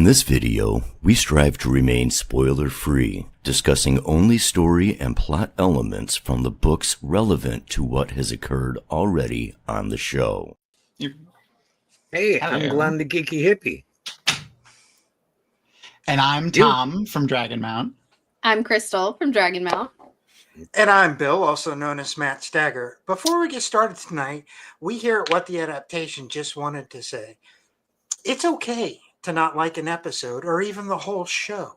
this video, we strive to remain spoiler-free, discussing only story and plot elements from the books relevant to what has occurred already on the show. Hey, I'm Glenn the Geeky Hippie. And I'm Tom from Dragonmount. I'm Crystal from Dragonmount. And I'm Bill, also known as Matt Stagger. Before we get started tonight, we here at WoT the Adaptation just wanted to say, it's okay to not like an episode or even the whole show.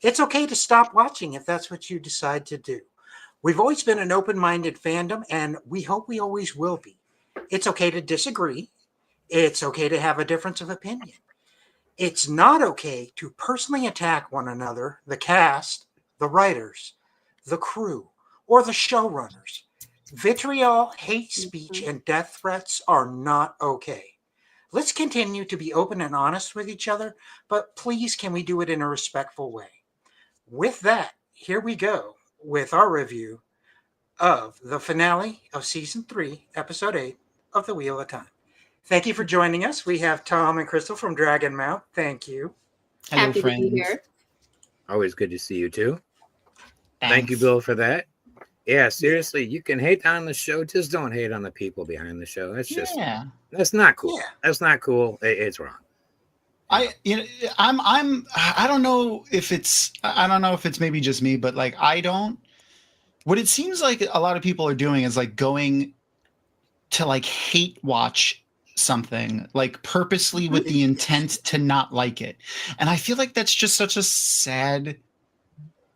It's okay to stop watching if that's what you decide to do. We've always been an open-minded fandom, and we hope we always will be. It's okay to disagree. It's okay to have a difference of opinion. It's not okay to personally attack one another, the cast, the writers, the crew, or the showrunners. Vitriol, hate speech, and death threats are not okay. Let's continue to be open and honest with each other, but please can we do it in a respectful way? With that, here we go with our review of the finale of Season 3, Episode 8 of The Wheel of Time. Thank you for joining us. We have Tom and Crystal from Dragonmount. Thank you. Hello, Happy friends. to be here. Always good to see you too. Thanks. Thank you, Bill, for that. Yeah, seriously, you can hate on the show, just don't hate on the people behind the show. That's just that's not cool. Yeah. That's not cool. It's wrong. I don't know if it's maybe just me, but like what it seems like a lot of people are doing is like going to like hate watch something like purposely with the intent to not like it. And I feel like that's just such a sad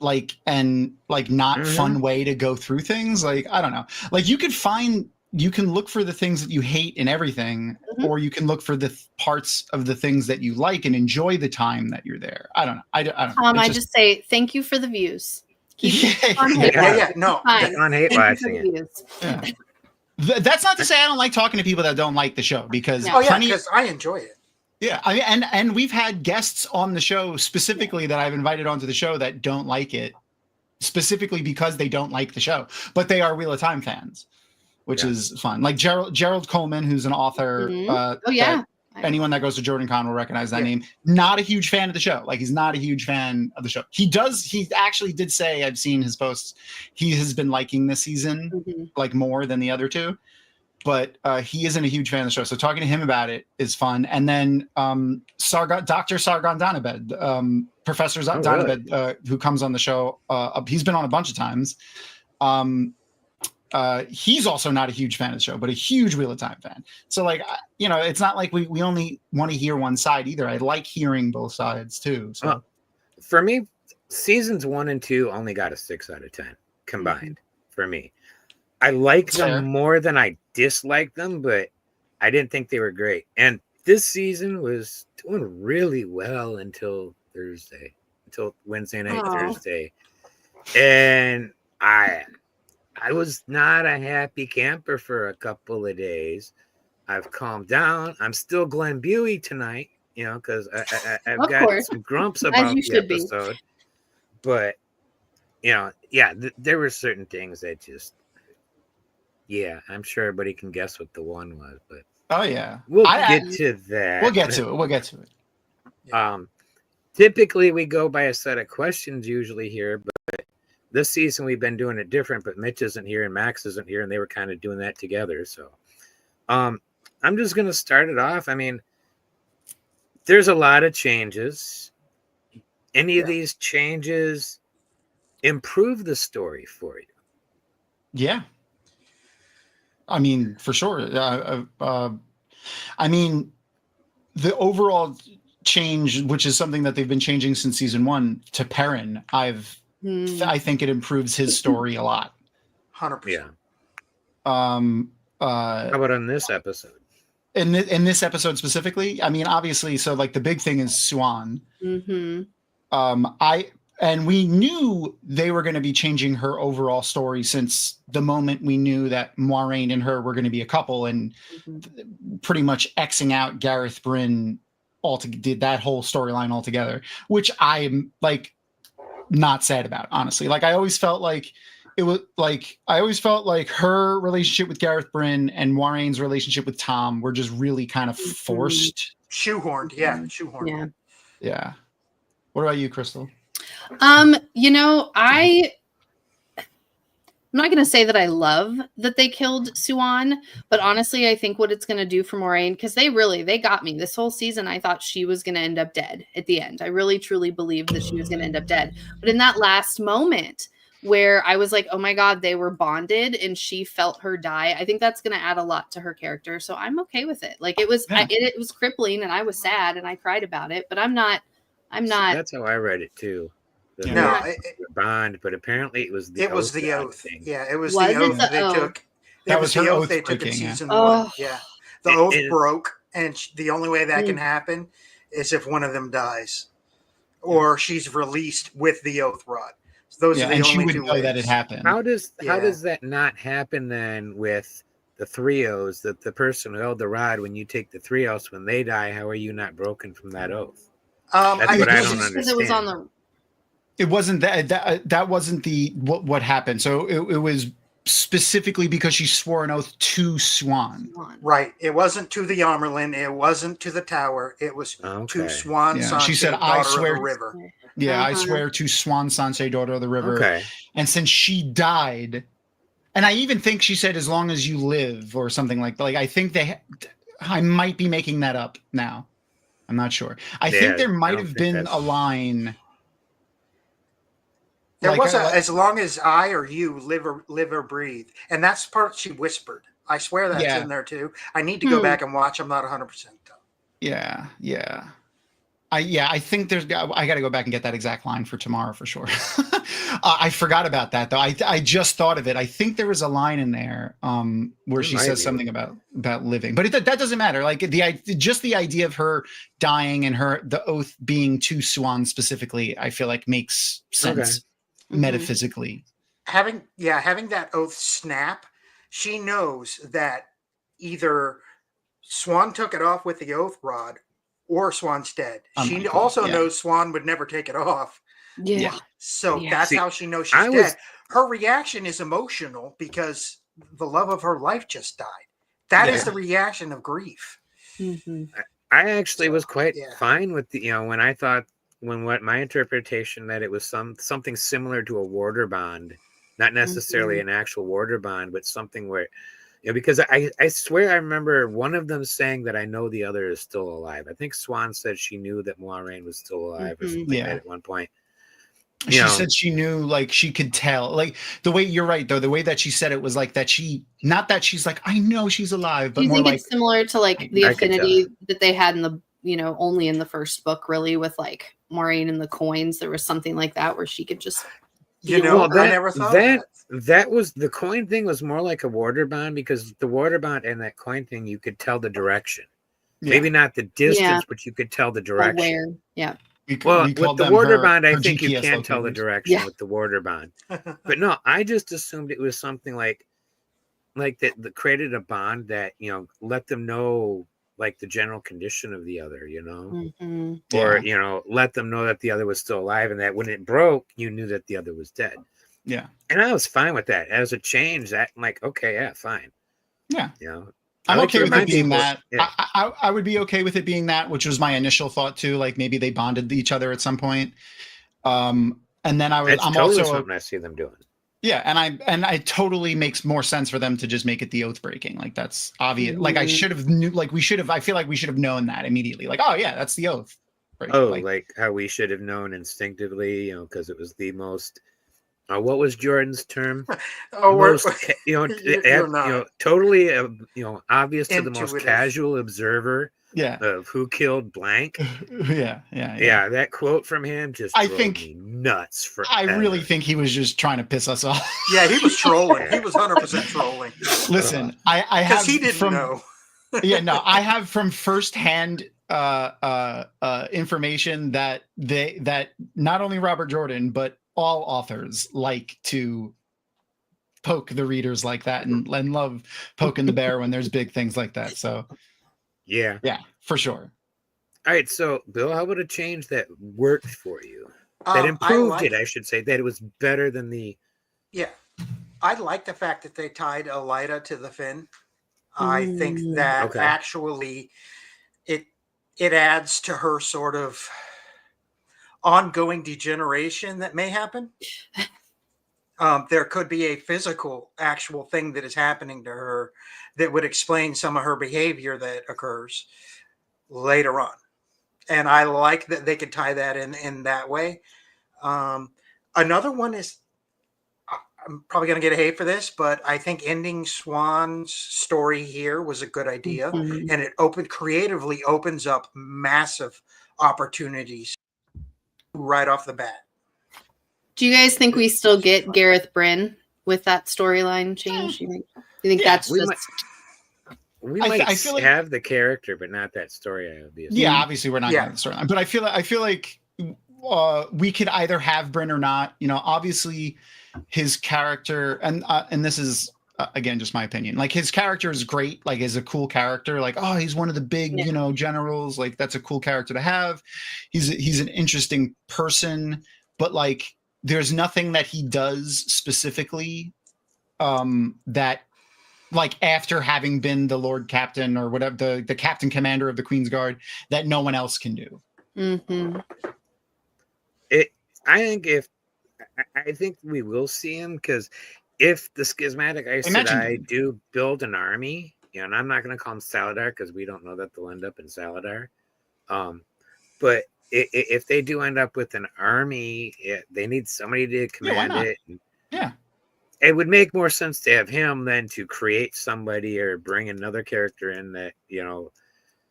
not fun way to go through things. Like, I don't know. Like you can look for the things that you hate in everything, or you can look for the parts of the things that you like and enjoy the time that you're there. I don't know. I don't know. I just say thank you for the views. Keep on hate No. On hate watching it. Yeah. That's not to say I don't like talking to people that don't like the show, because because I enjoy it. Yeah, and we've had guests on the show specifically that I've invited onto the show that don't like it, specifically because they don't like the show, but they are Wheel of Time fans, which is fun. Like Gerald Coleman, who's an author. Anyone that goes to JordanCon will recognize that name. Not a huge fan of the show. Like, he's not a huge fan of the show. He actually did say, I've seen his posts, he has been liking this season like more than the other two. But he isn't a huge fan of the show. So talking to him about it is fun. And then Dr. Sargon Donabed, Professor Donabed, who comes on the show, he's been on a bunch of times. He's also not a huge fan of the show, but a huge Wheel of Time fan. So like, it's not like we only want to hear one side either. I like hearing both sides too. So for me, seasons 1 and 2 only got a 6 out of 10 combined for me. I like them more than I dislike them, but I didn't think they were great. And this season was doing really well until Wednesday night, Thursday. And I was not a happy camper for a couple of days. I've calmed down. I'm still Glenn Buey tonight, because I've got some grumps about the episode. But, there were certain things that just... Yeah, I'm sure everybody can guess what the one was, but we'll get to that. We'll get to it. Typically we go by a set of questions usually here, but this season we've been doing it different. But Mitch isn't here and Max isn't here, and they were kind of doing that together. So, I'm just gonna start it off. I mean, there's a lot of changes. Any of these changes improve the story for you? Yeah. I mean, for sure. I mean, the overall change, which is something that they've been changing since season 1, to Perrin, I think it improves his story a lot. 100%. Yeah. How about on this episode? In this episode specifically, I mean, obviously, so like the big thing is Swan. And we knew they were going to be changing her overall story since the moment we knew that Moiraine and her were going to be a couple, and pretty much Xing out Gareth Bryn did that whole storyline altogether, which I'm like not sad about, honestly. Like I always felt like her relationship with Gareth Bryn and Moiraine's relationship with Tom were just really kind of forced. Shoehorned. Yeah. Yeah. What about you, Crystal? You know, I'm not going to say that I love that they killed Swan, but honestly, I think what it's going to do for Moraine, because they got me this whole season. I thought she was going to end up dead at the end. I really, truly believed that she was going to end up dead. But in that last moment where I was like, oh my God, they were bonded and she felt her die, I think that's going to add a lot to her character. So I'm okay with it. Like it was, it was crippling and I was sad and I cried about it, but I'm not. That's how I read it too. The bond, but apparently it was the oath thing. Yeah, it was Was the it oath the they oath? took. That was the her oath oath they took in breaking, yeah. season Oh. 1. Yeah, the oath And- broke, and the only way that can happen is if one of them dies, or she's released with the oath rod. So those are the and she only would two know ways. that it happened. How does that not happen then with the 3-Os? That the person who held the rod, when you take the 3-Os, when they die, how are you not broken from that oath? That's what I don't understand. Because it was on the. It wasn't that wasn't the what happened. So it was specifically because she swore an oath to Swan. Right. It wasn't to the Armerlin. It wasn't to the tower. It was to Swan Sanche, she said, daughter I swear, of the river. Yeah, I swear to Swan Sanche, daughter of the river. Okay. And since she died, and I even think she said, as long as you live or something like that. Like, I think I might be making that up now. I'm not sure. I think there might have been a line. There was as long as I or you live or breathe. And that's part she whispered. I swear that's in there too. I need to go back and watch. I'm not 100% done. Yeah. I think I got to go back and get that exact line for tomorrow for sure. I forgot about that though. I just thought of it. I think there was a line in there where she says something about living, but that doesn't matter. Like just the idea of her dying and the oath being to Swan specifically, I feel like makes sense metaphysically. Having that oath snap, she knows that either Swan took it off with the oath rod or Swan's dead. She also knows Swan would never take it off. Yeah. So that's how she knows she's dead. Her reaction is emotional because the love of her life just died. That is the reaction of grief. Mm-hmm. I actually was quite fine with when I thought what my interpretation that it was something similar to a warder bond, not necessarily an actual warder bond, but something where because I swear I remember one of them saying that I know the other is still alive. I think Swan said she knew that Moiraine was still alive or something like that at one point. She said she knew, like she could tell, like the way you're right though, the way that she said it was like that not that she's like, I know she's alive, but more like it's similar to like the affinity that they had in the only in the first book really with like Moiraine and the coins. There was something like that where she could just I never thought that was the coin thing was more like a warder bond, because the warder bond and that coin thing you could tell the direction. Maybe not the distance, but you could tell the direction. With the warder bond, I think you can't tell the direction with the warder bond. But no, I just assumed it was something like that created a bond that, let them know like the general condition of the other, or, let them know that the other was still alive and that when it broke, you knew that the other was dead. Yeah. And I was fine with that. As a change, that I'm like, okay, yeah, fine. Yeah. I'm okay with it being that. I would be okay with it being that, which was my initial thought too. Like maybe they bonded each other at some point. And then I'm totally also something I see them doing. Yeah, and I totally makes more sense for them to just make it the oath breaking. Like that's obvious. Mm-hmm. Like I should have knew. Like we should have. I feel like we should have known that immediately. Like, oh yeah, that's the oath. Right? Oh, like how we should have known instinctively, because it was the most. What was Jordan's term? Most, totally, obvious to the most casual observer. Of who killed blank. Yeah. That quote from him just drove me nuts. I really think he was just trying to piss us off. Yeah, he was trolling. He was 100% trolling. Listen, I have he didn't know. I have from firsthand information that that not only Robert Jordan but all authors like to poke the readers like that and love poking the bear when there's big things like that. So yeah, for sure. All right, so Bill, how about a change that worked for you? That improved it, I should say, that it was better than the... Yeah, I like the fact that they tied Elida to the fin. I think that actually it adds to her sort of ongoing degeneration that may happen. There could be a physical, actual thing that is happening to her that would explain some of her behavior that occurs later on. And I like that they could tie that in that way. Another one is, I'm probably going to get a hate for this, but I think ending Swan's story here was a good idea. Mhm. And it creatively opens up massive opportunities right off the bat. Do you guys think we still get Gareth Bryn with that storyline change? You think that's we just We I might feel like- have the character, but not that story. Obviously, Yeah, obviously we're not Yeah. getting the storyline, but I feel like we could either have Bryn or not. You know, obviously his character, and this is again just my opinion. Like his character is great. Like is a cool character. Like oh, he's one of the big generals. Like that's a cool character to have. He's an interesting person, but like there's nothing that he does specifically that. Like after having been the Lord Captain or whatever, the Captain Commander of the Queen's Guard, that no one else can do. Mhm. I think we will see him, because if the schismatic Aes Sedai do build an army, and I'm not going to call him Saladar because we don't know that they'll end up in Saladar. But if they do end up with an army, they need somebody to command it. Yeah. It would make more sense to have him than to create somebody or bring another character in that,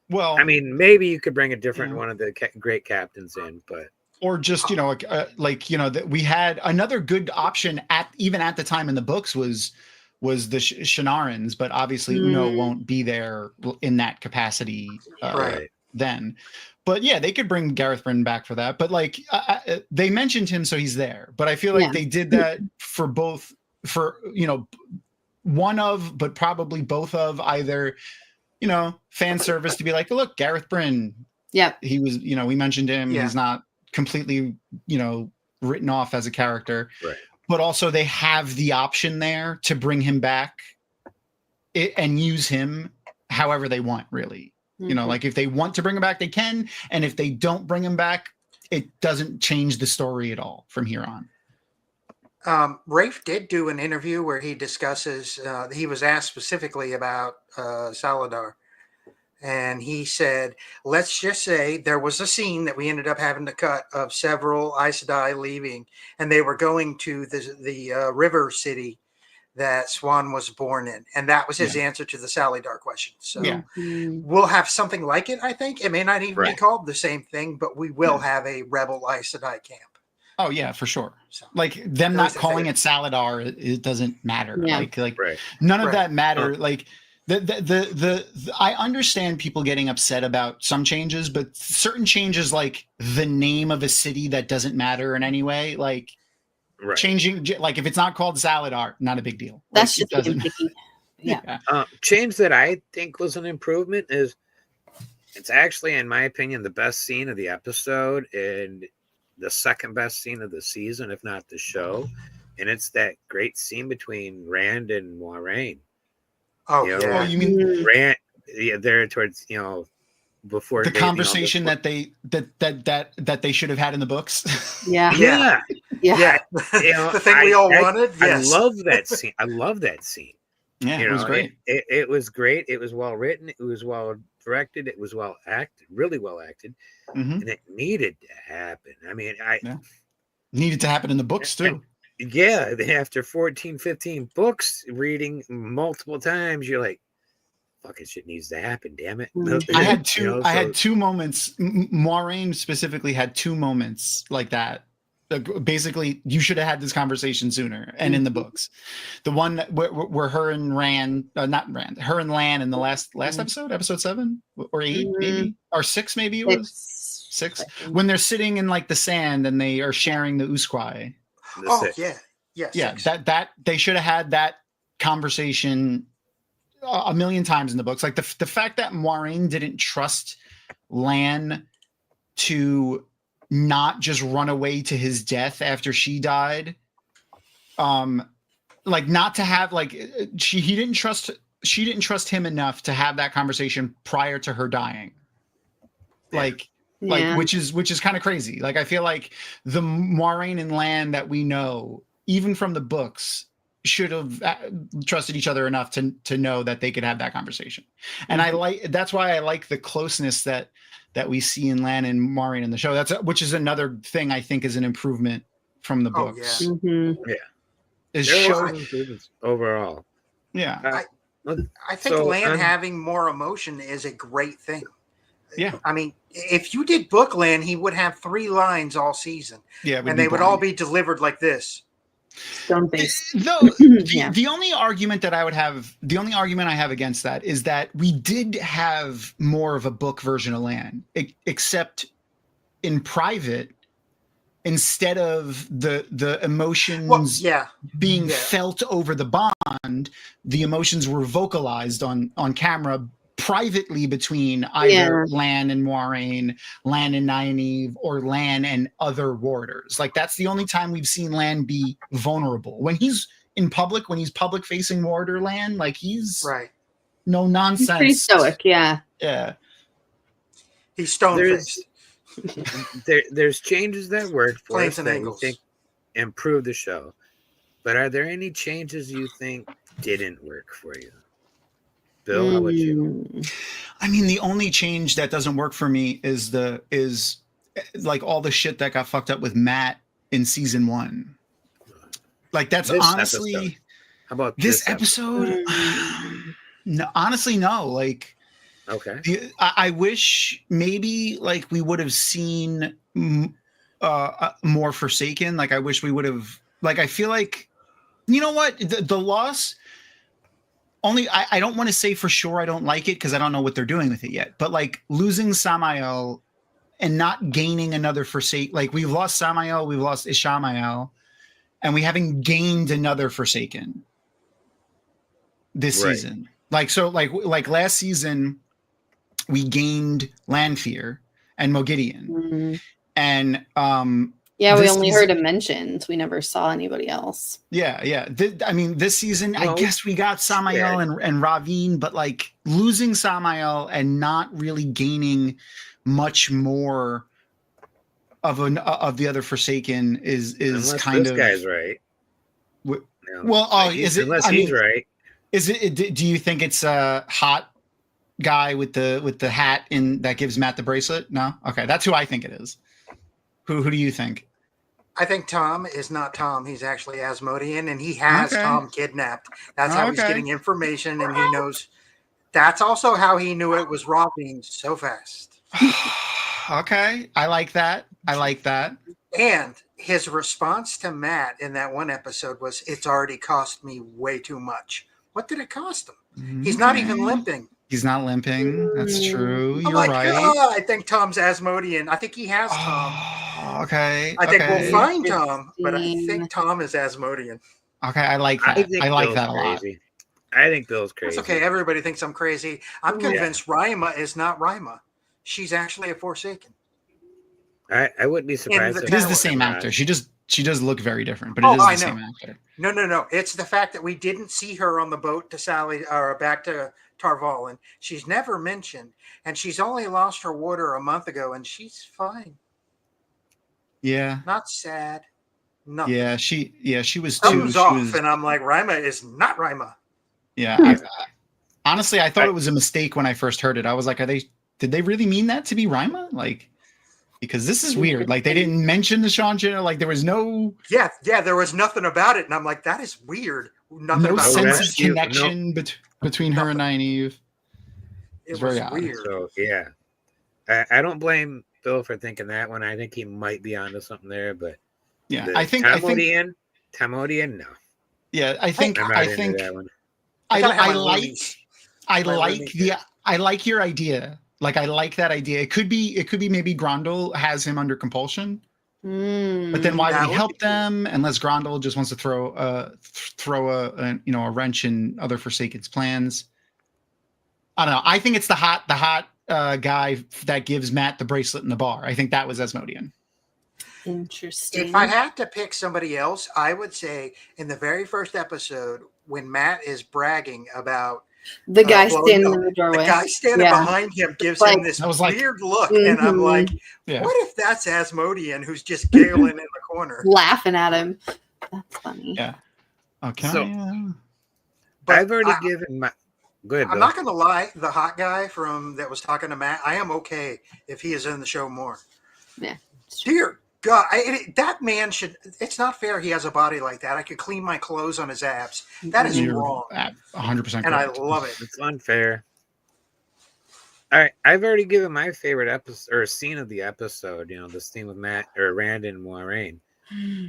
Well, I mean, maybe you could bring a different one of the great captains in, but. Or just, that we had another good option even at the time in the books was the Shanarans, but obviously Uno won't be there in that capacity Right. then. But yeah, they could bring Gareth Bryn back for that. But like they mentioned him, so he's there. But I feel like they did that for both. One of, but probably both of either, fan service to be like, look, Gareth Bryn. Yeah. He was, we mentioned him. Yeah. He's not completely, written off as a character. Right. But also they have the option there to bring him back and use him however they want, really. Mhm. Like if they want to bring him back, they can. And if they don't bring him back, it doesn't change the story at all from here on. Rafe did do an interview where he discusses, he was asked specifically about Saladar. And he said, let's just say there was a scene that we ended up having to cut of several Aes Sedai leaving, and they were going to the river city that Swan was born in. And that was his answer to the Saladar question. So we'll have something like it, I think. It may not even be called the same thing, but we will have a rebel Aes Sedai camp. Oh yeah, for sure. So, like them not calling it Saladar, it doesn't matter. Yeah. Like none of that matter. Like the I understand people getting upset about some changes, but certain changes like the name of a city that doesn't matter in any way, like changing, like if it's not called Saladar, not a big deal. That's like, just picky. Yeah. Change that I think was an improvement is it's actually, in my opinion, the best scene of the episode and the second best scene of the season, if not the show. And it's that great scene between Rand and Moiraine. Oh, Oh, you mean Rand? Yeah, there towards before the conversation that they should have had in the books. Yeah. Yeah. The thing we all wanted. Yes. I love that scene. I love that scene. Yeah, it was great. It was great. It was well written. It was well directed. It was well acted, really well acted, and it needed to happen. I mean, needed to happen in the books too. Yeah, after 14, 15 books, reading multiple times, you're like, fucking shit needs to happen, damn it. I had two I had two moments. Moiraine specifically had two moments like that. Basically, you should have had this conversation sooner. And in the books, the one where her and Lan in the last episode, episode 7 or 8, maybe, or 6, maybe it was 6, when they're sitting in like the sand and they are sharing the Usquai. Yeah. That they should have had that conversation a million times in the books. Like the fact that Moiraine didn't trust Lan to not just run away to his death after she died, like not to have she didn't trust him enough to have that conversation prior to her dying. like Yeah. which is kind of crazy. Like I feel like the Moiraine and Lan that we know, even from the books, should have trusted each other enough to know that they could have that conversation. And that's why I like the closeness that we see in Lan and Moiraine in the show. Which is another thing I think is an improvement from the books. Yeah. Mm-hmm. Is There show are some improvements overall. yeah. I think So, Lan having more emotion is a great thing. Yeah. I mean, if you did book Lan, he would have 3 lines all season. Yeah, and they would all be delivered like this. Stone face. Though Yeah. the only argument I have against that is that we did have more of a book version of Lan, except in private, instead of the emotions being felt over the bond, the emotions were vocalized on camera privately between either Lan and Moiraine, Lan and Nynaeve, or Lan and other warders. Like that's the only time we've seen Lan be vulnerable. When he's in public, when he's public facing warder Lan, like he's no nonsense. He's pretty stoic, yeah. Yeah. He's stone-faced. There's changes that worked for us Flames and that you angles. think improve the show. But are there any changes you think didn't work for you? Bill, how about you? I mean, the only change that doesn't work for me is like all the shit that got fucked up with Matt in season 1. Like that's This honestly episode. How about this episode? No, honestly, no. Like, okay. I wish maybe like we would have seen more Forsaken. Like, I wish we would have. Like, I feel like, you know what, the loss. Only I don't want to say for sure I don't like it because I don't know what they're doing with it yet. But like losing Samael and not gaining another Forsaken, like we've lost Samael, we've lost Ishamael, and we haven't gained another Forsaken this season. Like so, like last season, we gained Lanfear and Mogideon, and yeah, we only heard him mentioned. We never saw anybody else. Yeah. I mean, this season, I guess we got Samael and Ravine, but like losing Samael and not really gaining much more of the other Forsaken is unless kind this of. guy's right. Well, is it? Unless he's right. Is it? Do you think it's a hot guy with the hat that gives Matt the bracelet? No. Okay, that's who I think it is. Who do you think? I think Tom is not Tom. He's actually Asmodean, and he has Tom kidnapped. That's how he's getting information, and he knows. That's also how he knew it was Ravine so fast. Okay, I like that. And his response to Matt in that one episode was, "It's already cost me way too much." What did it cost him? He's not even limping. He's not limping. That's true. You're right. God, I think Tom's Asmodean. I think he has Tom. Okay. I think we'll find Tom, but I think Tom is Asmodean. Okay, I like that. I like that a lot. I think Bill's crazy. It's okay. Everybody thinks I'm crazy. I'm convinced Rima is not Rima. She's actually a Forsaken. I wouldn't be surprised. It is the same actor. She does look very different, but it is the same actor. No. It's the fact that we didn't see her on the boat to Sally or back to Tarvalin. She's never mentioned, and she's only lost her water a month ago, and she's fine. Yeah. Not sad. Nothing. Yeah, she was Thumbs off, and I'm like, Rima is not Rima. Yeah. Honestly, I thought it was a mistake when I first heard it. I was like, did they really mean that to be Rima? Like, because this is weird. Like, they didn't mention the Sean Jenner. Like, there was no. Yeah, there was nothing about it, and I'm like, that is weird. Nothing no about sense of connection between her and Nynaeve. It was very odd. weird. So yeah, I don't blame Bill for thinking that one. I think he might be onto something there, but yeah, I think Tamodian, no. Yeah, I think I'm not into that one. I like your idea. Like, I like that idea. It could be maybe Grendel has him under compulsion. But then why would he help them unless Grendel just wants to throw a wrench in other Forsaken's plans? I don't know. I think it's the hot guy that gives Matt the bracelet in the bar. I think that was Asmodean. Interesting. If I had to pick somebody else, I would say in the very first episode when Matt is bragging about The guy well, standing no, in the doorway. the guy standing Yeah. behind him gives Like- him this I was like, weird look, and I'm like, Yeah. what if that's Asmodean who's just giggling in the corner? Laughing at him. That's funny. Yeah. Oh, can So- I? But I've already given my. Go ahead, I'm Bill. not going to lie. The hot guy that was talking to Matt, I am okay if he is in the show more. Yeah. Dear God, that man should. It's not fair. He has a body like that. I could clean my clothes on his abs. That is You're wrong, 100% and I correct. love it. It's unfair. All right, I've already given my favorite episode or scene of the episode. You know, the scene with Matt or Rand and Moiraine.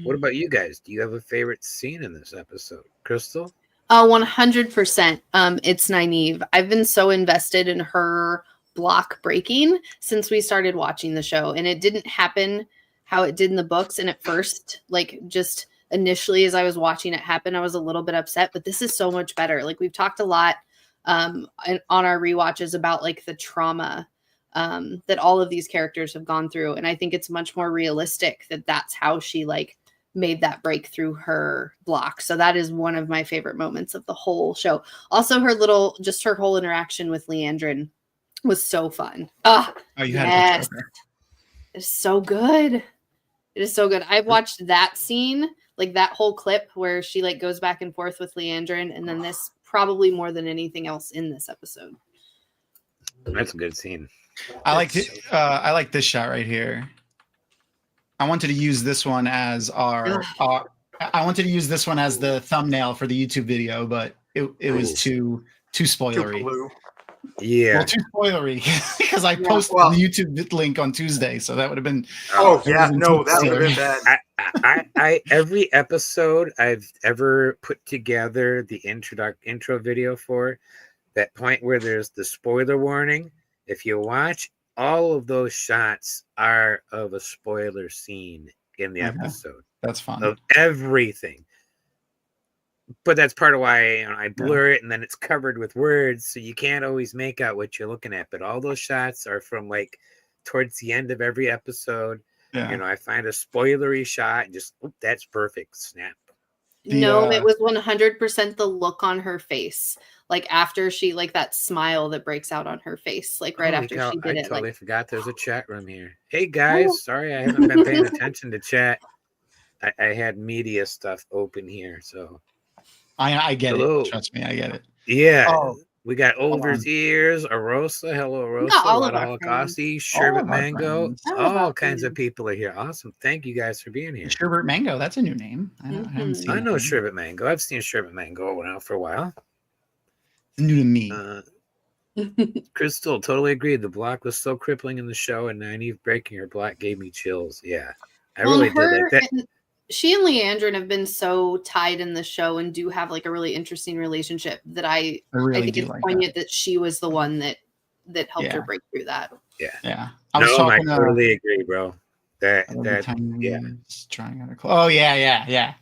What about you guys? Do you have a favorite scene in this episode, Crystal? 100%. It's Nynaeve. I've been so invested in her block breaking since we started watching the show, and it didn't happen how it did in the books. And at first, like just initially as I was watching it happen, I was a little bit upset, but this is so much better. Like we've talked a lot on our rewatches about like the trauma that all of these characters have gone through, and I think it's much more realistic that that's how she like made that break through her block. So that is one of my favorite moments of the whole show. Also, her whole interaction with Leandrin was so fun. Oh, You had yes. a picture. It's so good. It is so good. I've watched that scene, like that whole clip where she like goes back and forth with Leandrin, and then this probably more than anything else in this episode. That's a good scene. I like this shot right here. I wanted to use this one as I wanted to use this one as the thumbnail for the YouTube video, but it was too spoilery. Too blue. Yeah. Well, too spoilery because I posted the YouTube link on Tuesday, so that would have been. Oh yeah, wasn't no, too that would have been spoilery. bad. I every episode I've ever put together the intro video for, that point where there's the spoiler warning. If you watch, all of those shots are of a spoiler scene in the episode That's fun. of everything. But that's part of why I blur it, and then it's covered with words, so you can't always make out what you're looking at. But all those shots are from like towards the end of every episode. Yeah. You know, I find a spoilery shot and just, that's perfect. Snap. No, it was 100% the look on her face. Like after she, like that smile that breaks out on her face, like right after she did I it. totally Like, forgot there's a chat room here. Hey guys, sorry I haven't been paying attention to chat. I had media stuff open here, so I get Hello. it. Trust me, I get it. yeah. Oh, We got Over's Ears, Arosa, hello Arosa, all of our Holocausty, Sherbet of our Mango. friends. All of All our kinds of friends. people are here. Awesome. Thank you guys for being here. Sherbet Mango, that's a new name. I haven't seen I know that. Sherbet Mango. I've seen Sherbet Mango around for a while. It's new to me. Crystal, totally agreed. The block was so crippling in the show, and Nynaeve breaking her block gave me chills. Yeah, I really did like that. She and Leandrin have been so tied in the show and do have like a really interesting relationship that I really think do it's like poignant that she was the one that helped her Yeah. break through that. Yeah. I was I talking totally agree, bro. Yeah. Trying out oh yeah.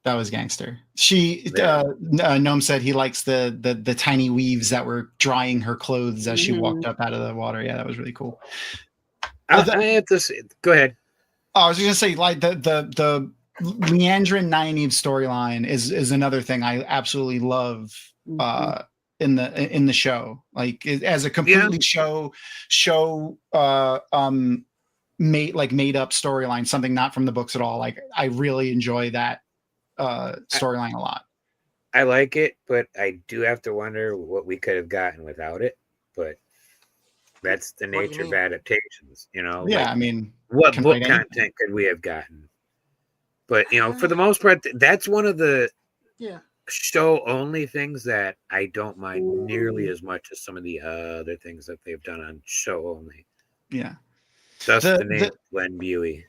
That was gangster. She Gnome said he likes the tiny weaves that were drying her clothes as she walked up out of the water. Yeah, that was really cool. I have to say, go ahead. I was just gonna say, like the Leandrin Nynaeve storyline is another thing I absolutely love in the show. Like as a completely made up storyline, something not from the books at all. Like I really enjoy that storyline a lot. I like it, but I do have to wonder what we could have gotten without it. But that's the nature of adaptations, you know. Yeah, like, I mean, what book anything. content could we have gotten? But you know, for the most part, that's one of the show only things that I don't mind nearly as much as some of the other things that they've done on show only. Yeah, Thus the name Glenn Buey.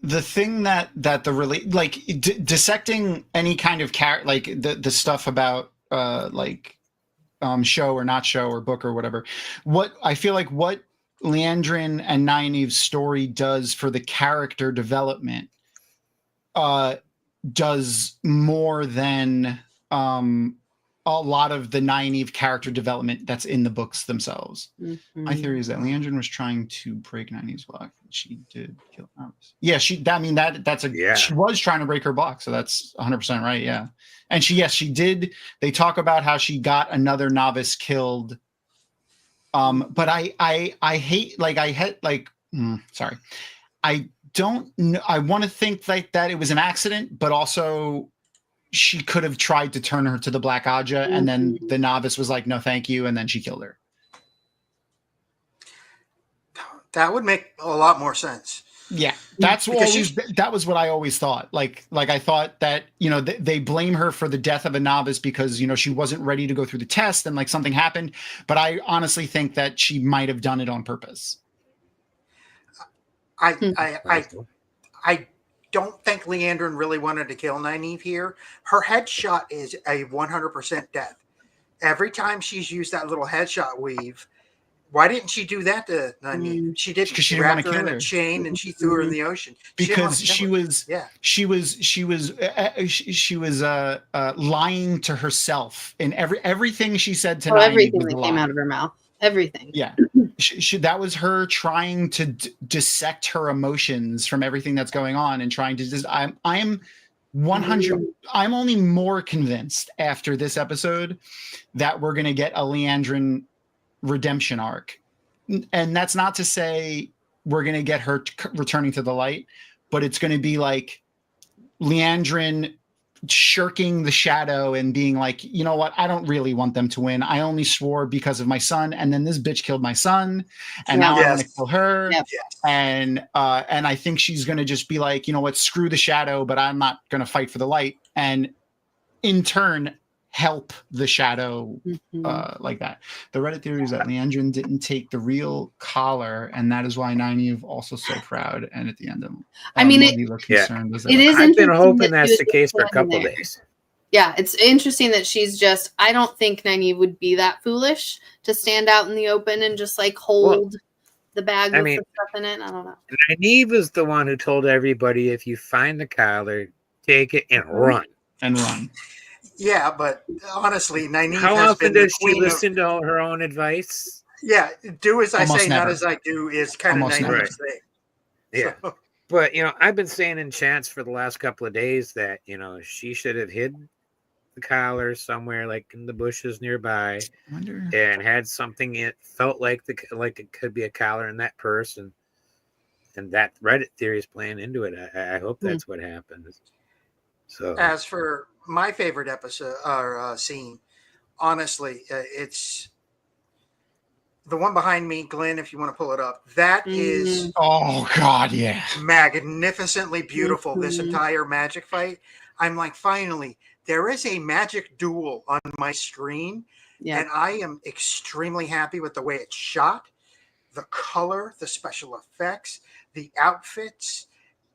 The thing that the dissecting any kind of character, like the stuff about show or not show or book or whatever, what I feel like what Leandrin and Nynaeve's story does for the character development does more than a lot of the Nynaeve character development that's in the books themselves. My Mhm. theory is that Leandrin was trying to break Nynaeve's block. She did kill Novice. Yeah, she was trying to break her block, so that's 100% right. Yeah, and she did. They talk about how she got another Novice killed. But I hate sorry. I don't know. I want to think like that it was an accident, but also she could have tried to turn her to the Black Aja, and then the Novice was like, no, thank you. And then she killed her. That would make a lot more sense. Yeah, that was what I always thought. Like I thought that, they blame her for the death of a Novice because, she wasn't ready to go through the test and like something happened. But I honestly think that she might have done it on purpose. I don't think Leandrin really wanted to kill Nynaeve here. Her headshot is a 100% death. Every time she's used that little headshot weave, why didn't she do that to Nynaeve? She didn't. Because she didn't want to kill her in a chain and she threw her in the ocean. Because she was lying to herself in everything she said to Nynaeve. Everything that came out of her mouth. Everything. Yeah. That was her trying to dissect her emotions from everything that's going on and trying to I'm 100. I'm only more convinced after this episode that we're going to get a Leandrin redemption arc. And that's not to say we're going to get her returning to the light, but it's going to be like Leandrin shirking the shadow and being like, you know what? I don't really want them to win. I only swore because of my son. And then this bitch killed my son. And now I want to kill her. Yep. And I think she's going to just be like, you know what? Screw the shadow, but I'm not going to fight for the light. And in turn, help the shadow like that. The Reddit theory is that Leandrin didn't take the real collar, and that is why Nynaeve also so proud. And at the end of it is. I've been hoping that's the case for a couple of days. Yeah, it's interesting that she's just. I don't think Nynaeve would be that foolish to stand out in the open and just like hold the bag with the stuff in it. I don't know. Nynaeve is the one who told everybody, if you find the collar, take it and run. Yeah, but honestly, Nynaeve how has often been does she listen to her own advice? Yeah, do as I Almost say, never. not as I do is kind of Nynaeve's thing. Yeah, So. But I've been saying in chats for the last couple of days that she should have hid the collar somewhere, like in the bushes nearby, and had something. It felt like it could be a collar in that purse, and that Reddit theory is playing into it. I hope that's what happens. So, as for my favorite episode or scene, honestly, it's the one behind me, Glenn. If you want to pull it up, that is magnificently beautiful. This entire magic fight, I'm like, finally, there is a magic duel on my screen, and I am extremely happy with the way it's shot, the color, the special effects, the outfits.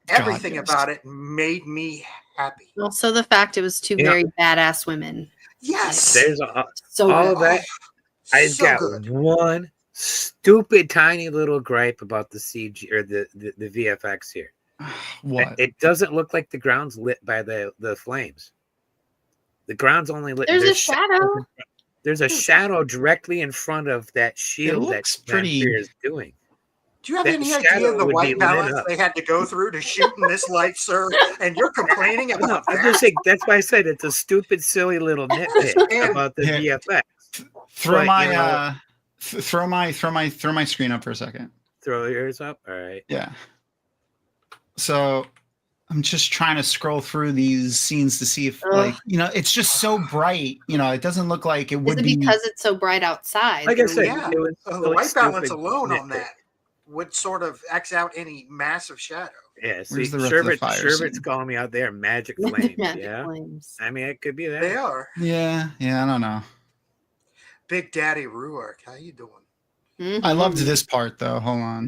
Everything about it made me happy. Also, the fact it was two very badass women. Yes, there's all of that. I've got one stupid tiny little gripe about the CG or the VFX here. What? It doesn't look like the ground's lit by the flames. The ground's only lit. There's a shadow. There's a shadow directly in front of that shield that Vampire is doing. Do you have any idea the white balance they had to go through to shoot in this light, sir? And you're complaining about that? I'm just saying, that's why I said it's a stupid, silly little nitpick about the VFX. Throw my screen up for a second. Throw yours up. All right. Yeah. So I'm just trying to scroll through these scenes to see if, it's just so bright. It doesn't look like it would be because it's so bright outside. Like I said, the white balance alone on that would sort of X out any massive shadow. Yeah, see, Sherbet's calling me out there. Magic flames. Flames. I mean, it could be that. They are. Yeah, I don't know. Big Daddy Ruark, how you doing? I loved this part though. Hold on.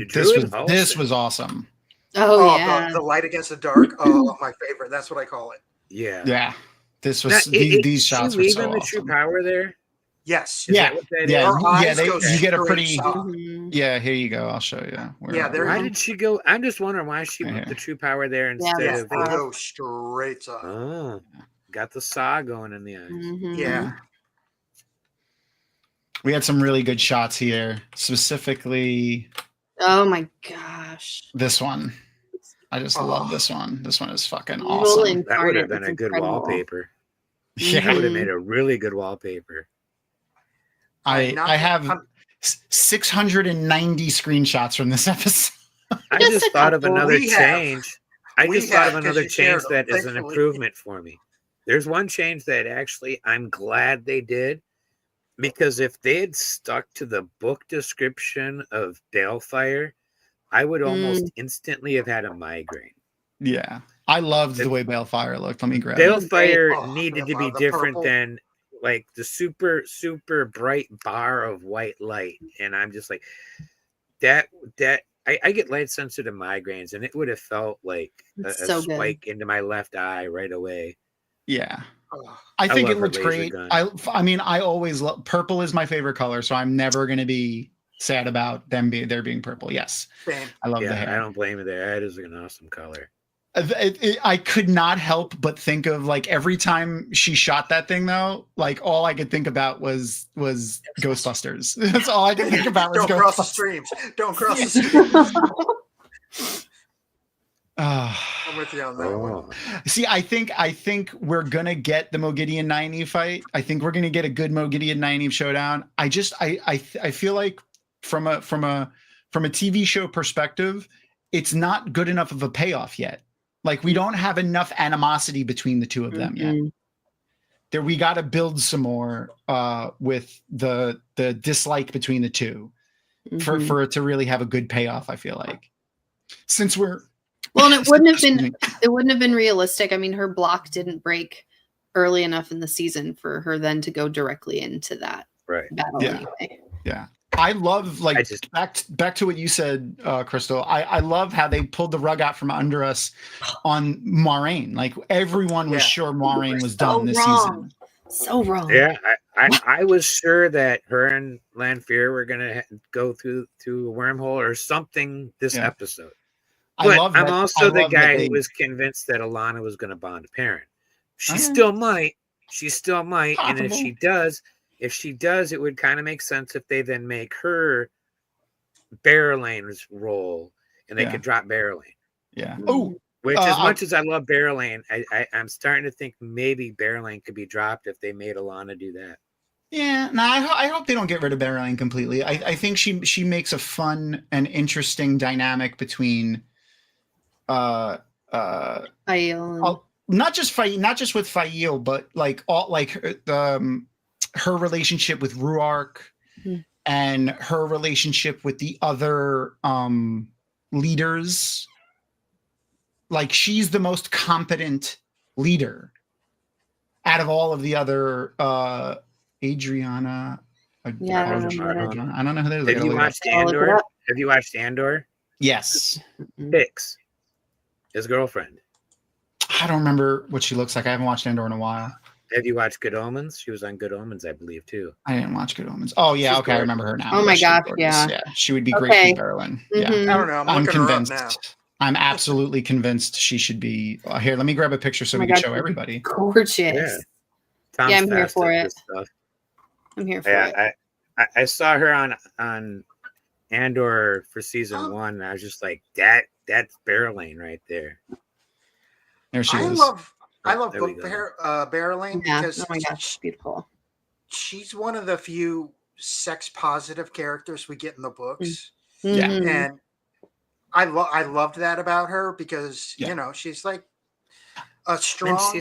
This was awesome. Oh yeah. The light against the dark. Oh, my favorite. That's what I call it. Yeah. Yeah. This was these shots were so awesome. The true power there. Yes. You get a pretty. Mm-hmm. Yeah, here you go. I'll show you. Why did she go? I'm just wondering why she put the true power there instead of go straight up. Oh, got the saw going in the eyes. Yeah. We had some really good shots here, specifically Oh my gosh. this one. I just love this one. This one is fucking Evil awesome. That would have incarnate. been It's a good incredible. wallpaper. Yeah, That would have made a really good wallpaper. I have 690 screenshots from this episode. I Just just a thought of couple. another We have. change. I We just thought of have, 'cause another you shared change them, that is an thankfully. improvement for me. There's one change that actually I'm glad they did, because if they had stuck to the book description of Balefire, I would almost instantly have had a migraine. Yeah, I loved the way Balefire looked. Let me grab it. Balefire Oh, needed to be the different purple. than like the super bright bar of white light, and I'm just like that. I get light sensitive migraines, and it would have felt like a It's so good. spike into my left eye right away. Yeah, Oh, I think love it her looks laser great. gun. I mean, I always love purple is my favorite color, so I'm never going to be sad about there being purple. Yes, same. I love the Yeah, hair. I don't blame you there. That is an awesome color. I could not help but think of like every time she shot that thing though, like all I could think about was Ghostbusters. That's all I could think about was Don't cross the Ghostbusters. streams. Don't cross the streams. I'm with you on that one. Oh, See, I think we're gonna get the Mogideon Nynaeve fight. I think we're gonna get a good Mogideon Nynaeve showdown. I feel like from a TV show perspective, it's not good enough of a payoff yet. Like we don't have enough animosity between the two of them yet. There we got to build some more with the dislike between the two for it to really have a good payoff. I feel like since we're Well, and it wouldn't have been realistic. I mean, her block didn't break early enough in the season for her then to go directly into that right. battle anyway. Yeah. I love back to what you said, Crystal. I love how they pulled the rug out from under us on Moraine. Like everyone was sure Moraine was done this season. So wrong. Yeah, I was sure that her and Lanfear were gonna go through a wormhole or something this episode. But I'm also the guy who was convinced that Alana was going to bond a parent. She still might. She still might. Possible. And if she does, it would kind of make sense if they then make her Barrelane's role and they could drop Barrelane. Yeah. Oh, which as much as I love Barrelane, I'm starting to think maybe Barrelane could be dropped if they made Alana do that. Yeah, no, I hope they don't get rid of Barrelane completely. I think she makes a fun and interesting dynamic between Aiel. not just with Fail, but like all like her relationship with Ruark and her relationship with the other leaders. Like she's the most competent leader out of all of the other Adriana. I don't know who that is. Have you watched Andor? Have you watched Andor? Yes. Bix, his girlfriend. I don't remember what she looks like. I haven't watched Andor in a while. Have you watched Good Omens? She was on Good Omens, I believe, too. I didn't watch Good Omens. Oh, yeah. She's okay. I gorgeous. remember her now. Oh, my gosh. Yeah. She would be great for Barrelane. Yeah. I don't know. I'm looking her up convinced. now. I'm absolutely convinced she should be here. Let me grab a picture so we can show everybody. Gorgeous. Yeah, I'm here for it. I'm here for it. I saw her on Andor for season 1, and I was just like, that's Barrelane right there. There she is. I love Barrelane because oh my gosh, beautiful. She's one of the few sex positive characters we get in the books. Yeah. And I loved that about her because she's like a strong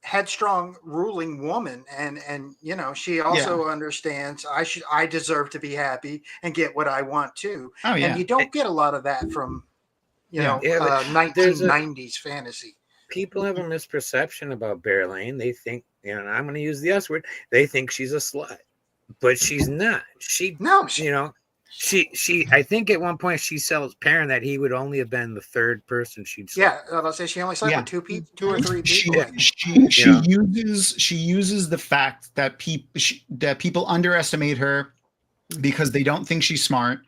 headstrong ruling woman and she also understands I deserve to be happy and get what I want too. Oh, yeah. And you don't get a lot of that from 1990s fantasy. People have a misperception about Barrelane. They think, I'm going to use the S word. They think she's a slut, but she's not. I think at one point she tells Perrin that he would only have been the third person she'd slept. Yeah, I'll say she only slept with two or three people. She uses the fact that people underestimate her because they don't think she's smart,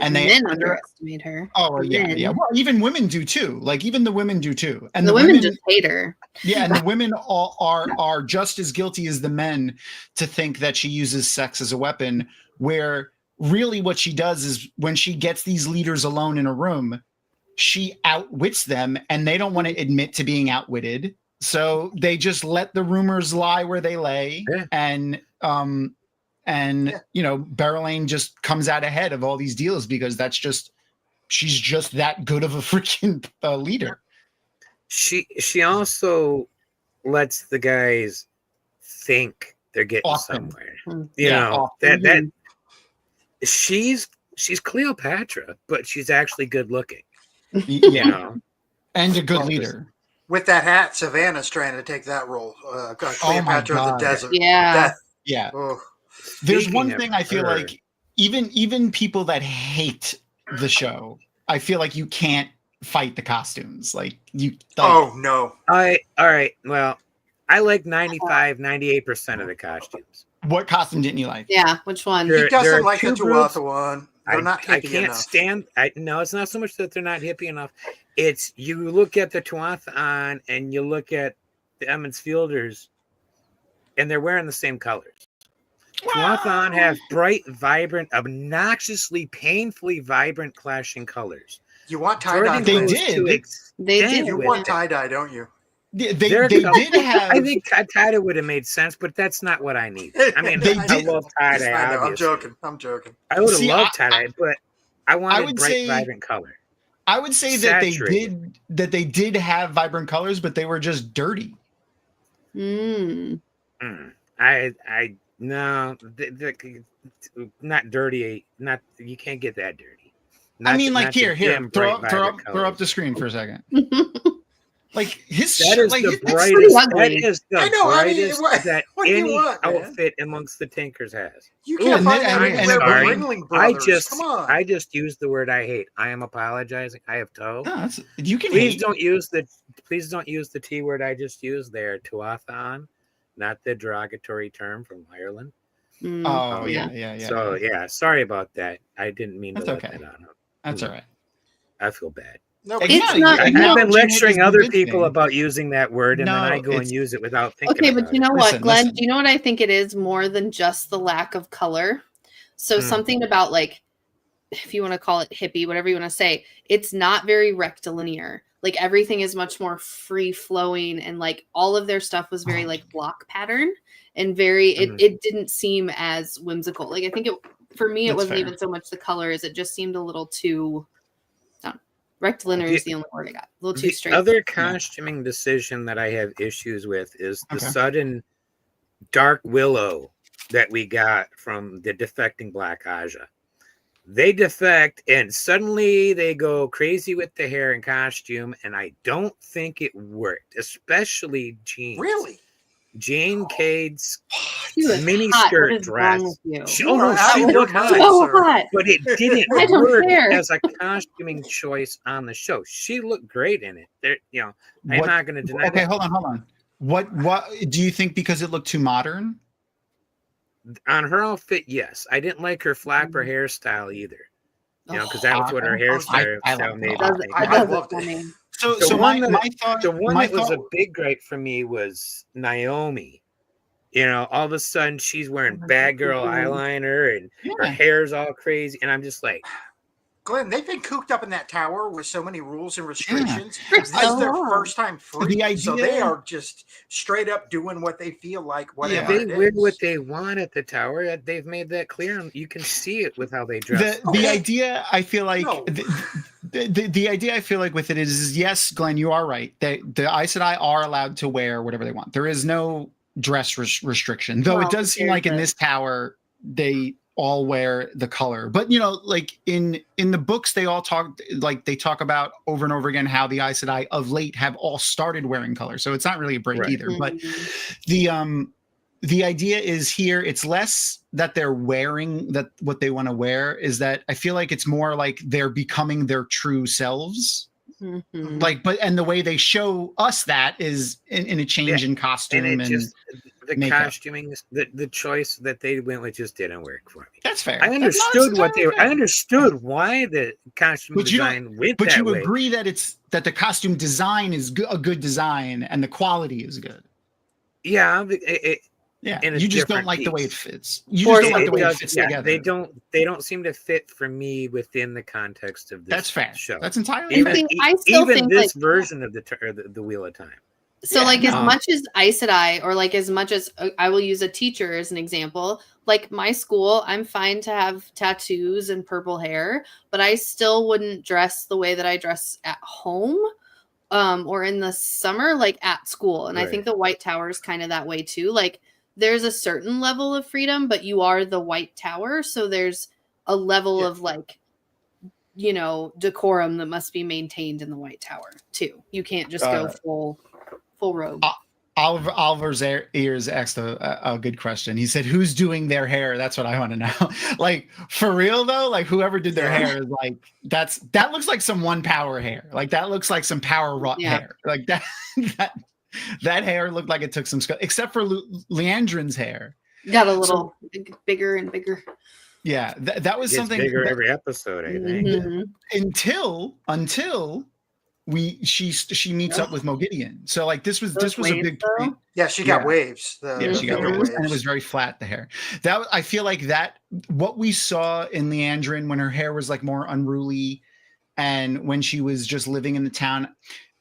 and they men underestimate her. Oh well, yeah. Well, even women do too. Like even the women do too. And the women just hate her. Yeah, and the women are just as guilty as the men to think that she uses sex as a weapon, where really what she does is when she gets these leaders alone in a room, she outwits them and they don't want to admit to being outwitted. So they just let the rumors lie where they lay. Yeah. And Berylane just comes out ahead of all these deals because she's just that good of a freaking leader. She also lets the guys think they're getting somewhere. You know, that she's Cleopatra, but she's actually good looking. You know, and a good leader. With that hat, Savannah's trying to take that role. Cleopatra of the desert. Yeah. Yeah. Oh. There's one thing I feel like even people that hate the show, I feel like you can't fight the costumes. Oh no. All right. Well, I like 98% of the costumes. What costume didn't you like? Yeah, which one? He doesn't like the Tuatha one. They're not hippie I can't enough. stand. No, it's not so much that they're not hippie enough. It's you look at the Tuatha and you look at the Emmons Fielders, and they're wearing the same colors. Tuatha have bright, vibrant, obnoxiously, painfully vibrant clashing colors. You want tie-dye? They did. They did. You want tie-dye, don't you? They did have. I think tie-dye would have made sense, but that's not what I need. I mean, I love tie-dye. I'm joking. I would have loved tie-dye, but I wanted bright, vibrant color. I would say that they did have vibrant colors, but they were just dirty. No, not dirty. Not you can't get that dirty. Here, throw up the screen for a second. Like his that is the brightest. That is the brightest that any outfit amongst the Tinkers has. You can't find that. I just used the word I hate. I am apologizing. I have toe. No, you can. Please don't use the T word I just used there. Tuatha, not the derogatory term from Ireland. Oh yeah. So yeah, sorry about that. I didn't mean to let that on. That's all right. I feel bad. No, I've been lecturing other people about using that word, and then I go and use it without thinking. Okay, but you know what, Glenn? Do you know what I think it is more than just the lack of color? So something about, like, if you want to call it hippie, whatever you want to say, it's not very rectilinear. Like everything is much more free flowing, and like all of their stuff was very like block pattern and very. It didn't seem as whimsical. Like I think for me, it wasn't even so much the colors. It just seemed a little too. Rectilinear is the only word I got. A little too straight. The other costuming decision that I have issues with is the sudden Dark Willow that we got from the defecting Black Aja. They defect and suddenly they go crazy with the hair and costume, and I don't think it worked, especially Jean. Really? Jane Cade's mini skirt dress. She looked hot, hot, but it didn't work as a costuming choice on the show. She looked great in it. I'm not going to deny. Okay, hold on. What do you think? Because it looked too modern on her outfit? Yes, I didn't like her flapper hairstyle either. Because that was what her hairstyle made. I loved it. So my thought, the one that was a big gripe for me was Naomi. All of a sudden she's wearing bad girl eyeliner and her hair's all crazy, and I'm just like, Glenn, they've been cooped up in that tower with so many rules and restrictions. This is their first time free, so they are just straight up doing what they feel like. Whatever they wear what they want at the tower. They've made that clear, and you can see it with how they dress. The idea, I feel like, the idea I feel like with it is yes, Glenn, you are right. The Aes Sedai are allowed to wear whatever they want. There is no dress restriction, though it does seem like in this tower they all wear the color. But like in the books, they all talk about over and over again how the Aes Sedai of late have all started wearing color. So it's not really a break either. But the idea is here, it's less that they're wearing that what they want to wear, is that I feel like it's more like they're becoming their true selves. And the way they show us that is in a change in costume. the makeup. costuming, the choice that they went with just didn't work for me. That's fair. I understood what they were. I I understood why the costume design went But that you way. agree that the costume design is a good design and the quality is good. Yeah, Yeah, in a you just don't different like the way it piece. fits. You just don't like the way it does- fits yeah, together. They don't seem to fit for me within the context of this That's fair. show. That's entirely I fair. think- I still even think, this like- version of the Wheel of Time. So, Yeah, like, as no. much as Aes Sedai, or like as much as I will use a teacher as an example, like my school, I'm fine to have tattoos and purple hair, but I still wouldn't dress the way that I dress at home, or in the summer, like at school. And I think Right. the White Tower is kind of that way too. Like, there's a certain level of freedom, but you are the White Tower, so there's a level of like, you know, decorum that must be maintained in the White Tower too. You can't just go full robe. Oliver's ears asked a good question. He said, "Who's doing their hair?" That's what I want to know. Like, for real though, like whoever did their hair is like that looks like some one power hair. Like that looks like some power wrought hair. Like that hair looked like it took some skill. Except for Leandrin's hair, Got a little bigger and bigger. Yeah, that was It gets something bigger that, every episode. I think. Mhm. until she meets up with Mogideon. So like this was a waves, big though? point. Yeah, she got Yeah. waves. Yeah, she got bigger waves, and it was very flat. The hair. I feel like that what we saw in Leandrin when her hair was like more unruly, and when she was just living in the town.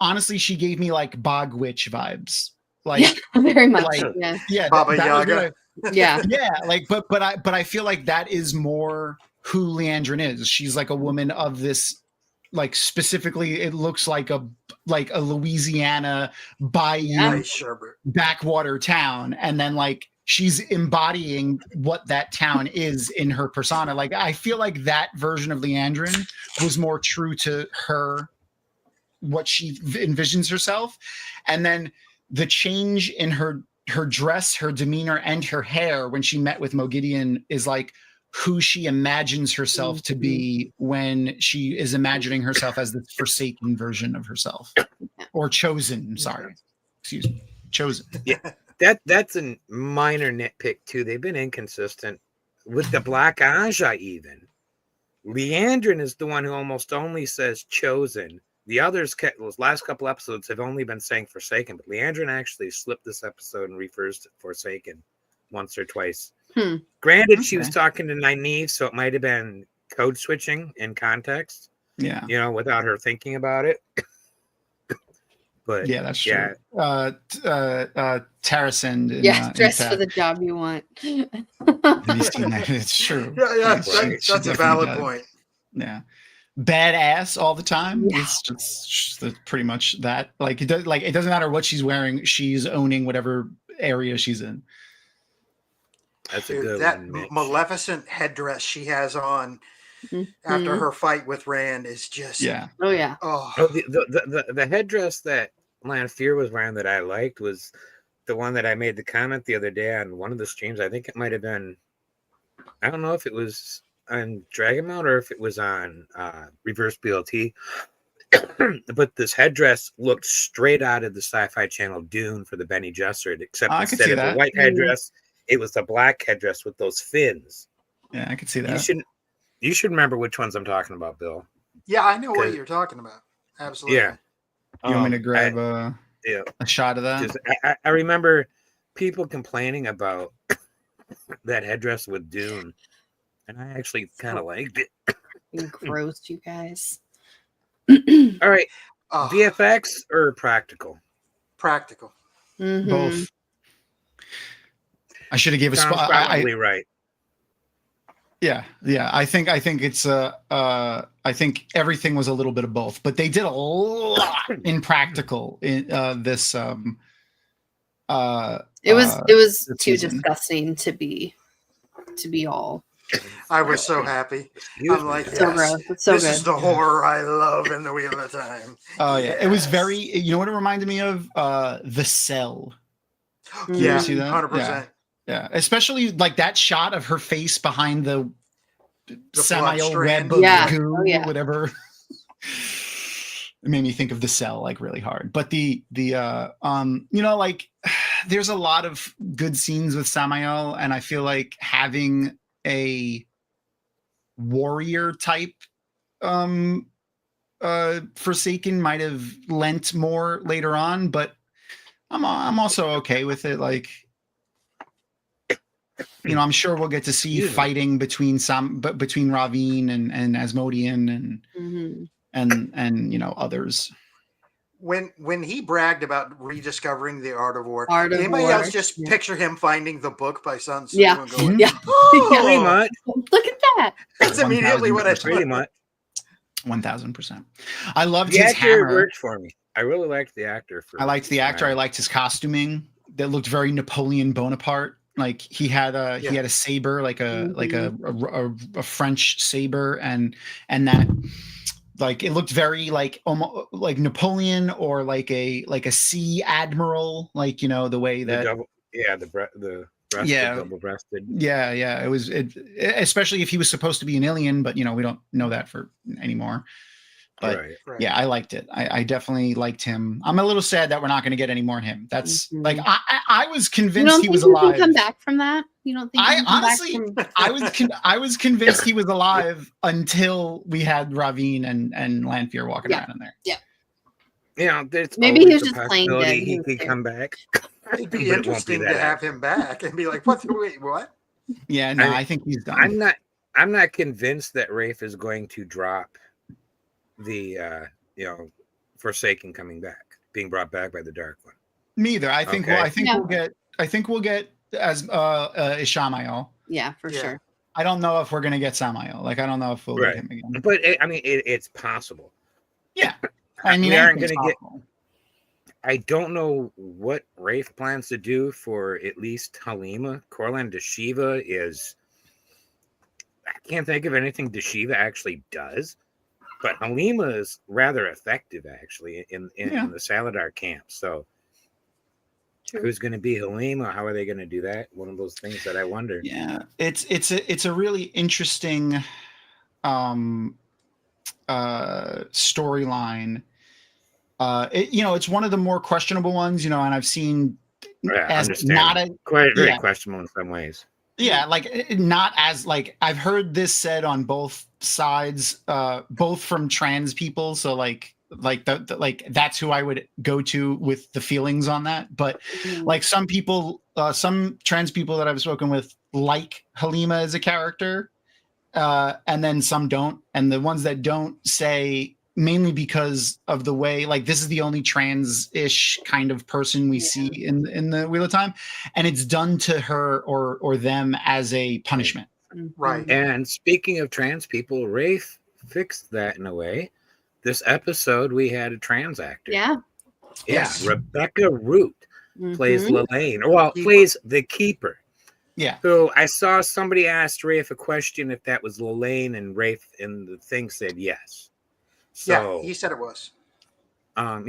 Honestly, she gave me like Bog Witch vibes. Like Yeah, very much. like, yeah. Baba that was Yaga. Yeah. yeah, like but I feel like that is more who Leandrin is. She's like a woman of this, like specifically, it looks like a Louisiana bayou backwater town, and then like she's embodying what that town is in her persona. Like I feel like that version of Leandrin was more true to her, what she envisions herself, and then the change in her dress, her demeanor, and her hair when she met with Mogideon is like who she imagines herself to be when she is imagining herself as the forsaken version of herself, or chosen. Sorry, excuse me, chosen. Yeah, that's a minor nitpick too. They've been inconsistent with the Black Aja. Even Leandrin is the one who almost only says chosen. The others, those last couple episodes, have only been saying Forsaken, but Leandrin actually slipped this episode and refers to Forsaken once or twice. Granted, she was talking to Nynaeve, so it might have been code switching in context. Yeah, you know, without her thinking about it. But yeah, that's true. Terrasend. Dress for the job you want. Have you seen that? It's true. Yeah, that's a valid point. Yeah. Badass all the time. Yeah. It's just pretty much that. Like it doesn't matter what she's wearing, she's owning whatever area she's in. That's a good that one, Mitch. Maleficent headdress she has on after her fight with Rand is just the headdress that Lanfear was wearing that I liked was the one that I made the comment the other day on one of the streams. I think it might have been, I don't know if it was on Dragonmount or if it was on Reverse BLT. But this headdress looked straight out of the Sci-Fi Channel Dune for the Bene Gesserit, except instead of a white headdress, it was a black headdress with those fins. Yeah, I could see that. You should remember which ones I'm talking about, Bill. Yeah, I know what you're talking about. Absolutely. Yeah. You want me to grab a shot of that? I remember people complaining about that headdress with Dune, and I actually kind of liked it. Gross, you guys. All right. VFX or practical? Practical. Mm-hmm. Both. I should have gave a spot. Probably right. Yeah. I think it's I think everything was a little bit of both, but they did a lot in practical in this. It was too disgusting to be all. I was so happy. I'm like, so gross. It's so this good. is the horror I love in the Wheel of Time. Oh yeah, it was very. You know what it reminded me of? The Cell. Yeah, see that? 100%. Yeah, especially like that shot of her face behind the semi web of goo, whatever. It made me think of The Cell like really hard. But the you know, like there's a lot of good scenes with Samael, and I feel like having a warrior type Forsaken might have lent more later on, but I'm also okay with it. Like, I'm sure we'll get to see fighting between Ravine and Asmodean and others. When he bragged about rediscovering the art of war, Art of anybody War, else just yeah. picture him finding the book by Sun Tzu Yeah. and going, Yeah. "Oh, Pretty much. Look at that. that's immediately what I 1000%. Pretty thought." much. 1000%. I loved The his actor hammer. worked for me. I really liked the actor. I liked the actor. I liked his costuming. That looked very Napoleon Bonaparte. Like he had a saber, like a French saber, and that, like, it looked very like almost like Napoleon, or like a sea admiral, like, the way that the breast, double-breasted. Yeah. It was especially if he was supposed to be an alien, but we don't know that for anymore. But Right. yeah, I liked it. I definitely liked him. I'm a little sad that we're not going to get any more him. That's like, I was convinced he was alive. Can come back from that? You don't think? I honestly, I was convinced he was alive until we had Ravine and Lanfear walking around in there. Yeah. There's Maybe he always was the just playing dead. possibility he could come back. It'd be But it won't interesting be to that have him back and be like, wait, what? Yeah, no, I think he's done. I'm not convinced that Rafe is going to drop the Forsaken coming back, being brought back by the Dark One. Me either. I think we'll get as Ishamael. Yeah, for sure. I don't know if we're gonna get Samael. Like, I don't know if we'll get him again. But it's possible. Yeah, I mean, we aren't going to get. I don't know what Rafe plans to do for at least Halima. Corlan Deshiva is. I can't think of anything Deshiva actually does, but Halima is rather effective actually in the Saladar camp. So, who's going to be Halima? How are they going to do that? One of those things that I wonder. Yeah, it's a really interesting storyline. It's one of the more questionable ones, and I've seen very questionable in some ways. Yeah, like, not as, like, I've heard this said on both sides, both from trans people. So like that's who I would go to with the feelings on that. But like some people, some trans people that I've spoken with like Halima as a character, and then some don't. And the ones that don't say, mainly because of the way, like, this is the only trans-ish kind of person we see in the Wheel of Time, and it's done to her or them as a punishment. Right. And speaking of trans people, Rafe fixed that in a way. This episode, we had a trans actor. Yeah. Yes. Rebecca Root plays Lelaine, plays the Keeper. Yeah. So I saw somebody asked Rafe a question if that was Lelaine, and Rafe in the thing said yes. So, he said it was. I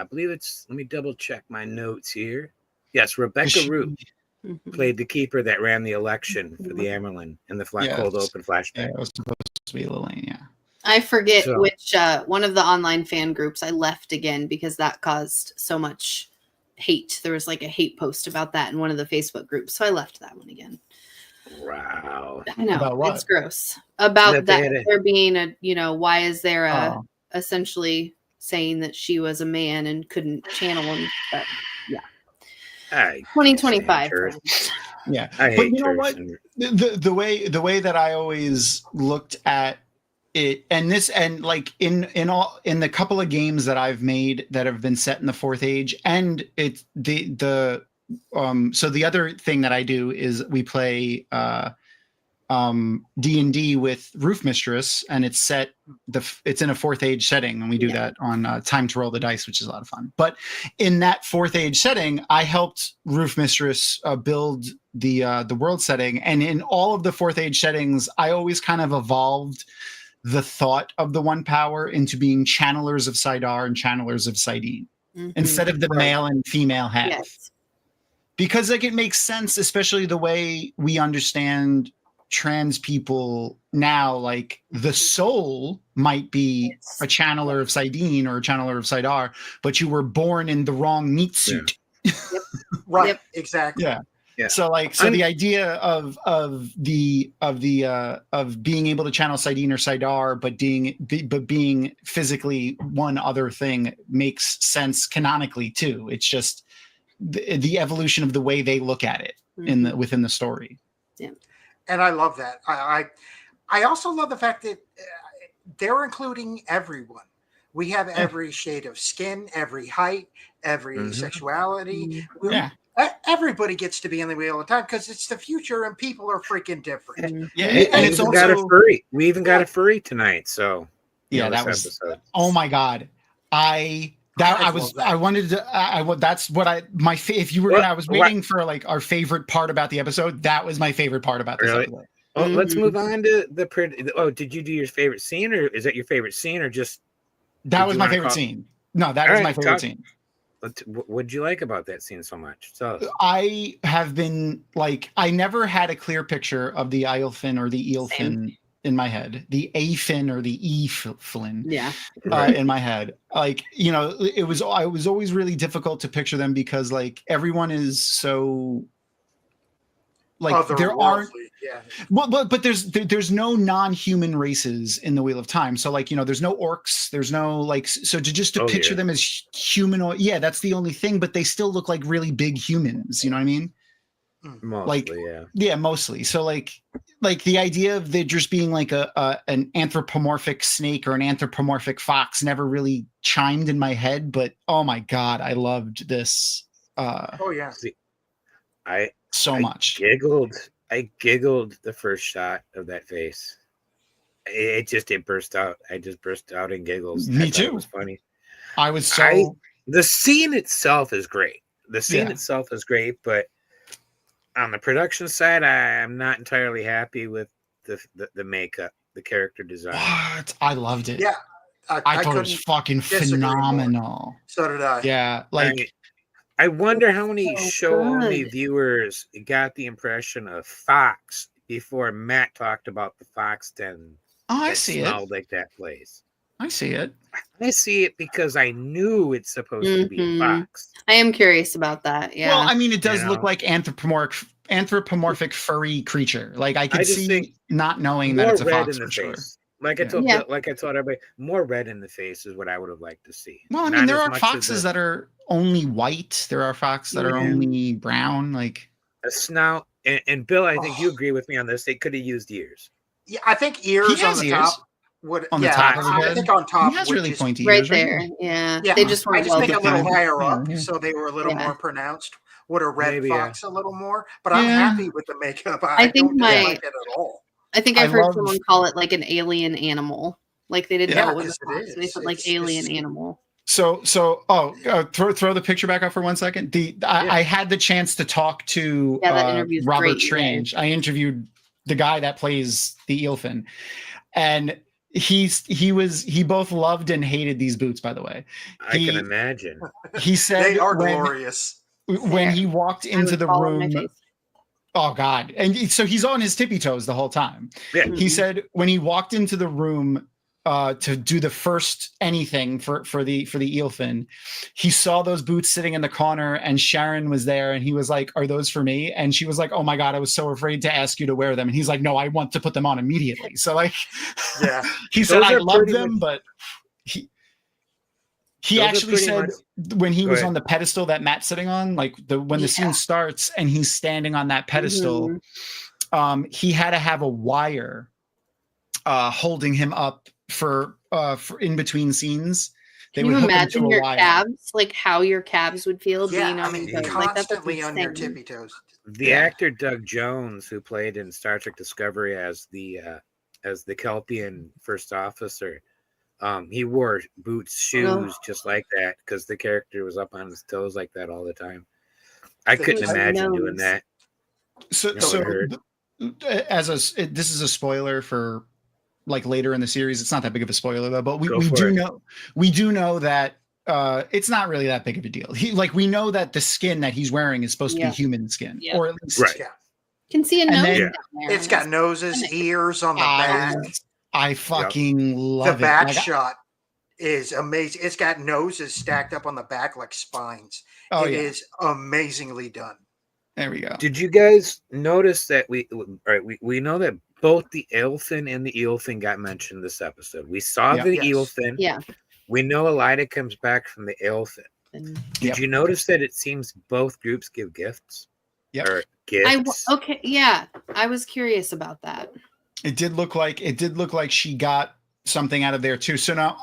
believe it's. Let me double check my notes here. Yes, Rebecca Root played the Keeper that ran the election for the Amerlin in the cold open flashback. Yeah, it was supposed to be Lelaine. Yeah. I forget which one of the online fan groups I left again because that caused so much hate. There was like a hate post about that in one of the Facebook groups, so I left that one again. Wow. I know. About what? It's gross. About that there being why is there essentially saying that she was a man and couldn't channel him? But yeah. 2025. Yeah. But you know what? The way that I always looked at it, and like in the couple of games that I've made that have been set in the Fourth Age, and it's so the other thing that I do is we play D&D with Roof Mistress, and it's in a Fourth Age setting, and we do that on Time to Roll the Dice, which is a lot of fun. But in that Fourth Age setting, I helped Roof Mistress build the world setting, and in all of the Fourth Age settings, I always kind of evolved the thought of the One Power into being channelers of Sidar and channelers of Sidene, instead of the male and female half. Yes. Because like it makes sense, especially the way we understand trans people now. Like the soul might be a channeler of Sidene or a channeler of Sidar, but you were born in the wrong meat suit. Right. Yep. Exactly. Yeah. Yeah. So like, so the idea of being able to channel Saidin or Saidar, but being physically one other thing makes sense canonically too. It's just the evolution of the way they look at it within the story. Yeah. And I love that. I also love the fact that they're including everyone. We have every shade of skin, every height, every sexuality. Yeah. Everybody gets to be in the Wheel of Time because it's the future and people are freaking different. Yeah, And it's also got a furry. We even got a furry tonight. So that was episode. Oh my god, I was waiting for like our favorite part about the episode. That was my favorite part about this episode. Oh, let's move on to the. Oh, did you do your favorite scene, or is that your favorite scene, or just that was my favorite scene? No, that was my favorite scene. What did you like about that scene so much? So I have been like, I never had a clear picture of the Eilfin or the Eelfin in my head, the A-fin or the E-flin in my head. Like, you know, it was always really difficult to picture them because like everyone is so like there aren't but there's no non-human races in the Wheel of Time. So like, you know, there's no orcs, there's no like, so to picture them as humanoid, that's the only thing, but they still look like really big humans, you know what I mean? Mostly, mostly. So like the idea of there just being like an anthropomorphic snake or an anthropomorphic fox never really chimed in my head, but oh my god, I loved this. Much. I giggled the first shot of that face. It burst out. I just burst out in giggles. Me too. It was funny. The scene itself is great. But on the production side, I'm not entirely happy with the makeup, the character design. What? I loved it. Yeah. I thought it was fucking phenomenal. So did I. Yeah. Like, I wonder how many show-only viewers got the impression of Fox before Matt talked about the Fox Den. I see it. Smelled like that place. I see it. I see it because I knew it's supposed to be a fox. I am curious about that. Yeah. Well, I mean, it does look like anthropomorphic furry creature. Like I could see not knowing that it's a fox for sure. Like I told everybody, more red in the face is what I would have liked to see. Well, I mean, there are foxes that are only white. There are foxes that are only brown. Like a snout. And Bill, I think you agree with me on this. They could have used ears. Yeah, I think ears on the top. On the top of the head? I think on top. He has really pointy right ears. There. Yeah. They just weren't I just think a little higher up, so they were a little more pronounced. Would have read Fox a little more, but I'm happy with the makeup. I don't like it at all. I think I've heard someone call it like an alien animal. Like they didn't know it was a fox. They said like alien animal. So throw the picture back up for 1 second. I had the chance to talk to Robert Strange. I interviewed the guy that plays the Eelfin, and he both loved and hated these boots, by the way. I can imagine. He said they are glorious. When he walked into the room. Oh God. And so he's on his tippy toes the whole time. Yeah. He said when he walked into the room to do the first anything for the Eelfin, he saw those boots sitting in the corner and Sharon was there and he was like, "Are those for me?" And she was like, "Oh my God, I was so afraid to ask you to wear them." And he's like, "No, I want to put them on immediately." So like he said I love them, but he actually said when he was on the pedestal that Matt's sitting on, like when the scene starts and he's standing on that pedestal, he had to have a wire holding him up for in between scenes. Can you imagine your calves, like how your calves would feel being on constantly on your tippy toes. The actor Doug Jones, who played in Star Trek Discovery as the Kelpian first officer, he wore boots, shoes, just like that, because the character was up on his toes like that all the time. I couldn't imagine doing that. So this is a spoiler for like later in the series. It's not that big of a spoiler though, but we do know that it's not really that big of a deal. We know that the skin that he's wearing is supposed to be human skin, or at least can see a nose down there. It's got noses, ears on the back. I fucking love the back shot is amazing. It's got noses stacked up on the back like spines. Oh, It yeah. is amazingly done. There we go. Did you guys notice that we know that both the eelfin and the eelfin got mentioned this episode? We saw Yep. the Yes. eelfin. Yeah. We know Elida comes back from the eelfin. And Did Yep. you notice that it seems both groups give gifts? Yep. Or gifts? okay, yeah. I was curious about that. It did look like she got something out of there too. So now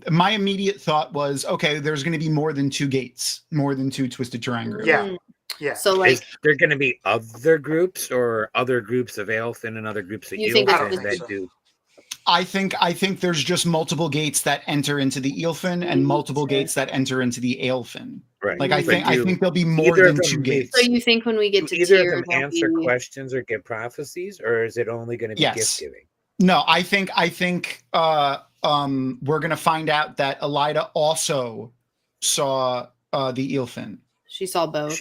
my immediate thought was, okay, there's going to be more than 2 gates, more than 2 twisted terrain groups. Yeah. Mm. Yeah. So like Is there going to be other groups or other groups of eelfin and other groups of You think it's eelfin just- that so. do? I think there's just multiple gates that enter into the eelfin and multiple gates that enter into the aelfin. Right. Like I But do think there'll be more either of than them 2 meet- gates. so you think when we get Do to either of tier them there'll answer be- questions or get prophecies, or is it only going to be Yes. gift giving? No, I think we're gonna find out that Elida also saw the eelfin. She saw both.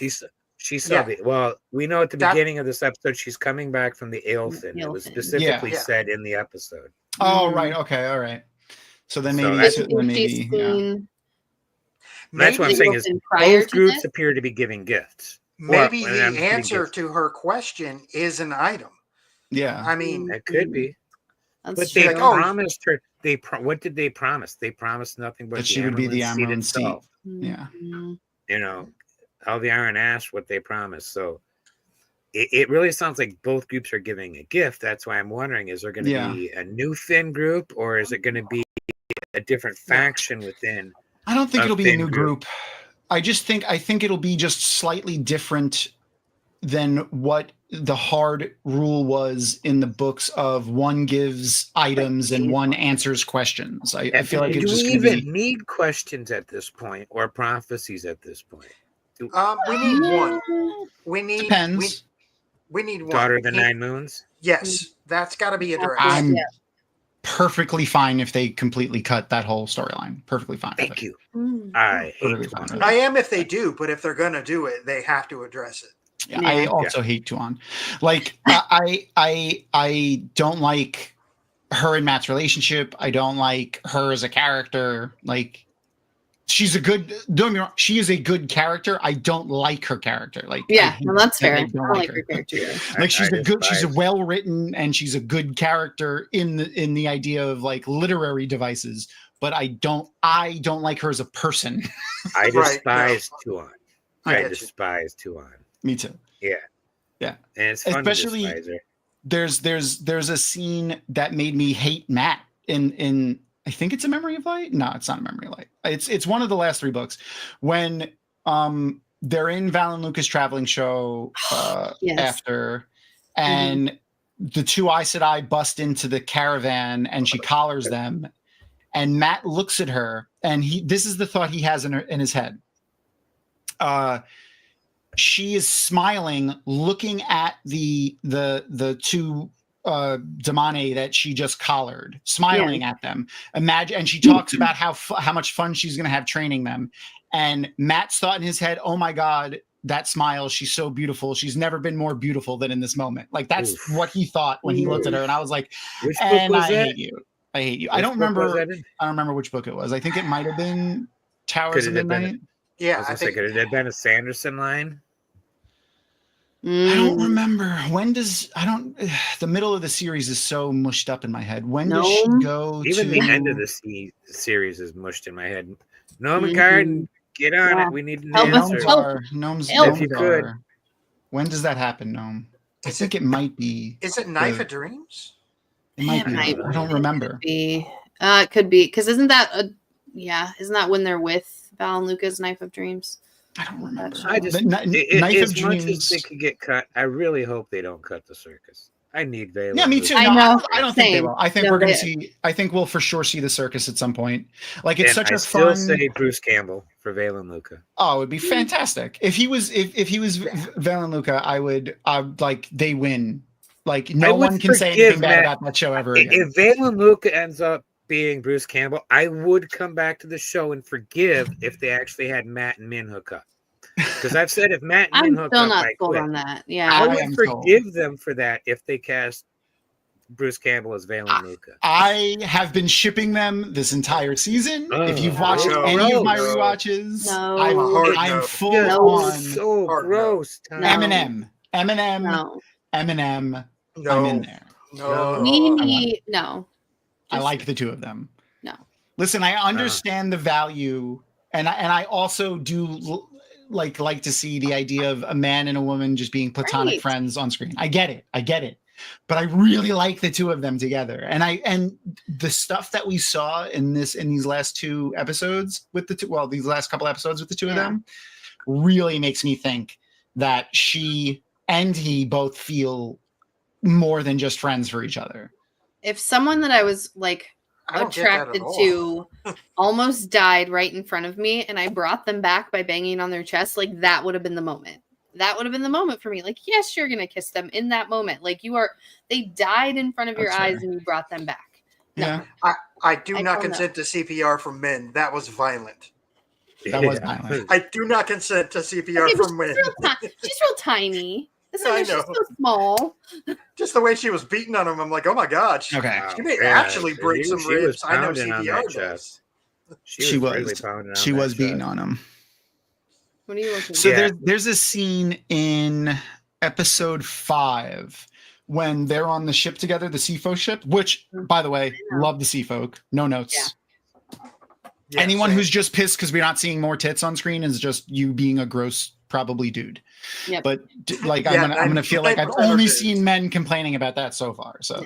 She saw Yeah. the well. We know at the That- beginning of this episode she's coming back from the eelfin. It was Eelfin. specifically Yeah. said in the episode. Oh, Mm. right. Okay. All right. So then So maybe, that's- I then think she's maybe, yeah. seen That's what I'm the saying is Eelfin prior both to groups this. appear to be giving gifts. Maybe Well, the I'm kidding, answer gifts. to her question is an item. Yeah. I mean, It could be, That's but they true. like, oh, promised her. What did they promise? They promised nothing but That the she would be the Amaryllis Amaryllis seed. itself. Yeah. Mhm. You know, all the Iron Ash, what they promised. So it really sounds like both groups are giving a gift. That's why I'm wondering: is there going to Yeah. be a new Finn group, or is it going to be a different faction within? I don't think a it'll be a thin new group. I think it'll be just slightly different than what the hard rule was in the books of one gives items and one answers questions. I feel like do it's we just going to even be. need questions at this point or prophecies at this point? we need one. We need Depends. we need one. Daughter of the He- Nine Moons. Yes, that's got to be a direct. I'm Yeah. perfectly fine if they completely cut that whole storyline. Perfectly fine. with Thank it. you. Mm. I Totally hate fine Tuan. with I am if they do, but if they're going to do it, they have to address it. Yeah, I Yeah. also hate Tuan. Like I don't like her and Matt's relationship. I don't like her as a character. Like she's a good. Don't get me wrong. She is a good character. I don't like her character. Like I Yeah, hate no, that's that fair. I I don't don't like her character either. Like she's I a good. She's a despise- well written and she's a good character in the idea of like literary devices. But I don't like her as a person. I Right, despise Tuan. I I get you. despise Tuan. Me too. And it's fun Especially- to despise her. There's a scene that made me hate Matt in I think it's A Memory of Light. No, it's not A Memory of Light. It's one of the last 3 books when they're in Val and Luca's traveling show Yes. after, and the 2 Aes Sedai bust into the caravan and she collars them, and Matt looks at her and this is the thought he has in his head. She is smiling, looking at the 2 Damane that she just collared, smiling at them. Imagine, and she talks about how much fun she's going to have training them. And Matt's thought in his head, "Oh my God, that smile! She's so beautiful. She's never been more beautiful than in this moment." Like that's Oof. what he thought when he looked at her, and I was like, Which book "And was I that? hate you. I hate you." I Which don't book was remember. that in? I don't remember which book it was. I think it might have been Towers Could of it have been- Midnight. Yeah, I was I gonna say, think could it have been a Sanderson line? I don't Mm. remember. When does the middle of the series is so mushed up in my head. When does she Gnome? go Even to the end of the series is mushed in my head. Norman Mhm. Garden, get on Yeah. it. We need an Help us answer. Gnomes help. are gnomes, Help. gnomes If you could. are. When does that happen, Gnome? I Is think it might be. is it Knife the- of Dreams? It might be. might I don't remember. It could be because isn't that when they're with Val and Luca's Knife of Dreams? I don't remember. I just The Knife as of much as Dreams. they could get cut, I really hope they don't cut the circus. I need Vela. Yeah, me too. I No, know. I don't think they Same. will. I think No, we're going to they- see. I think we'll for sure see the circus at some point. Like it's And such I a still fun. say Bruce Campbell for Vela and Luca. Oh, it would be fantastic if he was. If he was Val and Luca, I would. Like they win. Like I no would one can say forgive anything bad Matt. about that show ever again. If Vela and Luca ends up being Bruce Campbell, I would come back to the show and forgive if they actually had Matt and Min hook up. Because I've said if Matt and I'm Min still hook up, not I sold quit. on that. I Yeah. I would am forgive them for that if they cast Bruce Campbell as Valen Luca. I have been shipping them this entire season. If you've watched no, any of my no. rewatches, No. I'm full No, on so Hard gross. No. Eminem. No. Eminem. No. I'm in there. No. No. I Just- like the two of them. No. Listen, I understand the value, and I also do like to see the idea of a man and a woman just being platonic Right. friends on screen. I get it. But I really like the two of them together. And the stuff that we saw in these last two episodes with these last couple episodes with the two of them really makes me think that she and he both feel more than just friends for each other. If someone that I was like I don't get that at attracted all. to almost died right in front of me and I brought them back by banging on their chest, like that would have been the moment. That would have been the moment for me. Like, yes, you're going to kiss them in that moment. Like they died in front of your That's eyes fair. and you brought them back. No. Yeah. I do I not don't consent to CPR from men. That was violent. That was violent. I do not consent to CPR Okay, but from men. she's real tiny. This I is she's know. so small. Just the way she was beating on him, I'm like, oh my god. Okay. She may actually break some She was ribs. I know pounding on CPR that does. chest. She really was. pounding on She that was beating chest. on him. What are you looking So at? there's a scene in episode 5 when they're on the ship together, the Sea Folk ship, which, by the way, love the Sea Folk. No notes. Yeah, Anyone same. who's just pissed because we're not seeing more tits on screen is just you being a gross, probably dude. Yep. But like, Yeah, I'm gonna feel like I've 90% only dudes. seen men complaining about that so far. So,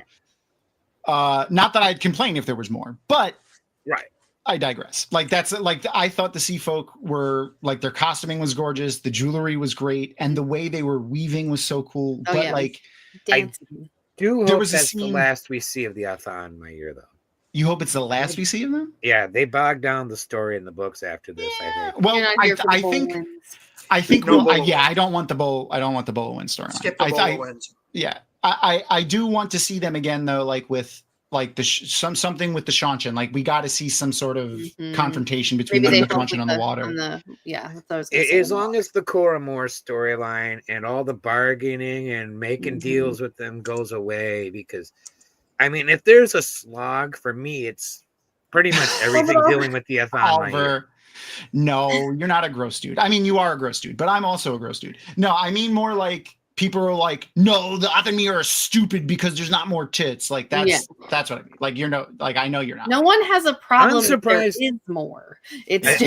not that I'd complain if there was more, but Right. I digress. Like that's like I thought the Sea Folk were like their costuming was gorgeous, the jewelry was great, and the way they were weaving was so cool. Oh, but yeah. like, Dancing. Do There hope was a that's the scene- last we see of the Athan my year, though. you hope it's the last we see of them. Yeah, they bogged down the story in the books after this. I think. Well, You're not here for the I bull think wins. I think No well, Bolo yeah, wins. I don't want the bowl. I don't want the Bolo win storyline. Skip the I wins. yeah, I do want to see them again though, like with like the something with the Shanshan. Like we got to see some sort of Mhm. confrontation between Maybe them they and the help Shanshan with on the water. that's what I was gonna say. As long as the Korra Moore storyline and all the bargaining and making Mhm. deals with them goes away, because I mean, if there's a slog for me, it's pretty much everything dealing with the Athan my year. Oliver, no, you're not a gross dude. I mean, you are a gross dude, but I'm also a gross dude. No, I mean more like people are like, no, the Athami are stupid because there's not more tits. Like that's what I mean. Like like I know you're not. no one has a problem. I'm surprised- If there is more. It's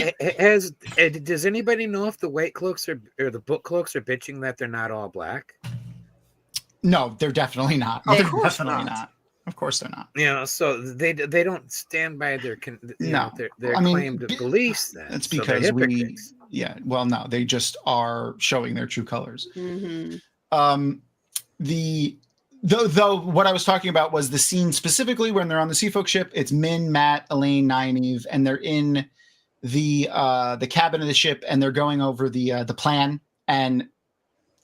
just, Does anybody know if the white cloaks or the book cloaks are bitching that they're not all black? No, they're definitely not. Of They're course definitely not. not. Of course they're not. You know, so they don't stand by their No. their I mean, claimed beliefs. Then It's So they're because we, hypocrites. well, no, they just are showing their true colors. Mhm. Though what I was talking about was the scene specifically when they're on the Sea Folk ship. It's Min, Matt, Elaine, Nynaeve, and they're in the cabin of the ship and they're going over the plan. And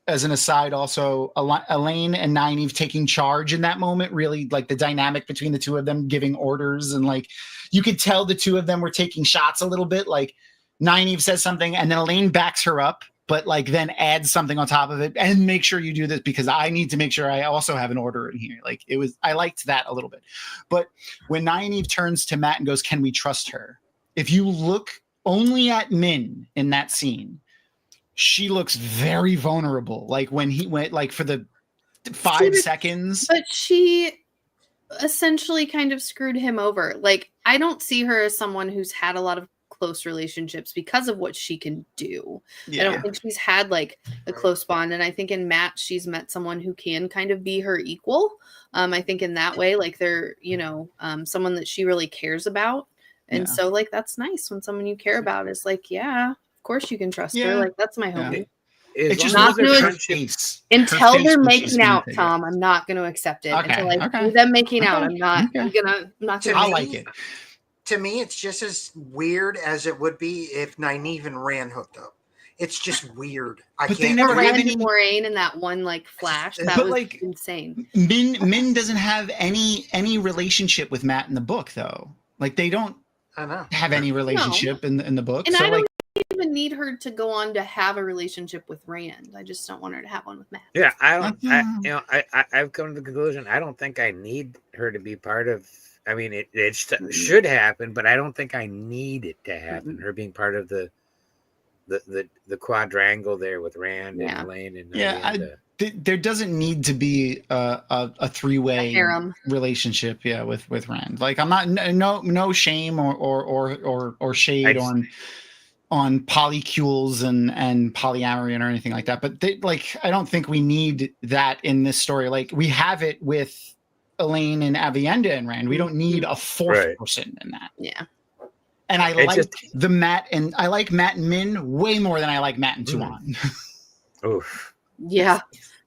as an aside, also Elaine and Nynaeve taking charge in that moment, really like the dynamic between the two of them giving orders, and like you could tell the two of them were taking shots a little bit. Like Nynaeve says something and then Elaine backs her up, but like then adds something on top of it and make sure you do this because I need to make sure I also have an order in here. Like I liked that a little bit. But when Nynaeve turns to Matt and goes, "Can we trust her?" If you look only at Min in that scene, she looks very vulnerable. Like when he went, like for the 5 seconds. But she essentially kind of screwed him over. Like I don't see her as someone who's had a lot of close relationships because of what she can do. I don't think she's had like a close bond. And I think in Matt, she's met someone who can kind of be her equal. I think in that way, like they're, someone that she really cares about. And so like, that's nice when someone you care about is like, yeah, of course you can trust her. Like that's my homie. As It's just long not as their doing- friendship- Until face they're when she's making out, speaking. Tom, I'm not going to accept it. Okay, Until I okay. see them making out, Okay, I'm not okay. not To gonna I me- like it. To me, it's just as weird as it would be if Nynaeve and Rand hooked up. It's just weird. I But they can't. never have Rand any- and Moraine in that one like flash. That But, was like, insane. Min doesn't have any relationship with Matt in the book though. Like they don't I know. have any relationship in the book. And So I like don't even need her to go on to have a relationship with Rand. I just don't want her to have one with Matt. Yeah, I've come to the conclusion. I don't think I need her to be part of. I mean, it should happen, but I don't think I need it to happen. Her being part of the quadrangle there with Rand and Elaine and there doesn't need to be a three-way relationship, with Rand. Like, I'm not no shame or shade on polycules and polyamory or anything like that. But I don't think we need that in this story. Like, we have it with Elaine and Avienda and Rand. We don't need a fourth person in that. Yeah. And I like I like Matt and Min way more than I like Matt and Tuan. Oof. Yeah.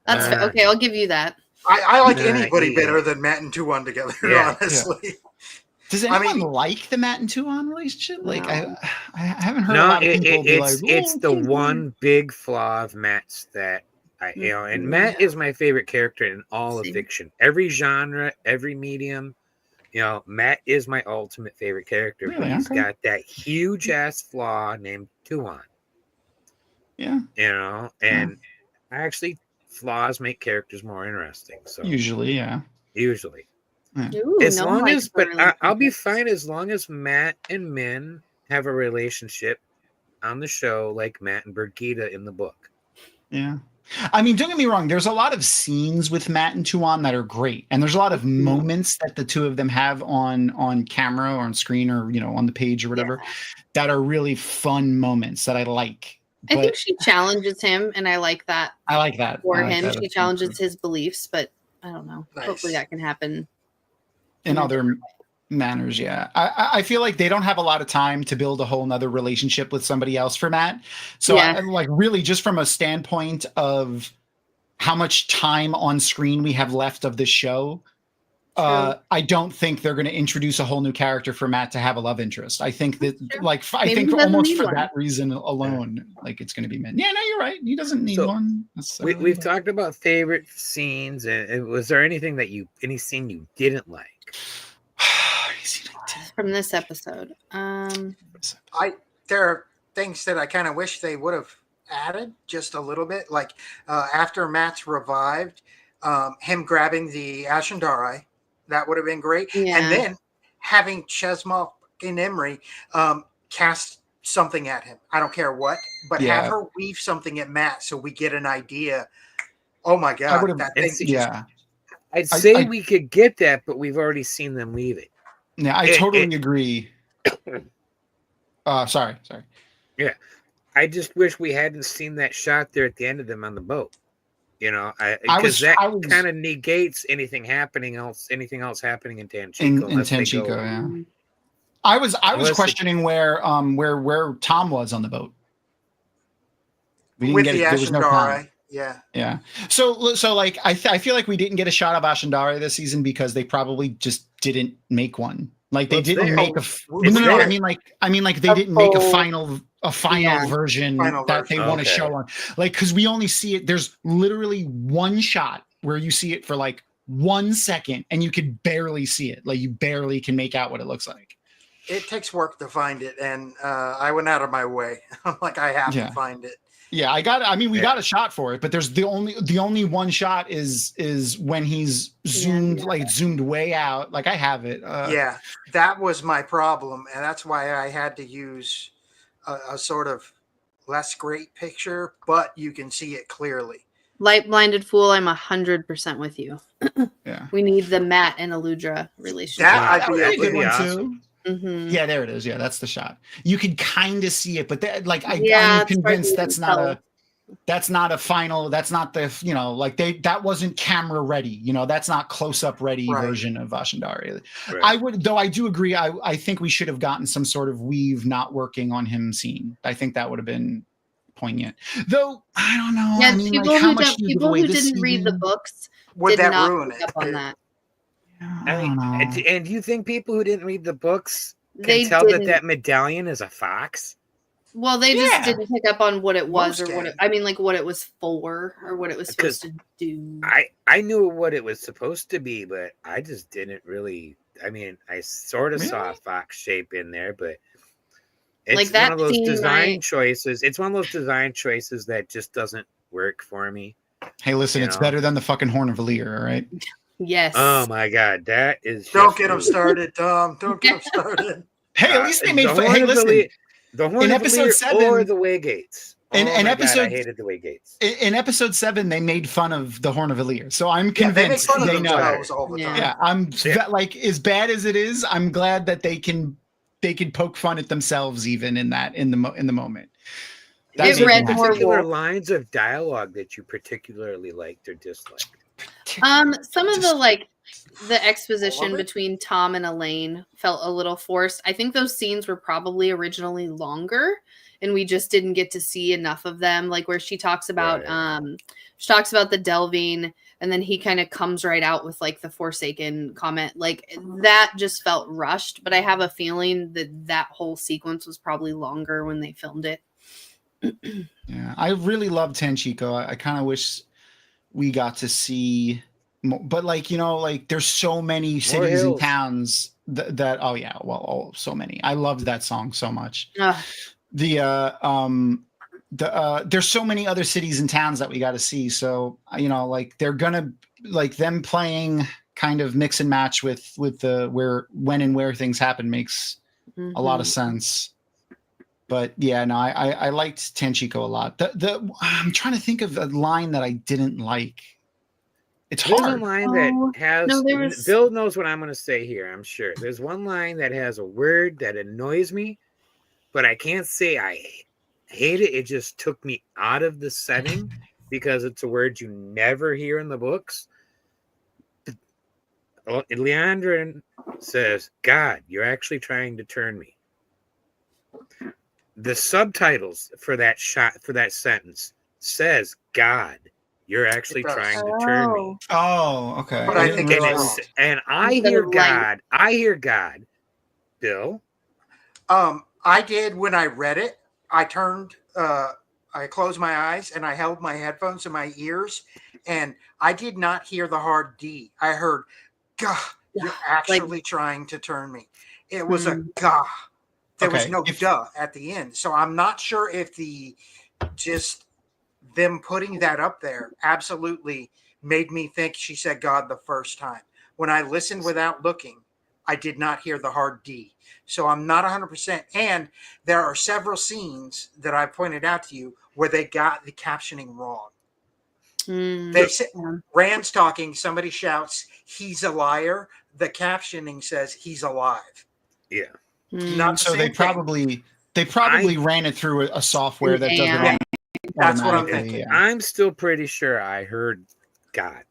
That's okay. I'll give you that. I like anybody better than Matt and Tuan together, honestly. Yeah. Does anyone like the Matt and Tuan relationship? Like, I haven't heard a lot of people be like, it's the one big flaw of Matt's that and Matt is my favorite character in all of fiction. Every genre, every medium, Matt is my ultimate favorite character. Really? But he's got that huge ass flaw named Tuan. Yeah. And actually flaws make characters more interesting. So usually. Yeah. Ooh, As long as, but I'll be fine as long as Matt and Min have a relationship on the show like Matt and Birgitta in the book. Yeah. I mean, don't get me wrong. There's a lot of scenes with Matt and Tuan that are great. And there's a lot of moments that the two of them have on camera or on screen or, on the page or whatever that are really fun moments that I like. I think she challenges him, and I like that. I like that. For him, she challenges his beliefs, but I don't know. Nice. Hopefully that can happen in other manners. Yeah. I feel like they don't have a lot of time to build a whole nother relationship with somebody else for Matt. So really just from a standpoint of how much time on screen we have left of this show, I don't think they're going to introduce a whole new character for Matt to have a love interest. I think that I think almost for that reason alone, it's going to be Min. Yeah, no, you're right. He doesn't need one. We've talked about favorite scenes, and was there any scene you didn't like? From this episode, there are things that I kind of wish they would have added just a little bit, like after Matt's revived, him grabbing the Ashendari, that would have been great. Yeah. And then having Chesma and Emery cast something at him. I don't care what, but have her weave something at Matt so we get an idea. Oh my God. I'd say we could get that, but we've already seen them weave it. Yeah, I totally agree. Sorry. Yeah. I just wish we hadn't seen that shot there at the end of them on the boat. Because that kind of negates anything else happening in Tanchico. In Tanchico, yeah. I was questioning where Tom was on the boat. We didn't get it. There was no Tom. Yeah. So I feel like we didn't get a shot of Ashendari this season because they probably just didn't make one. Like they didn't make I mean they didn't make a final version that they want to show on. Like, because we only see it. There's literally one shot where you see it for 1 second, and you could barely see it. Like, you barely can make out what it looks like. It takes work to find it, and I went out of my way. I'm like, I have to find it. Yeah, we got a shot for it, but there's the only one shot is when he's zoomed way out. Like, I have it. That was my problem, and that's why I had to use a sort of less great picture, but you can see it clearly. Light blinded fool, I'm 100% with you. Yeah, we need the Matt and Aludra relationship. That would be a good one awesome. too. Mm-hmm. Yeah, there it is. Yeah, that's the shot. You can kind of see it, but I'm convinced that's not a final. That's not the that wasn't camera ready. That's not close up ready version of Ashendari. Right. I do agree. I think we should have gotten some sort of weave not working on him scene. I think that would have been poignant. Though I don't know. Yeah, I mean, people who didn't read the books would did that not ruin pick it? Up on that. And do you think people who didn't read the books can tell that medallion is a fox? Well, they just didn't pick up on what it was what it was for or what it was supposed to do. I knew what it was supposed to be, but I just didn't really. I mean, I sort of saw a fox shape in there, but It's Like that one of those scene, design choices. It's one of those design choices that just doesn't work for me. Hey, listen, it's better than the fucking Horn of Valir, all right? Yes. Oh my god, that is. Don't get him started, Tom. Don't get him started. Hey, at least they made fun. Hey, Hey, listen. The Horn In of episode Valir 7 or the Way Gates. In my episode, God, I hated the Way Gates. In episode 7, they made fun of the Horn of Valir, so I'm Yeah, they make convinced fun of they know. themselves all the time. Yeah, like as bad as it is, I'm glad that they can poke fun at themselves even in the moment. It read more particular lines of dialogue that you particularly liked or disliked. Some of the exposition between Tom and Elaine felt a little forced. I think those scenes were probably originally longer, and we just didn't get to see enough of them. Like where she talks about the delving, and then he kind of comes right out with like the Forsaken comment. Like that just felt rushed. But I have a feeling that whole sequence was probably longer when they filmed it. Yeah, I really love Tenchiko. I kind of wish we got to see more, but like, you know, like there's so many cities and towns that so many. I loved that song so much. There's so many other cities and towns that we got to see. So, you know, like they're gonna like them playing kind of mix and match with the when and where things happen makes a lot of sense. But yeah, no, I liked Tenchiko a lot. I'm trying to think of a line that I didn't like. It's hard. There's a line that has Bill knows what I'm going to say here. I'm sure there's one line that has a word that annoys me, but I can't say I hate it. It just took me out of the setting because it's a word you never hear in the books. Leandrin says, "God, you're actually trying to turn me." The subtitles for that sentence says, "God, you're actually trying to turn me." Oh, okay. But I think I hear God. I hear God. Bill? I did when I read it. I closed my eyes and I held my headphones to my ears, and I did not hear the hard D. I heard, "God, you're actually trying to turn me." It was a "God." There was no duh at the end. So I'm not sure if them putting that up there absolutely made me think she said God the first time. When I listened without looking, I did not hear the hard D. So I'm not 100%. And there are several scenes that I pointed out to you where they got the captioning wrong. They say, Rand's talking, somebody shouts, "He's a liar." The captioning says, "He's alive." Yeah. Not so they probably ran it through a software that does it. That's what I'm thinking. Yeah. I'm still pretty sure I heard God.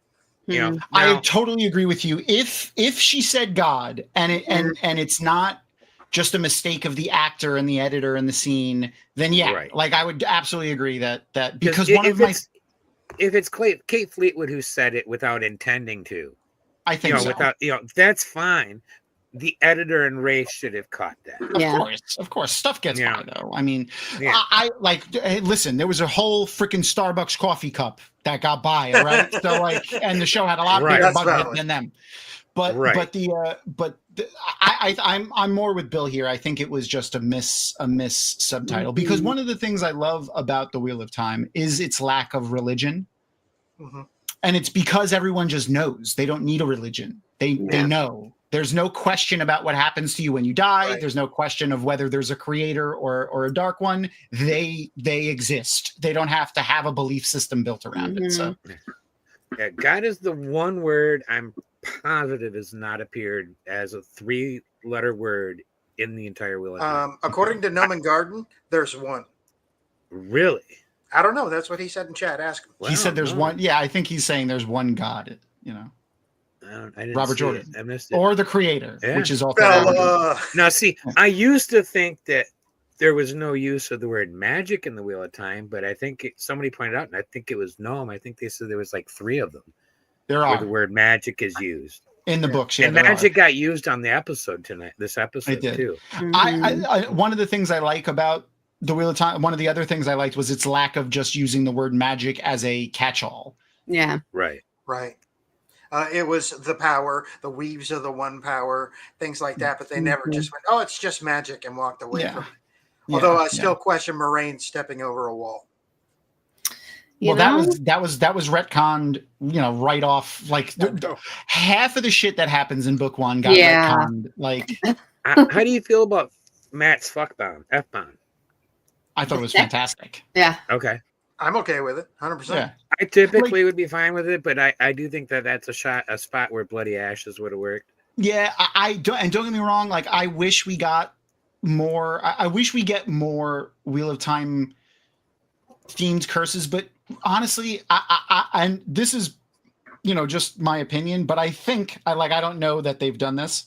You know, I totally agree with you. If she said God and it's not just a mistake of the actor and the editor and the scene, then like I would absolutely agree that because if it's Kate Fleetwood who said it without intending to, I think that's fine. The editor and Ray should have caught that. Of course, stuff gets by though. I mean, I like. Hey, listen, there was a whole freaking Starbucks coffee cup that got by, right? So like, and the show had a lot bigger budget than them. But I'm more with Bill here. I think it was just a miss subtitle because one of the things I love about the Wheel of Time is its lack of religion, and it's because everyone just knows. They don't need a religion. They know. There's no question about what happens to you when you die. Right. There's no question of whether there's a creator or a dark one. They exist. They don't have to have a belief system built around it. So, God is the one word I'm positive has not appeared as a 3-letter word in the entire Wheel of Time. According to Gnome and Garden, there's one. Really? I don't know. That's what he said in chat. Ask him. He said there's one. Yeah, I think he's saying there's one God. You know. I didn't Robert Jordan, I missed it. Or the creator, which is also now. See, I used to think that there was no use of the word magic in the Wheel of Time, but I think somebody pointed out, and I think it was Gnome. I think they said there was like 3 of them. There are where the word magic is used in the books. Yeah, and magic got used on the episode tonight. This episode too. I one of the things I like about the Wheel of Time, one of the other things I liked was its lack of just using the word magic as a catch-all. Yeah. Right. It was the power, the weaves of the one power, things like that. But they never just went, "Oh, it's just magic," and walked away from it. Although I still question Moraine stepping over a wall. You Well, know? that was retconned, right off. Like half of the shit that happens in book 1 got retconned. Like, how do you feel about Matt's F-bomb? I thought it was fantastic. Yeah. Okay. I'm okay with it, 100%. Yeah. I typically would be fine with it, but I do think that's a spot where Bloody Ashes would have worked. Yeah, I don't, and don't get me wrong. Like, I wish we got more. I wish we get more Wheel of Time themed curses, but honestly, and this is, just my opinion, but I think I don't know that they've done this,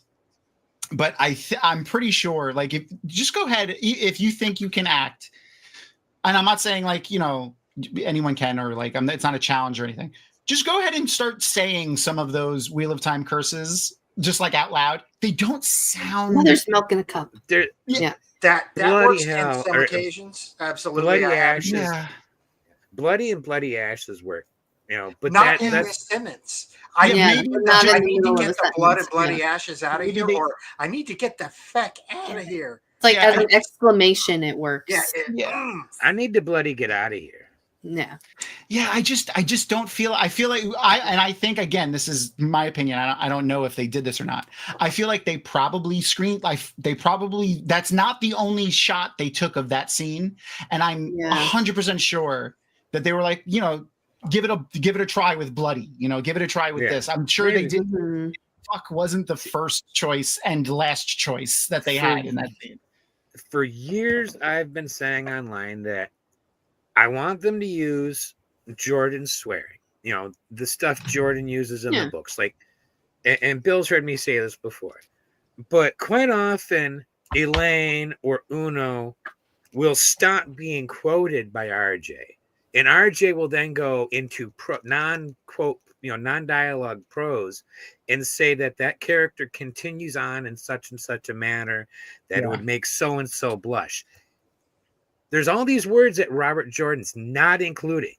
but I'm pretty sure, like, if just go ahead, if you think you can act, and I'm not saying like, anyone can, or like, it's not a challenge or anything. Just go ahead and start saying some of those Wheel of Time curses, just like out loud. They don't sound. Mother's milk in a cup. Yeah. That Bloody works hell, in some occasions. Absolutely. Bloody I have. Ashes. Yeah. Bloody and Bloody Ashes work. But not in that's this sentence. I Yeah, need, not in I the need to middle get of the a blood and sentence. bloody ashes out of Maybe here, they- or I need to get the feck out of here. It's like Yeah, as an exclamation, it works. Yeah, I need to bloody get out of here. Yeah. Yeah, I just don't feel. I feel like I think, again, this is my opinion. I don't know if they did this or not. I feel like they probably screened. Like, that's not the only shot they took of that scene, and I'm 100% sure that they were like, give it a try with bloody. Give it a try with this. I'm sure they did. Mhm. Fuck wasn't the first choice and last choice that they had in that scene. For years, I've been saying online that I want them to use Jordan's swearing. The stuff Jordan uses in the books. Like, and Bill's heard me say this before, but quite often Elaine or Uno will stop being quoted by RJ, and RJ will then go into non-quote, non-dialogue prose, and say that character continues on in such and such a manner that it would make so and so blush. There's all these words that Robert Jordan's not including.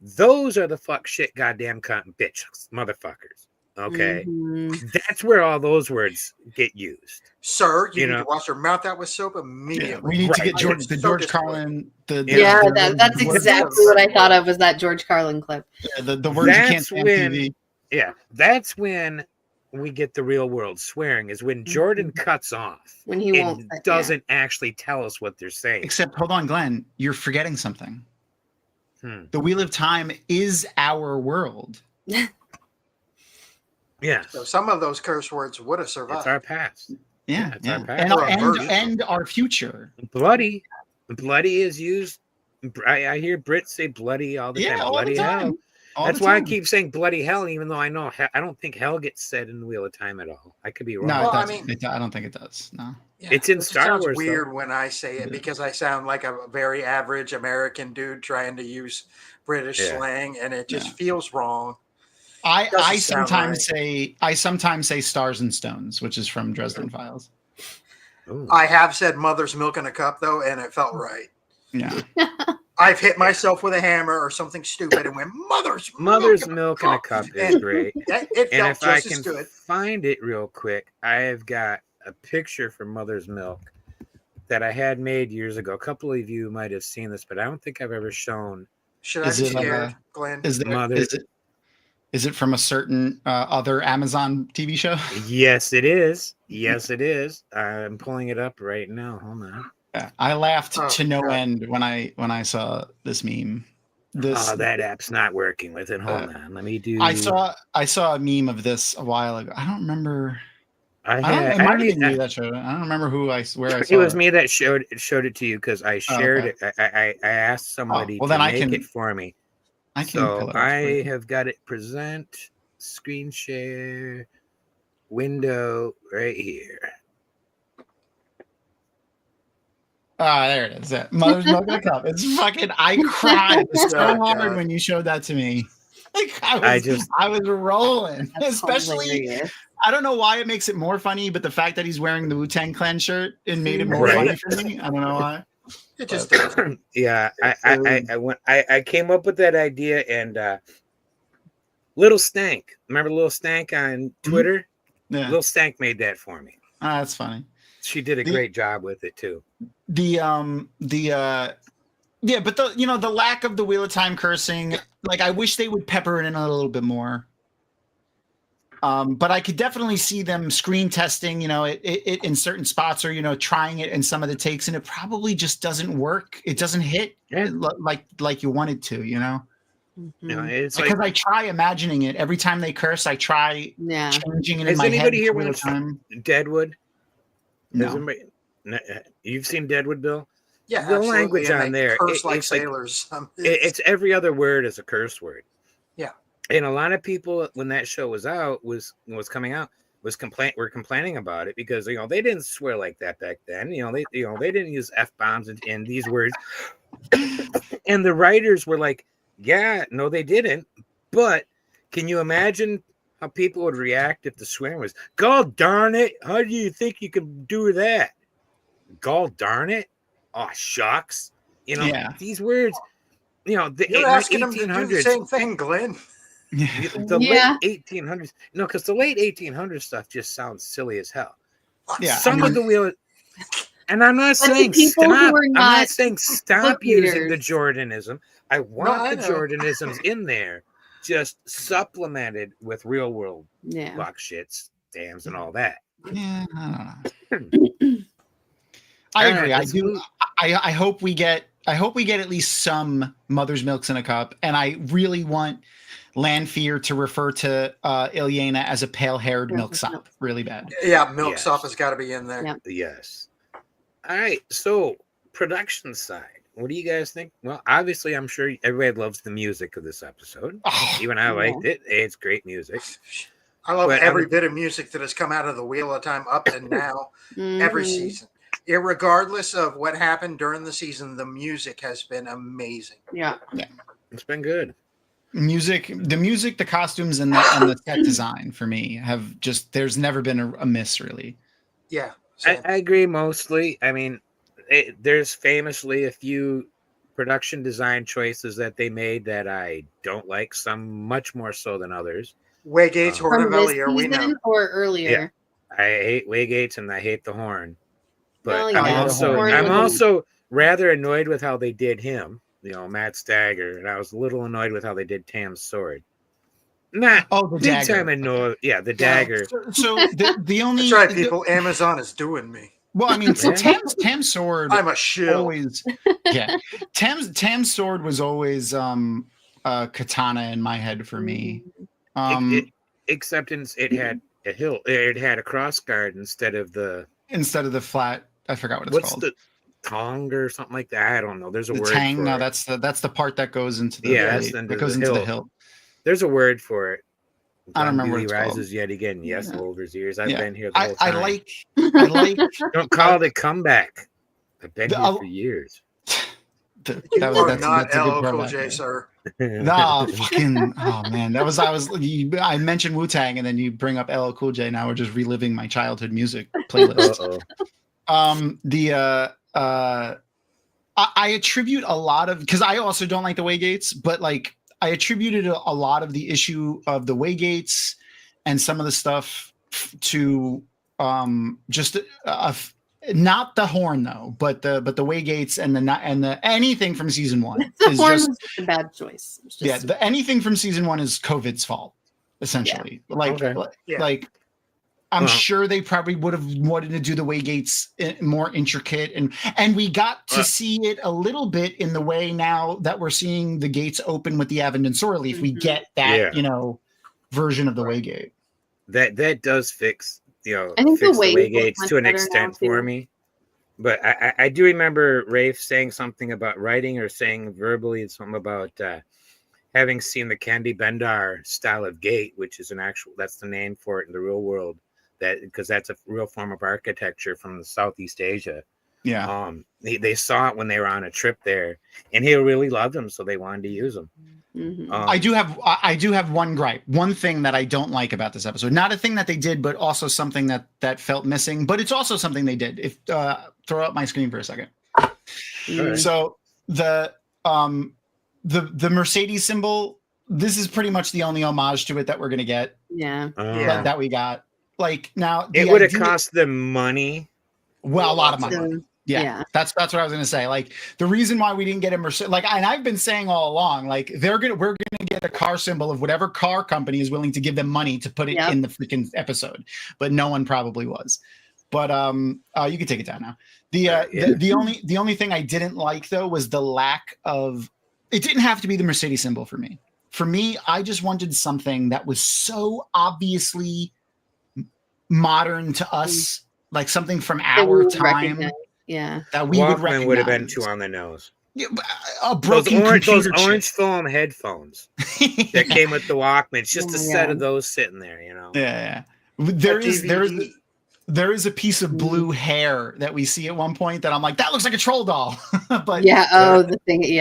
Those are the fuck shit goddamn cunt bitch motherfuckers. Okay. Mhm. That's where all those words get used. Sir, you need to wash your mouth out with soap immediately. Yeah, we need to get George Carlin. That's exactly what I thought of, was that George Carlin clip. Yeah, the words you can't say on TV. Yeah, that's when we get the real world swearing, is when Jordan cuts off, when he doesn't actually tell us what they're saying. Except, hold on, Glenn, you're forgetting something. The Wheel of Time is our world. Yeah. So some of those curse words would have survived. It's our past. Yeah. It's our past. And our future. Bloody is used. I hear Brits say bloody all the time. Bloody hell. That's why I keep saying bloody hell, even though I don't think hell gets said in the Wheel of Time at all. I could be wrong. No, I don't think it does. No. Yeah, it's in Star Wars. It sounds weird when I say it because I sound like a very average American dude trying to use British slang, and it just feels wrong. I sometimes say Stars and Stones, which is from Dresden Files. Ooh. I have said mother's milk in a cup though, and it felt right. Yeah. I've hit myself with a hammer or something stupid and went mother's milk in a cup is great. It and if I can good. find it real quick, I have got a picture from Mother's Milk that I had made years ago. A couple of you might have seen this, but I don't think I've ever shown. Should I be scared, Glenn? Is it from a certain other Amazon TV show? Yes, it is. Yes, it is. I'm pulling it up right now. Hold on. Yeah, I laughed to no end when I saw this meme. That app's not working with it. Hold on. Let me do. I saw a meme of this a while ago. I don't remember. It might have been you that showed it. I don't remember where I saw it. It was me that showed it to you because I shared it. I asked somebody to make it for me. I have got it. Present, screen share, window right here. There it is. That Mother's Milk in a Cup. It's fucking. I cried so hard when you showed that to me. Like I was rolling. Especially, I don't know why it makes it more funny, but the fact that he's wearing the Wu-Tang Clan shirt, it made it more funny for me. I don't know why. It just yeah. I came up with that idea, and Little Stank. Remember Little Stank on Twitter? Yeah. Little Stank made that for me. That's funny. She did a great job with it too. Yeah, but the lack of the Wheel of Time cursing, like I wish they would pepper it in a little bit more. But I could definitely see them screen testing, it in certain spots, or trying it in some of the takes, and it probably just doesn't work. It doesn't hit like you want it to, It's because like, I try imagining it every time they curse. I try changing it in has my head. anybody here Wheel of watched Time. Deadwood? No. You've seen Deadwood, Bill? Yeah, the absolutely. language and on they there, curse like it's like sailors. it's every other word is a curse word. Yeah. And a lot of people, when that show was out, was coming out, were complaining about it because they didn't swear like that back then. They didn't use F-bombs in these words. And the writers were like, yeah, no, they didn't. But can you imagine how people would react if the swearing was, God darn it, how do you think you can do that? God darn it. Oh, shucks. These words, You're asking them to do the same thing, Glenn. The late 1800s, because the late 1800s stuff just sounds silly as hell. Yeah, of the wheel, and I'm not saying stop. I'm not saying stop using the Jordanism. I want the Jordanisms in there, just supplemented with real world fuck shits, dams, and all that. Yeah, I don't know. I agree. I do. I hope we get at least some Mother's Milks in a cup, and I really want Lanfear to refer to Ilyena as a pale-haired milksop really bad. Yeah, milksop has got to be in there. Yeah. Yes. All right. So, production side. What do you guys think? Well, obviously, I'm sure everybody loves the music of this episode. Even I liked it. It's great music. I love every bit of music that has come out of the Wheel of Time up to now, every season. Irregardless of what happened during the season, the music has been amazing. Yeah. It's been good. The music, the costumes, and the set design for me have just, there's never been a miss, really. Yeah. I agree mostly. I mean, there's famously a few production design choices that they made that I don't like, some much more so than others. Waygates, Horn of Eliar, we know. Or earlier. Yeah. I hate Waygates and I hate the Horn. But Well, I'm also rather annoyed with how they did him, Matt Stagger, and I was a little annoyed with how they did Tam's sword. Not the big dagger. Time annoyed. Yeah, the dagger. So the only that's right, people. Amazon is doing me. Well, I mean, Tam's sword. I'm a shill. Always, yeah. Tam's sword was always katana in my head for me. Except it had a hilt. It had a cross guard instead of the flat. I forgot what it's called. What's the tong or something like that? I don't know. There's a word tang. for No, it. that's the part that goes into the the hilt. There's a word for it. I don't remember what it's rises called. Yet again. Yes, Over's ears. I've been here. I like. Don't call it a comeback. I've been here for years. That's LL Cool J, sir. Nah, fucking. Oh man, I mentioned Wu-Tang, and then you bring up LL Cool J. Now we're just reliving my childhood music playlist. I attribute a lot of, because I also don't like the Waygates, but like I attributed a lot of the issue of the Waygates and some of the stuff to just not the Horn though, but the Waygates and the anything from season 1 the is Horn just was a bad choice. Anything from season 1 is COVID's fault essentially. Like I'm sure they probably would have wanted to do the Waygates more intricate, and we got to see it a little bit in the way now that we're seeing the gates open with the Avendon Soreleaf. We get that version of the Waygate. That does fix I think fix the Waygates to an extent for me. But I do remember Rafe saying something about writing or saying verbally something about having seen the Candy Bendar style of gate, which is that's the name for it in the real world. Because that's a real form of architecture from Southeast Asia. Yeah. They saw it when they were on a trip there, and he really loved them, so they wanted to use them. Mm-hmm. I do have one gripe, one thing that I don't like about this episode. Not a thing that they did, but also something that felt missing. But it's also something they did. If throw up my screen for a second. Right. So the Mercedes symbol. This is pretty much the only homage to it that we're gonna get. Yeah. That we got. Like now, it would have cost them money. Well, a lot of money. Yeah, that's what I was gonna say. Like the reason why we didn't get him, like, and I've been saying all along, like we're gonna get a car symbol of whatever car company is willing to give them money to put it in the freaking episode, but no one probably was. But you can take it down now. The only thing I didn't like though was the lack of. It didn't have to be the Mercedes symbol for me. For me, I just wanted something that was so obviously modern to us, like something from our time. Yeah, that we Walkman would have been too on the nose. Yeah, a broken those computer orange chip. foam headphones that came with the Walkman. It's just a set of those sitting there, you know. Yeah. There is a piece of blue hair that we see at one point that I'm like, that looks like a troll doll. But the thing,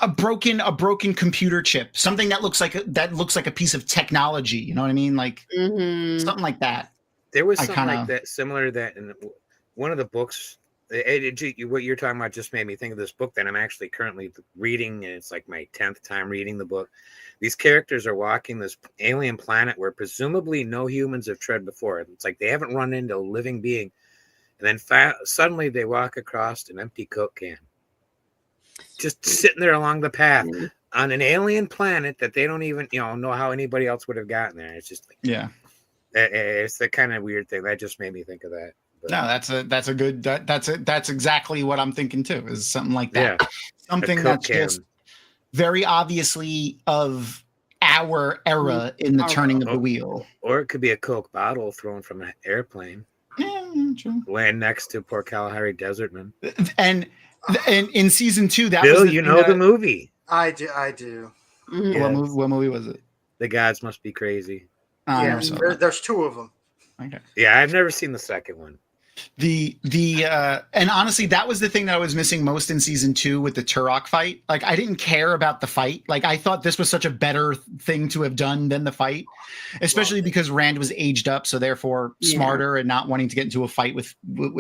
a broken computer chip, something that looks like a piece of technology. You know what I mean? Like something like that. There was something like that, similar to that in one of the books. What you're talking about just made me think of this book that I'm actually currently reading, and it's like my 10th time reading the book. These characters are walking this alien planet where presumably no humans have tread before. It's like they haven't run into a living being, and then suddenly they walk across an empty Coke can, just sitting there along the path on an alien planet that they don't even know how anybody else would have gotten there. It's just like, it's the kind of weird thing that just made me think of that. But no, that's exactly what I'm thinking too, is something like that. Yeah. Something that's just very obviously of our era in the turning of the wheel. Or it could be a Coke bottle thrown from an airplane. Yeah, true. Land next to poor Kalahari Desertman. And in season 2, that Bill, was the movie. I do. Mm-hmm. Yes. What movie was it? The Gods Must Be Crazy. There's 2 of them. Okay. Yeah, I've never seen the second one. And honestly, that was the thing that I was missing most in season 2 with the Turok fight. Like, I didn't care about the fight. Like, I thought this was such a better thing to have done than the fight, especially because Rand was aged up, so therefore smarter and not wanting to get into a fight with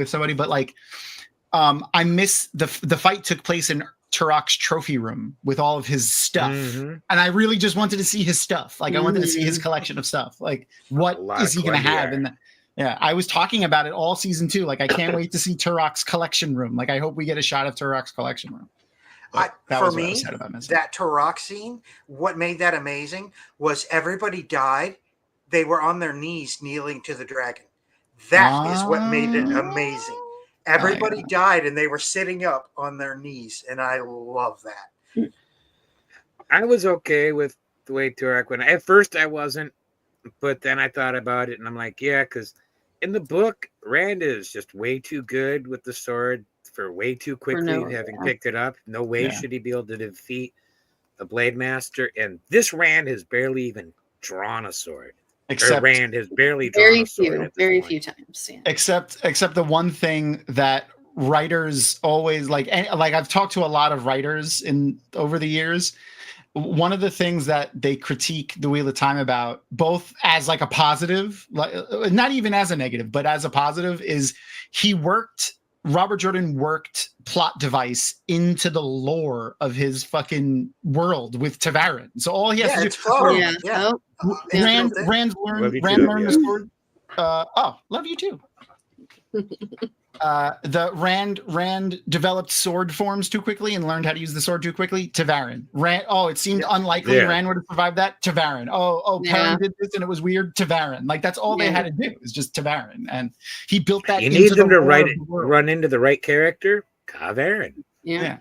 somebody. But like, I miss the fight took place in Turok's trophy room with all of his stuff, and I really just wanted to see his stuff. Like, I wanted to see his collection of stuff. Like, what is he going to have? And I was talking about it all season 2. Like, I can't wait to see Turok's collection room. Like, I hope we get a shot of Turok's collection room. For me, that Turok scene, what made that amazing was everybody died. They were on their knees kneeling to the dragon. That is what made it amazing. Everybody died and they were sitting up on their knees, and I love that. I was okay with the way Turok went. At first I wasn't, but then I thought about it and I'm like, yeah, because in the book, Rand is just way too good with the sword for way too quickly having picked it up. No way should he be able to defeat the Blade Master. And this Rand has barely even drawn a sword. Rand has barely drawn a sword. Very few times. Yeah. Except the one thing that writers always like I've talked to a lot of writers over the years. One of the things that they critique the Wheel of Time about, both as like a positive, like not even as a negative, but as a positive, is Robert Jordan worked plot device into the lore of his fucking world with Tavarin. So all he has to do, Rand learned the sword. Love you too. The Rand developed sword forms too quickly and learned how to use the sword too quickly. Tavarin. It seemed unlikely Rand would have survived that. Tavarin. Perrin did this and it was weird. Tavarin. Like, that's all they had to do is just Tavarin, and he built that. You need them to run into the right character. Tavarin. Yeah.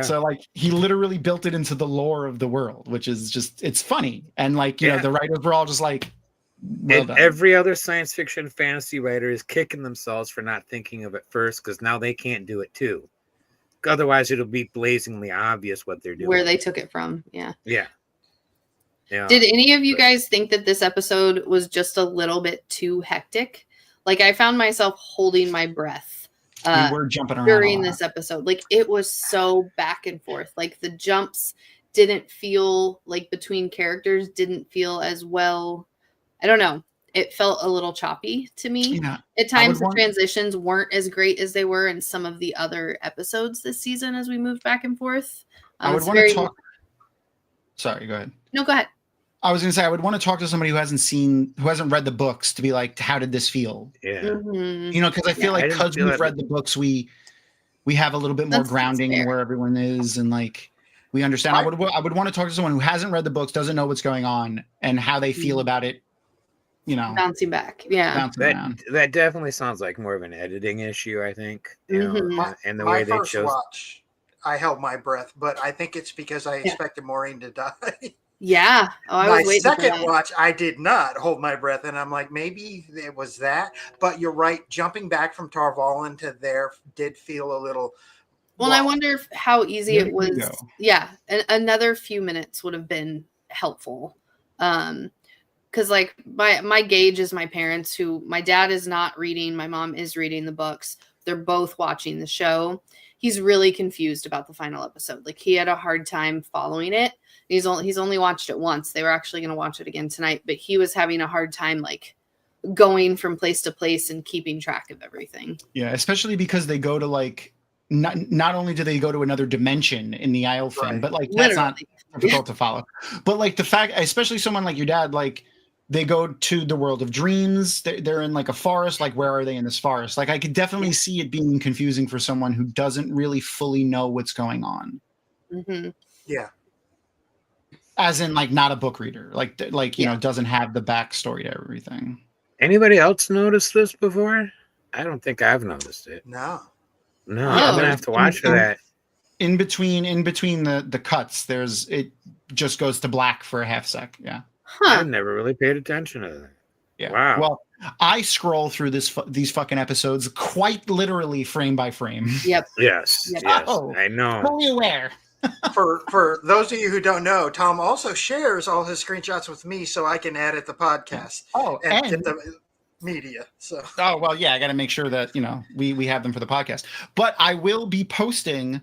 So like, he literally built it into the lore of the world, which is just, it's funny, and like the writers were all just like. And every other science fiction fantasy writer is kicking themselves for not thinking of it first, because now they can't do it too. Otherwise, it'll be blazingly obvious what they're doing. Where they took it from. Yeah. Yeah. Did any of you guys think that this episode was just a little bit too hectic? Like, I found myself holding my breath. We were jumping around during this episode. Like, it was so back and forth. Like, the jumps didn't feel like between characters didn't feel as well. I don't know. It felt a little choppy to me. Yeah. At times, the transitions weren't as great as they were in some of the other episodes this season as we moved back and forth. I would want to talk. Sorry, go ahead. No, go ahead. I was gonna say I would want to talk to somebody who hasn't read the books to be like, how did this feel? Yeah. Mhm. You know, because I feel like I didn't because feel we've it. read the books, we have a little bit more That's grounding in fair. where everyone is, and like we understand. I would want to talk to someone who hasn't read the books, doesn't know what's going on, and how they feel about it. You know, Bouncing back. Yeah. bouncing around. That definitely sounds like more of an editing issue, I think. You know, Mhm. and the My way they first chose. watch, I held my breath, but I think it's because I expected Maureen to die. Yeah. Oh, I My was waiting for second that. watch, I did not hold my breath, and I'm like, maybe it was that. But you're right. Jumping back from Tarvalin to there did feel a little. Well, I wonder how easy Where it did we was. go? Yeah, another few minutes would have been helpful. Because like my gauge is my parents, who my dad is not reading, my mom is reading the books. They're both watching the show. He's really confused about the final episode. Like he had a hard time following it. He's only watched it once. They were actually going to watch it again tonight, but he was having a hard time like going from place to place and keeping track of everything. Yeah, especially because they go to like not only do they go to another dimension in the Isle thing, Right. but like that's not Literally. difficult to follow. But like the fact, especially someone like your dad, like they go to the world of dreams. They're in like a forest. Like where are they in this forest? Like I could definitely see it being confusing for someone who doesn't really fully know what's going on. Mm-hmm. Yeah. As in like not a book reader, like you know, doesn't have the backstory to everything. Anybody else noticed this before? I don't think I've noticed it. No. No, Oh. I'm gonna have to watch for that. In between the cuts, it just goes to black for a half sec. Yeah. Huh. I've never really paid attention to that. Yeah. Wow. Well, I scroll through these fucking episodes quite literally frame by frame. Yep. Yes. Yep. Yes. Oh. I know. Fully aware. For those of you who don't know, Tom also shares all his screenshots with me so I can edit the podcast Oh, and get and the media. So oh well, yeah, I got to make sure that we have them for the podcast. But I will be posting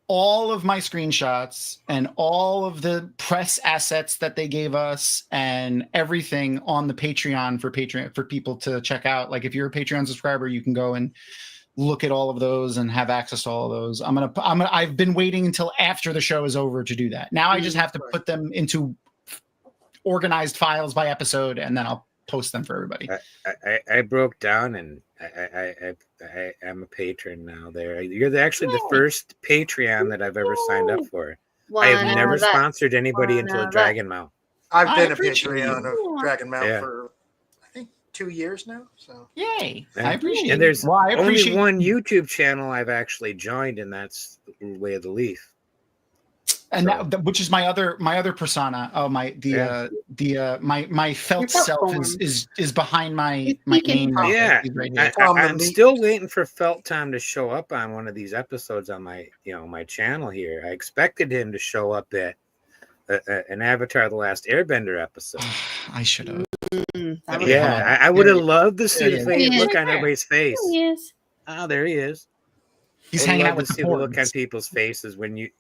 all of my screenshots and all of the press assets that they gave us and everything on the Patreon for people to check out. Like if you're a Patreon subscriber, you can go and look at all of those and have access to all of those. I've been waiting until after the show is over to do that. Now I just have to put them into organized files by episode, and then I'll post them for everybody. I broke down, and I am a patron now. There, you're actually the first Patreon that I've ever signed up for. I have never sponsored anybody until Dragonmount. I've been a appreciate Patreon you. of Dragonmount Yeah. for I think 2 years now. So Yay! Yeah. I appreciate it. And there's Well, I only appreciate one YouTube channel I've actually joined, and that's Way of the Leaf. and So- that, which is my other persona. Oh my my felt Your felt self form. is behind my He's my speaking. name. Yeah. He's right here. I'm still waiting for Felt Time to show up on one of these episodes on my my channel here. I expected him to show up at an Avatar: The Last Airbender episode. I should have. That was Yeah, I would have loved to see There the he face, is. look on everybody's face. Yes. Oh, there he is. He's Would hanging love out with to the see the look on horns. people's faces when you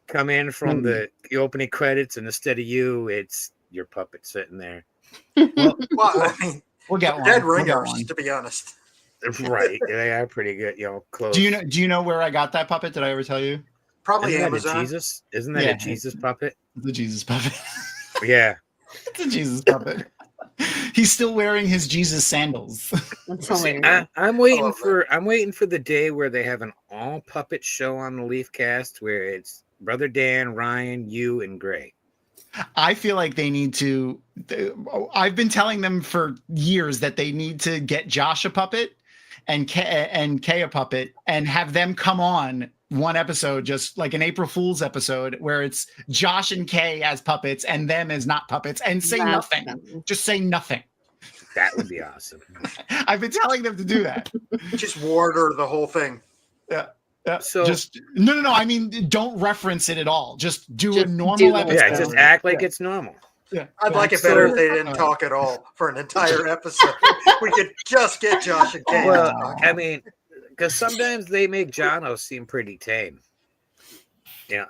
come in from the opening credits, and instead of you, it's your puppet sitting there. well, I mean, We'll get one. dead We'll get ringers, one. to be honest. Right, they are pretty good. Close. Do you know where I got that puppet? Did I ever tell you? Probably Isn't that Amazon. a Jesus? Isn't that Yeah. a Jesus puppet? The Jesus puppet. Yeah. It's a Jesus puppet. He's still wearing his Jesus sandals. That's See, hilarious. I'm waiting love for the day where they have an all puppet show on the Leafcast where it's Brother Dan, Ryan, you, and Gray. I feel like they need to. I've been telling them for years that they need to get Josh a puppet and Kay a puppet and have them come on one episode, just like an April Fool's episode, where it's Josh and Kay as puppets and them as not puppets, and say That's nothing. funny. Just say nothing. That would be awesome. I've been telling them to do that. Just water the whole thing. Yeah. So- just no. I mean, don't reference it at all. Just do a Just normal do the- episode. Yeah, just act like it's normal. Yeah. I'd like it So- better if they didn't talk at all for an entire episode. We could just get Josh and Kay. Well, to talk. I mean, because sometimes they make Jono seem pretty tame.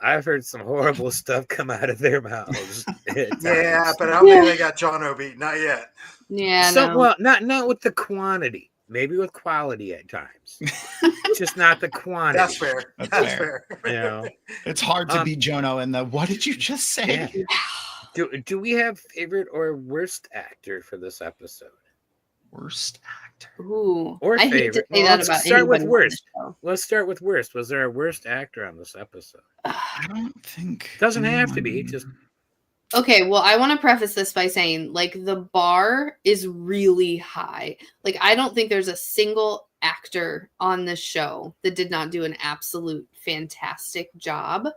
I've heard some horrible stuff come out of their mouths. at Yeah, times. but I don't think they got Jono beat. Not yet. Yeah. No. Well, not with the quantity. Maybe with quality at times. Just not the quantity. That's fair. That's That's fair. fair. It's hard to Um, be Jono in the. What did you just say? Yeah. Do we have favorite or worst actor for this episode? Worst actor. Ooh, Or I hate to favorite? say Well, that let's about start with anybody on worst. the show. Let's start with worst. Was there a worst actor on this episode? I don't think Doesn't have to be. Just Okay, well, I want to preface this by saying, like, the bar is really high. Like, I don't think there's a single actor on this show that did not do an absolute fantastic job.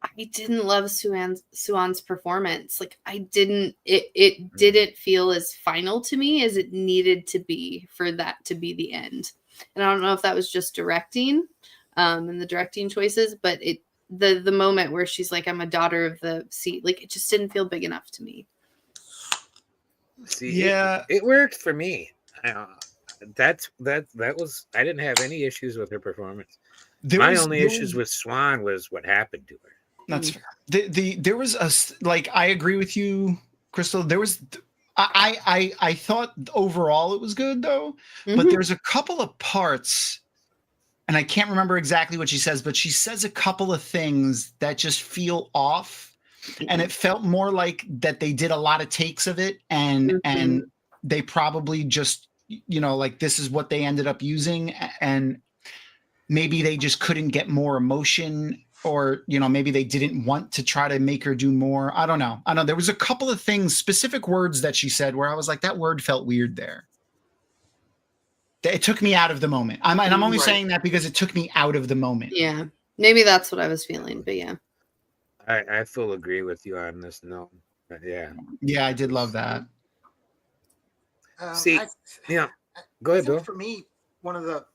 I didn't love Suan's performance. Like, it didn't feel as final to me as it needed to be for that to be the end. And I don't know if that was just directing, and the directing choices, but the moment where she's like, I'm a daughter of the sea, like, it just didn't feel big enough to me. see, Yeah. it worked for me. That was. I didn't have any issues with her performance. My only issues with Swan was what happened to her. That's fair. There was I agree with you, Crystal. There was I thought overall it was good though, but there's a couple of parts, and I can't remember exactly what she says, but she says a couple of things that just feel off, and it felt more like that they did a lot of takes of it, and they probably just, like, this is what they ended up using, and maybe they just couldn't get more emotion, or maybe they didn't want to try to make her do more. I don't know. There was a couple of things, specific words that she said where I was like, that word felt weird there. It took me out of the moment. I'm only saying that because it took me out of the moment. Yeah, maybe that's what I was feeling, but yeah. I full agree with you on this note. But yeah, I did love that. See, go ahead, Bill. For me, one of the,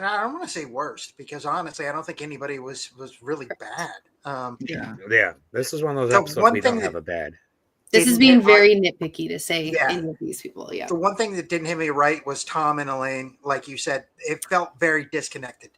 I don't want to say worst, because honestly, I don't think anybody was really bad. Yeah, this is one of those episodes we don't have a bad. This is being very nitpicky to say any of these people. Yeah. The one thing that didn't hit me right was Tom and Elaine. Like you said, it felt very disconnected.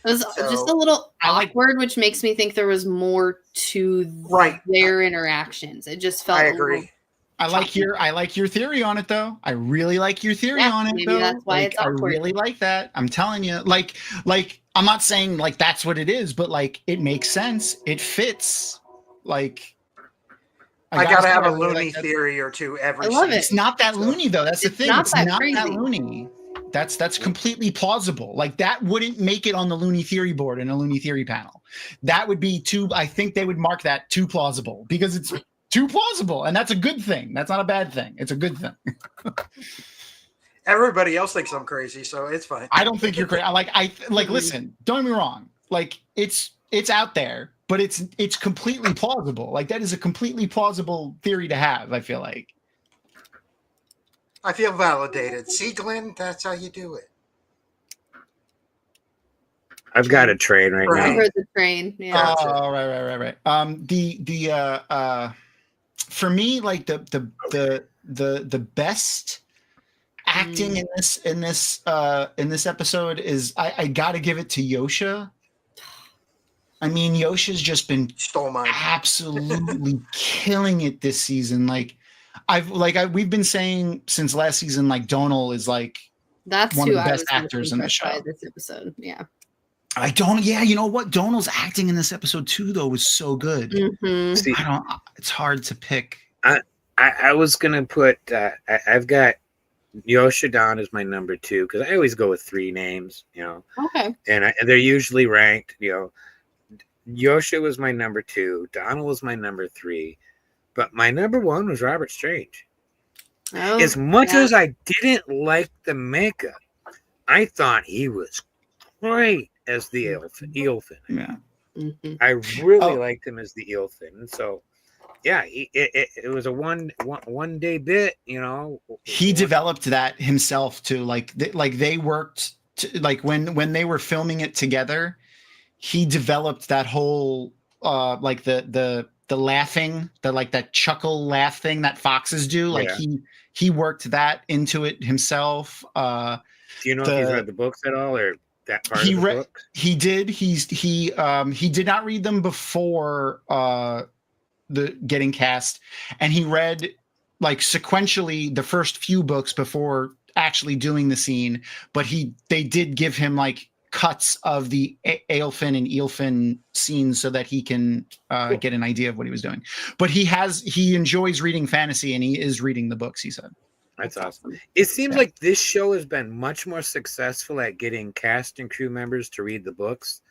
It was just a little awkward, which makes me think there was more to their interactions. It just felt. I agree. I like your theory on it, though. I really like your theory on it, though. That's why it's awkward. I really like that. I'm telling you, like I'm not saying like that's what it is, but like it makes sense. It fits. Like I gotta have a loony theory or two every. I love it. It's not that loony though. That's the thing. It's not that loony. That's completely plausible. Like that wouldn't make it on the loony theory board in a loony theory panel. That would be too. I think they would mark that too plausible because it's too plausible, and that's a good thing. That's not a bad thing. It's a good thing. Everybody else thinks I'm crazy, so it's fine. I don't think you're crazy. Listen, don't get me wrong. Like it's out there, but it's completely plausible. Like that is a completely plausible theory to have. I feel like. I feel validated. See, Glenn, that's how you do it. I've got a train right now. I heard the train. Yeah. Oh, right. For me, like the best acting in this episode is I got to give it to Yosha. I mean, Yosha's just been absolutely killing it this season. Like we've been saying since last season, like Donal is like that's one who of the I best was actors in the show. This episode, yeah. You know what? Donal's acting in this episode too, though, was so good. Mm-hmm. See, it's hard to pick. I was gonna put. I've got Yosha down as my number 2 because I always go with 3 names. Okay. And they're usually ranked. Yosha was my number 2. Donal was my number 3, but my number 1 was Robert Strange. Oh, as much as I didn't like the makeup, I thought he was great as the Eelfin. Yeah. Mm-hmm. I really liked him as the Eelfin. And so, yeah, it was a one day bit, He developed that himself too. Like they worked when they were filming it together, he developed that whole like the laughing, that chuckle laugh thing that foxes do. Like he worked that into it himself. Do you know if he's read the books at all or that part of the book? He did. He did not read them before the getting cast, and he read like sequentially the first few books before actually doing the scene. But they did give him like cuts of the Aelfin and Eelfin scenes so that he can get an idea of what he was doing. But he enjoys reading fantasy, and he is reading the books, he said. That's awesome. It seems like this show has been much more successful at getting cast and crew members to read the books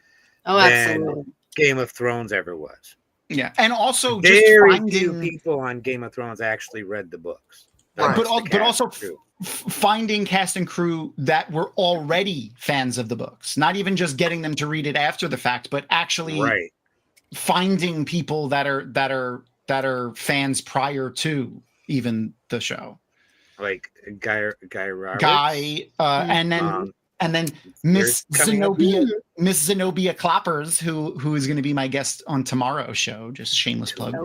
Oh, than absolutely. Game of Thrones ever was. Yeah, and also just Very finding few people on Game of Thrones actually read the books. Right. but also finding cast and crew that were already fans of the books, not even just getting them to read it after the fact, but actually finding people that are fans prior to even the show. Like Guy Roberts. And then Miss Zenobia Kloppers, who is going to be my guest on tomorrow's show. Just shameless plug.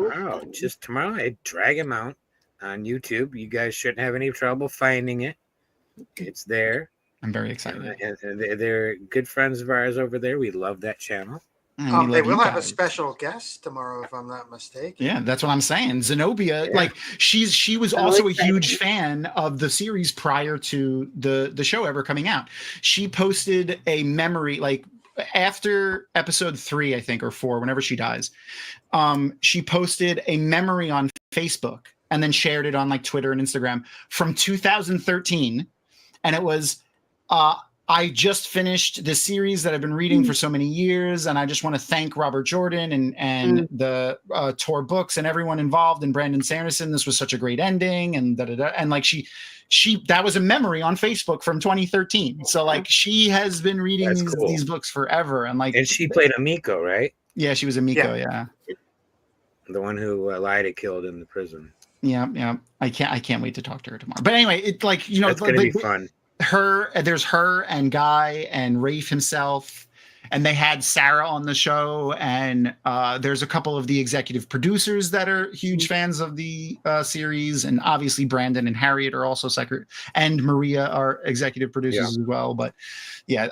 Just tomorrow at Dragonmount on YouTube. You guys shouldn't have any trouble finding it. It's there. I'm very excited. And they're good friends of ours over there. We love that channel. They will have a special guest tomorrow, if I'm not mistaken. Yeah, that's what I'm saying. Zenobia, she was also a huge fan of the series prior to the show ever coming out. She posted a memory, like after episode 3, I think, or 4, whenever she dies. She posted a memory on Facebook and then shared it on like Twitter and Instagram from 2013, and it was. I just finished the series that I've been reading for so many years, and I just want to thank Robert Jordan and the Tor Books and everyone involved, and Brandon Sanderson. This was such a great ending, and and like she that was a memory on Facebook from 2013. So like she has been reading these books forever, and she played Amiko, right? Yeah, she was Amiko. Yeah, the one who Lyda killed in the prison. Yeah. I can't wait to talk to her tomorrow. But anyway, it's like it's gonna be fun. There's her and Guy and Rafe himself, and they had Sarah on the show, and there's a couple of the executive producers that are huge fans of the series, and obviously Brandon and Harriet are also and Maria are executive producers as well. But yeah,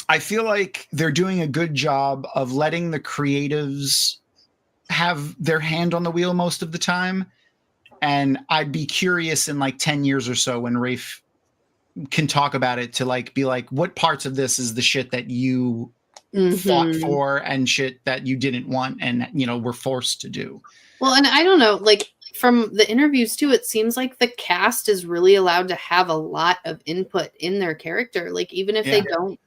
I feel like they're doing a good job of letting the creatives have their hand on the wheel most of the time. And I'd be curious in like 10 years or so when Rafe can talk about it to like be like, what parts of this is the shit that you fought for and shit that you didn't want and, were forced to do. Well, and I don't know, like from the interviews too, it seems like the cast is really allowed to have a lot of input in their character. Like even if they don't,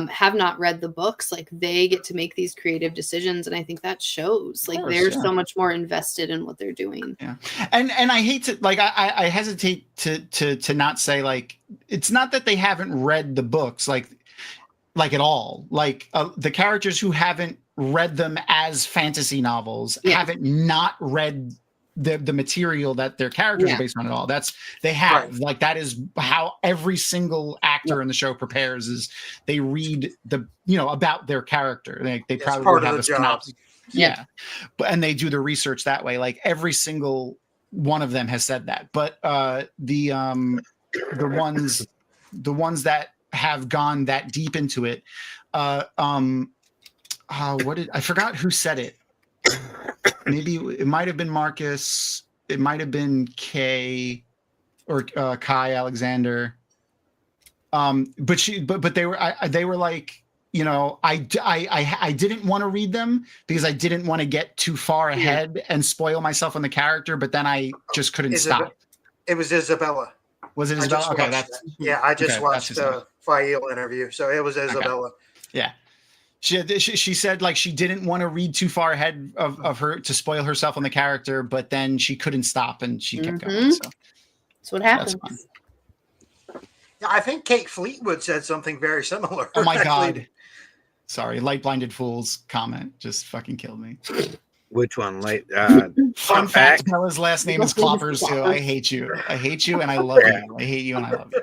have not read the books, like they get to make these creative decisions, and I think that shows like they're so much more invested in what they're doing. And I hate to like I hesitate to not say like it's not that they haven't read the books like at all, like the characters who haven't read them as fantasy novels haven't not read the material that their characters are based on at all. They have like that is how every single actor in the show prepares, is they read about their character. They probably would have a synopsis. And they do the research that way. Like every single one of them has said that. But the ones that have gone that deep into it, I forgot who said it. Maybe it might have been Marcus. It might have been Kay or Kai Alexander. But they were like, I didn't want to read them because I didn't want to get too far ahead and spoil myself on the character. But then I just couldn't stop. It was Isabella. Was it Isabella? Okay, I just watched the Fael interview, so it was Isabella. Okay. Yeah. She said like she didn't want to read too far ahead of her to spoil herself on the character, but then she couldn't stop and she kept going. So that's what happens. Yeah, I think Kate Fleetwood said something very similar. Oh my God. Sorry, Light Blinded Fools comment just fucking killed me. Which one? Fun fact, Bella's last name is Kloppers too. I hate you. I hate you and I love you. I hate you and I love you.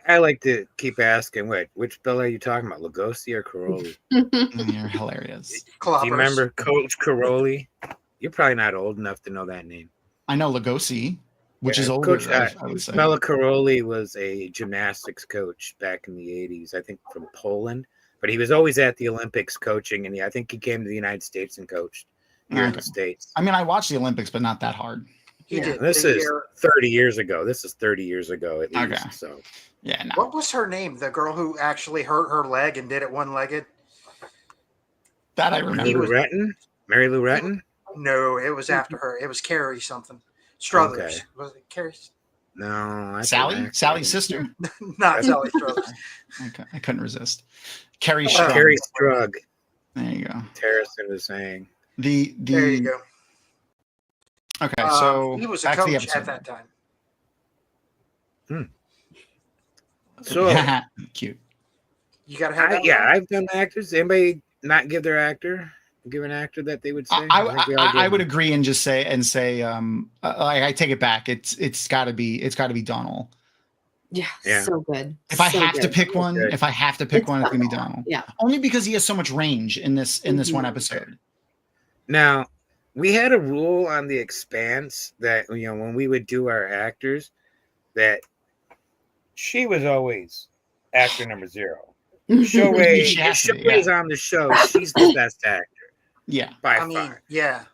I like to keep asking, which Bella are you talking about? Lugosi or Caroli? You're hilarious. Kloppers. Do you remember Coach Caroli? You're probably not old enough to know that name. I know Lugosi, which is older. I would say. Bella Caroli was a gymnastics coach back in the 80s, I think from Poland. But he was always at the Olympics coaching, and I think he came to the United States and coached. Here in the States. I mean, I watched the Olympics, but not that hard. He Yeah. did. This The is year- 30 years ago. This is 30 years ago at least. Okay. So Yeah, no. What was her name? The girl who actually hurt her leg and did it one-legged? That I Mary remember. Lou Retton? Mary Lou Retton? No, it was after her. It was Carrie something. Struthers. Okay. Was it Carrie? No, that's Sally? an actor. Sally's sister? Not Sally Struthers. Okay, I couldn't resist. Carrie Uh, Strug. Carrie Strug. There you go. Terracin was saying. The There you go. Okay, so he was a back to the coach episode. at that time. So Cute. You got to have that. yeah, one? I've done actors. Anybody not give their actor? Give an actor that they would say? think we all I did. would agree and just say I take it back. It's got to be Donald. Yeah, Yeah. so good. If I So have to good. pick one, Okay. it's gonna be Donald. Yeah. Only because he has so much range in this one episode. Now, we had a rule on The Expanse that when we would do our actors, that she was always actor number 0. Shohei, She if has to be, Shohei's on the show, she's the best actor Yeah. by I far. mean, yeah.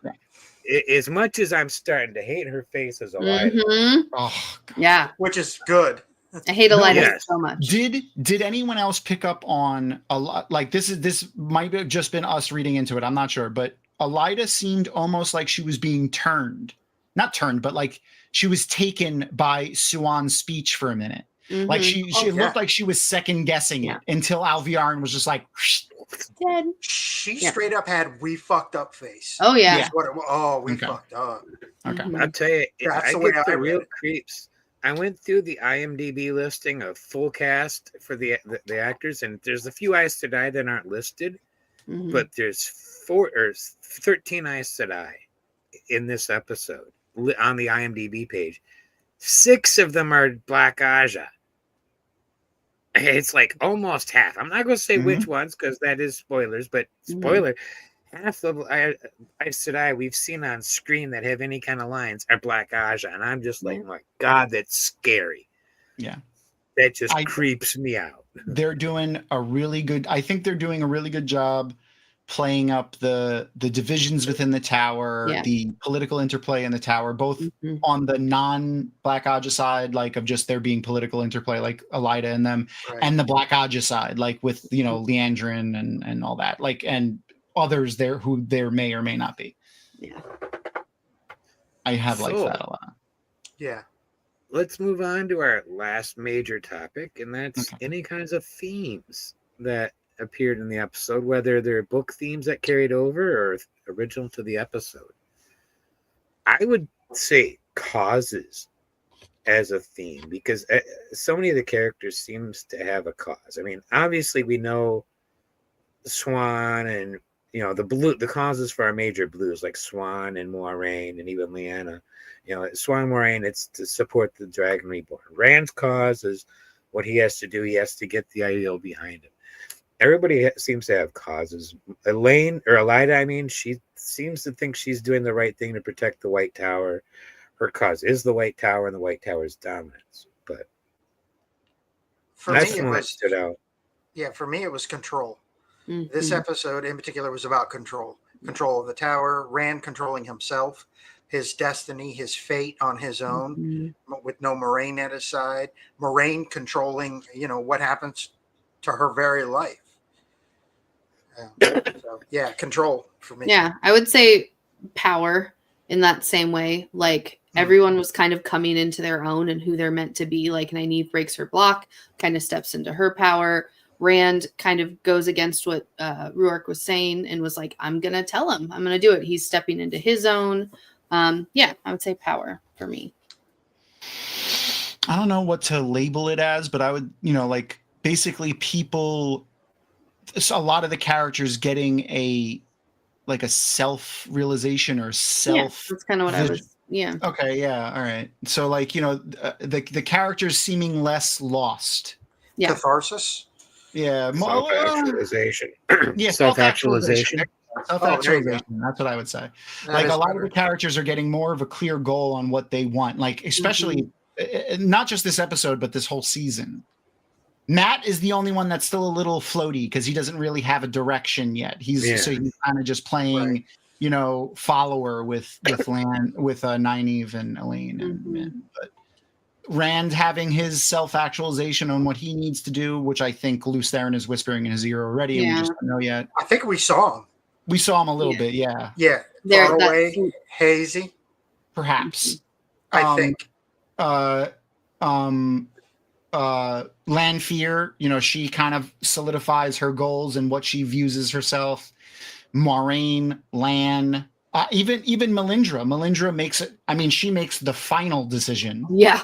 As much as I'm starting to hate her face as a liar, Mhm. Oh, God. Yeah, Which is good. I hate Elida yes. so much. Did anyone else pick up on a lot? Like this might have just been us reading into it. I'm not sure, but Elida seemed almost like she was being not turned, but like she was taken by Suan's speech for a minute. Like Mhm. she looked like she was second guessing it until Alviarn was just like, Dead. She Yeah. straight up had "we fucked up" face. Oh yeah. That's what it was. Oh, we Okay. fucked up. okay. Mhm. I'll tell you, That's I the way get I the read real it. creeps. I went through the IMDb listing of full cast for the actors, and there's a few Aes Sedai that aren't listed, Mhm. but there's 13 Aes Sedai in this episode on the IMDb page. 6 of them are Black Aja. It's like almost half. I'm not going to say which ones because that is spoilers, but spoiler, half of Aes Sedai we've seen on screen that have any kind of lines are Black Aja, and I'm just like, my God, that's scary. Yeah. That just creeps me out. They're doing a really good. I think they're doing a really good job playing up the divisions within the tower, the political interplay in the tower, both on the non-Black Aja side, like of just there being political interplay, like Elida and them, and the Black Aja side, like with Leandrin and all that, like and others there who there may or may not be. Yeah, I have liked that a lot. Yeah. Let's move on to our last major topic, and that's any kinds of themes that appeared in the episode, whether they're book themes that carried over or original to the episode. I would say causes as a theme, because so many of the characters seems to have a cause. I mean, obviously we know Swan and the causes for our major blues like Swan and Moiraine and even Lyanna. Swan Moiraine, it's to support the Dragon Reborn. Rand's cause is what he has to do. He has to get the ideal behind him. Everybody seems to have causes. Elida, I mean, she seems to think she's doing the right thing to protect the White Tower. Her cause is the White Tower and the White Tower's dominance. But that's the one that stood out. Yeah, for me, it was control. Mhm. This episode in particular was about control. Control of the tower, Rand controlling himself, his destiny, his fate on his own, with no Moiraine at his side. Moiraine controlling, what happens to her very life. So, yeah, control for me. Yeah, I would say power in that same way. Like everyone was kind of coming into their own and who they're meant to be. Like Nynaeve breaks her block, kind of steps into her power. Rand kind of goes against what Ruark was saying and was like, I'm going to tell him. I'm going to do it. He's stepping into his own. Yeah, I would say power for me. I don't know what to label it as, but I would, like basically people, a lot of the characters getting a self-realization or self. Yeah, that's kind of what I was. Yeah. Okay. Yeah. All right. So like, the characters seeming less lost. Yeah. Catharsis. Yeah. Self-actualization. Yeah. Self-actualization. Self-actualization. That's what I would say. Like a lot of the characters are getting more of a clear goal on what they want. Like, especially not just this episode, but this whole season. Matt is the only one that's still a little floaty because he doesn't really have a direction yet. He's kind of just playing follower with Nynaeve and Elaine and Min. But Rand having his self-actualization on what he needs to do, which I think Lews Therin is whispering in his ear already, and we just don't know yet. I think we saw him. We saw him a little bit, yeah. Yeah, far away, hazy. Perhaps. I think. Lanfear, she kind of solidifies her goals and what she views as herself. Moraine, Lan, even Melindra. Melindra makes it. I mean, she makes the final decision. Yeah.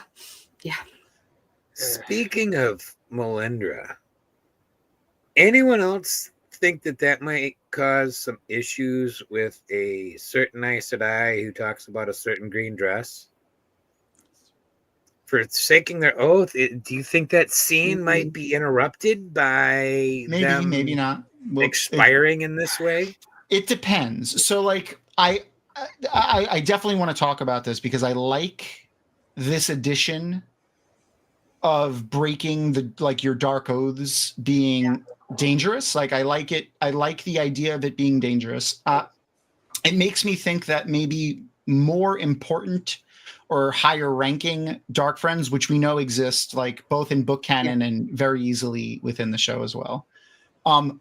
Speaking of Melindra, anyone else think that might cause some issues with a certain Aes Sedai who talks about a certain green dress? Forsaking their oath, do you think that scene might be interrupted by maybe not expiring in this way? It depends. So, like, I definitely want to talk about this because I like this edition of breaking your dark oaths being dangerous. Like, I like it. I like the idea of it being dangerous. It makes me think that maybe more important or higher ranking dark friends, which we know exist, like both in book canon and very easily within the show as well,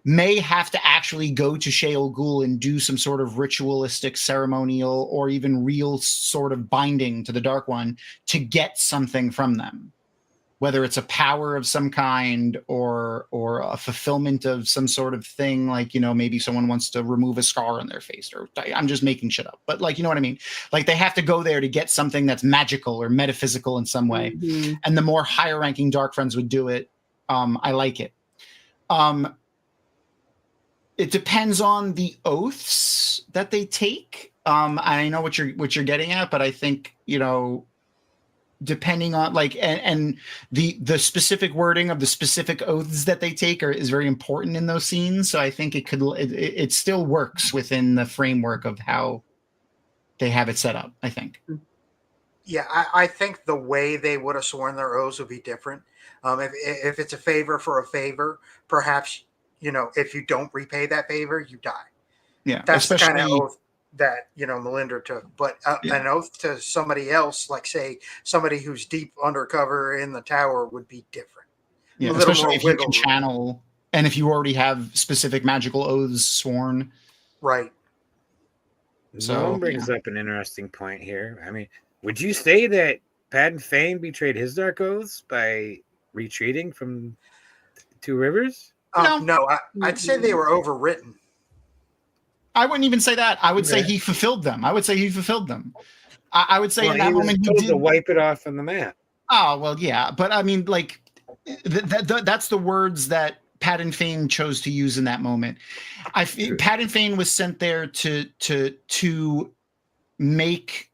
may have to actually go to Sheol Ghul and do some sort of ritualistic, ceremonial, or even real sort of binding to the Dark One to get something from them, whether it's a power of some kind or a fulfillment of some sort of thing, like, maybe someone wants to remove a scar on their face, or I'm just making shit up, but you know what I mean? Like, they have to go there to get something that's magical or metaphysical in some way. And the more higher ranking dark friends would do it, I like it. It depends on the oaths that they take. I know what you're getting at, but I think, depending on and the specific wording of the specific oaths that they take is very important in those scenes. So I think it still works within the framework of how they have it set up, I think. Yeah, I think the way they would have sworn their oaths would be different. If it's a favor for a favor, perhaps, if you don't repay that favor, you die. Yeah, that's the kind of oath that Melindra took. But an oath to somebody else, like say somebody who's deep undercover in the tower, would be different. Yeah, especially if you can channel, and if you already have specific magical oaths sworn. Right. So brings up an interesting point here. I mean, would you say that Padden Fane betrayed his dark oaths by retreating from Two Rivers? No, I'd say they were overwritten. I wouldn't even say that. I would say he fulfilled them. I would say I would say in that moment he told to wipe it off from the map. Oh, well, yeah. But I mean, that's the words that Padden Fane chose to use in that moment. Padden Fane was sent there to make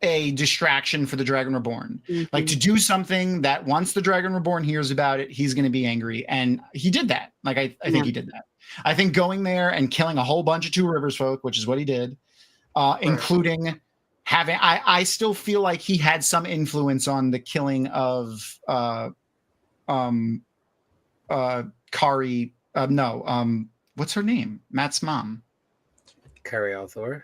a distraction for the Dragon Reborn, like to do something that once the Dragon Reborn hears about it, he's going to be angry. And he did that. Like, I think he did that. I think going there and killing a whole bunch of Two Rivers folk, which is what he did, including having, I still feel like he had some influence on the killing of Kari. What's her name? Matt's mom. Kari Althor.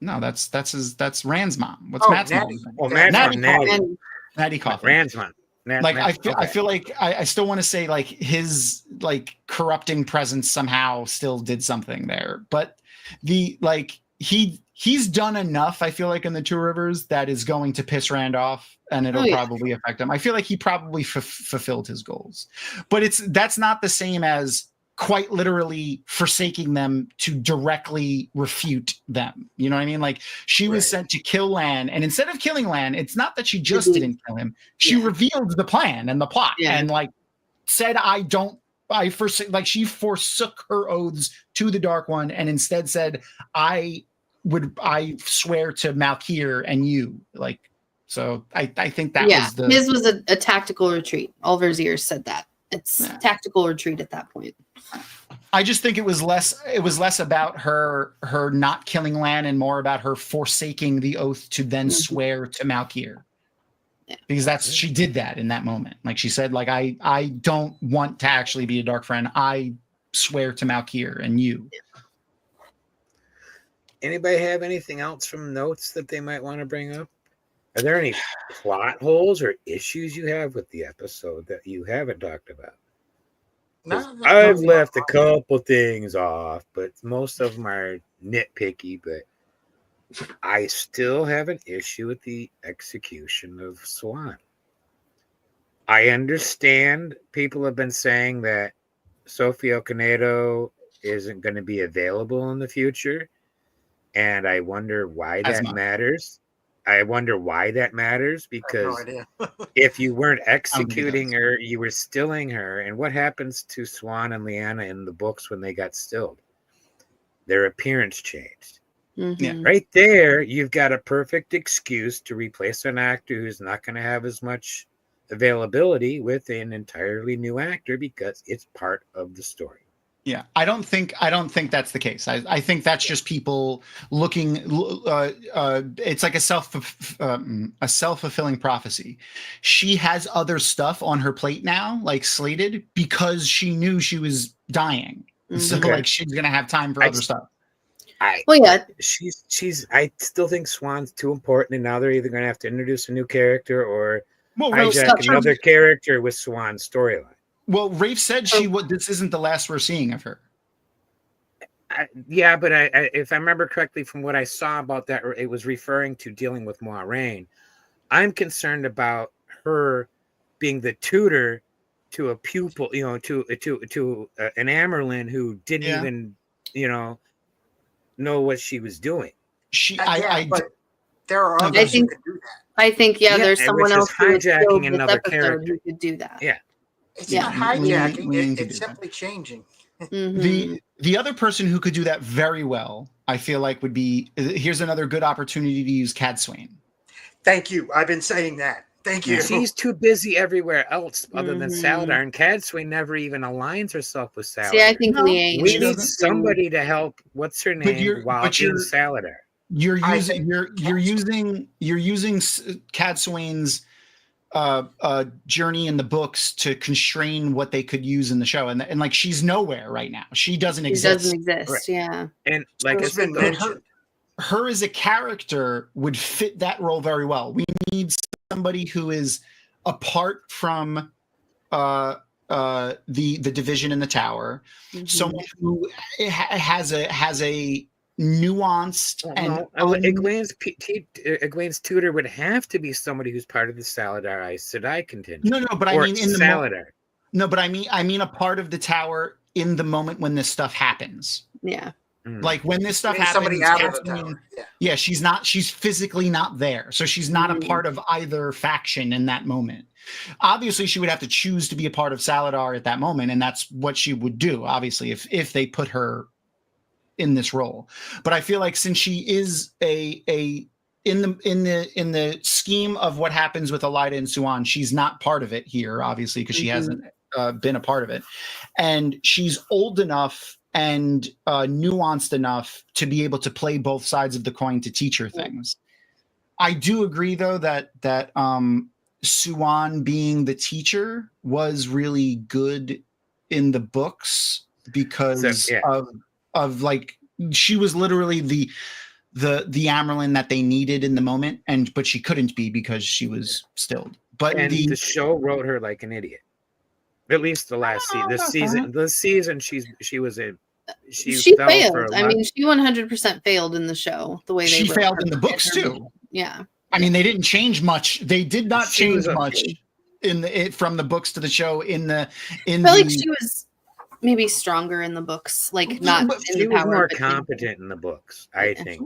No, that's Rand's mom. What's Matt's Natty. mom? Oh, Matt's mom. Natty Coffin. Rand's mom. I feel like I still want to say like his corrupting presence somehow still did something there, but he's done enough. I feel like in the Two Rivers that is going to piss Rand off, and it'll probably affect him. I feel like he probably fulfilled his goals, but that's not the same as quite literally forsaking them to directly refute them. You know what I mean? Like, she was sent to kill Lan, and instead of killing Lan, it's not that she just didn't kill him. She revealed the plan and the plot and said, she forsook her oaths to the Dark One and instead said, I swear to Malkir and you. So I think that was his was a tactical retreat. All Verziers said that. It's tactical retreat at that point. I just think it was less about her not killing Lan and more about her forsaking the oath to then swear to Malkir. Yeah. Because she did that in that moment. Like, she said, I don't want to actually be a dark friend. I swear to Malkir and you. Anybody have anything else from notes that they might want to bring up? Are there any plot holes or issues you have with the episode that you haven't talked about? I've left a couple things off, but most of them are nitpicky. But I still have an issue with the execution of Swan. I understand people have been saying that Sofia Canedo isn't going to be available in the future, and I wonder why that matters. I wonder why that matters, because if you weren't executing her, you were stilling her. And what happens to Swan and Leanna in the books when they got stilled? Their appearance changed. Mm-hmm. Yeah. Right there, you've got a perfect excuse to replace an actor who's not going to have as much availability with an entirely new actor because it's part of the story. Yeah, I don't think that's the case. I think that's just people looking. It's like a self-fulfilling prophecy. She has other stuff on her plate now, like slated, because she knew she was dying. Mm-hmm. So like she's gonna have time for other stuff. She's. I still think Swan's too important, and now they're either going to have to introduce a new character or hijack another character with Swan's storyline. Well, Rafe said this isn't the last we're seeing of her. Yeah, but I, if I remember correctly from what I saw about that, it was referring to dealing with Moiraine. I'm concerned about her being the tutor to a pupil, to an Amyrlin who didn't even, know what she was doing. But there are others who could do that. I think, there's someone else hijacking another character who could do that. Yeah. It's not hijacking, it's simply changing. Mm-hmm. The other person who could do that very well, I feel like, would be, here's another good opportunity to use Cadsuane. Thank you. I've been saying that. Thank you. She's too busy everywhere else other than Saladar, and Cadsuane never even aligns herself with Saladar. See, I think Liane. We need somebody to help. What's her name? While in Saladar. You're using Cadsuane's journey in the books to constrain what they could use in the show, and like she's nowhere right now. She doesn't exist. Right. Yeah. And like it's been mentioned, her as a character would fit that role very well. We need somebody who is apart from the division in the tower, someone who has a nuanced Egwene's tutor would have to be somebody who's part of the Saladar Aes Sedai contingent. No, but I mean in the Saladar. I mean a part of the tower in the moment when this stuff happens. Yeah. Like when this stuff happens, somebody out of the tower. Yeah, she's physically not there. So she's not a part of either faction in that moment. Obviously, she would have to choose to be a part of Saladar at that moment, and that's what she would do, obviously, if they put her in this role. But I feel like since she is in the scheme of what happens with Elida and Suan, she's not part of it here, obviously, because she hasn't been a part of it. And she's old enough and nuanced enough to be able to play both sides of the coin to teach her things. I do agree, though, that Suan being the teacher was really good in the books because of like she was literally the Amyrlin that they needed in the moment, but she couldn't be because she was stilled. But the show wrote her like an idiot. At least the last season. This season she failed. I mean, she 100% failed in the show. The way she failed in the books too. Yeah. I mean, they didn't change much. They did not change much from the books to the show. I feel like she was maybe stronger in the books, like not in she the was power, more competent in the books, I think.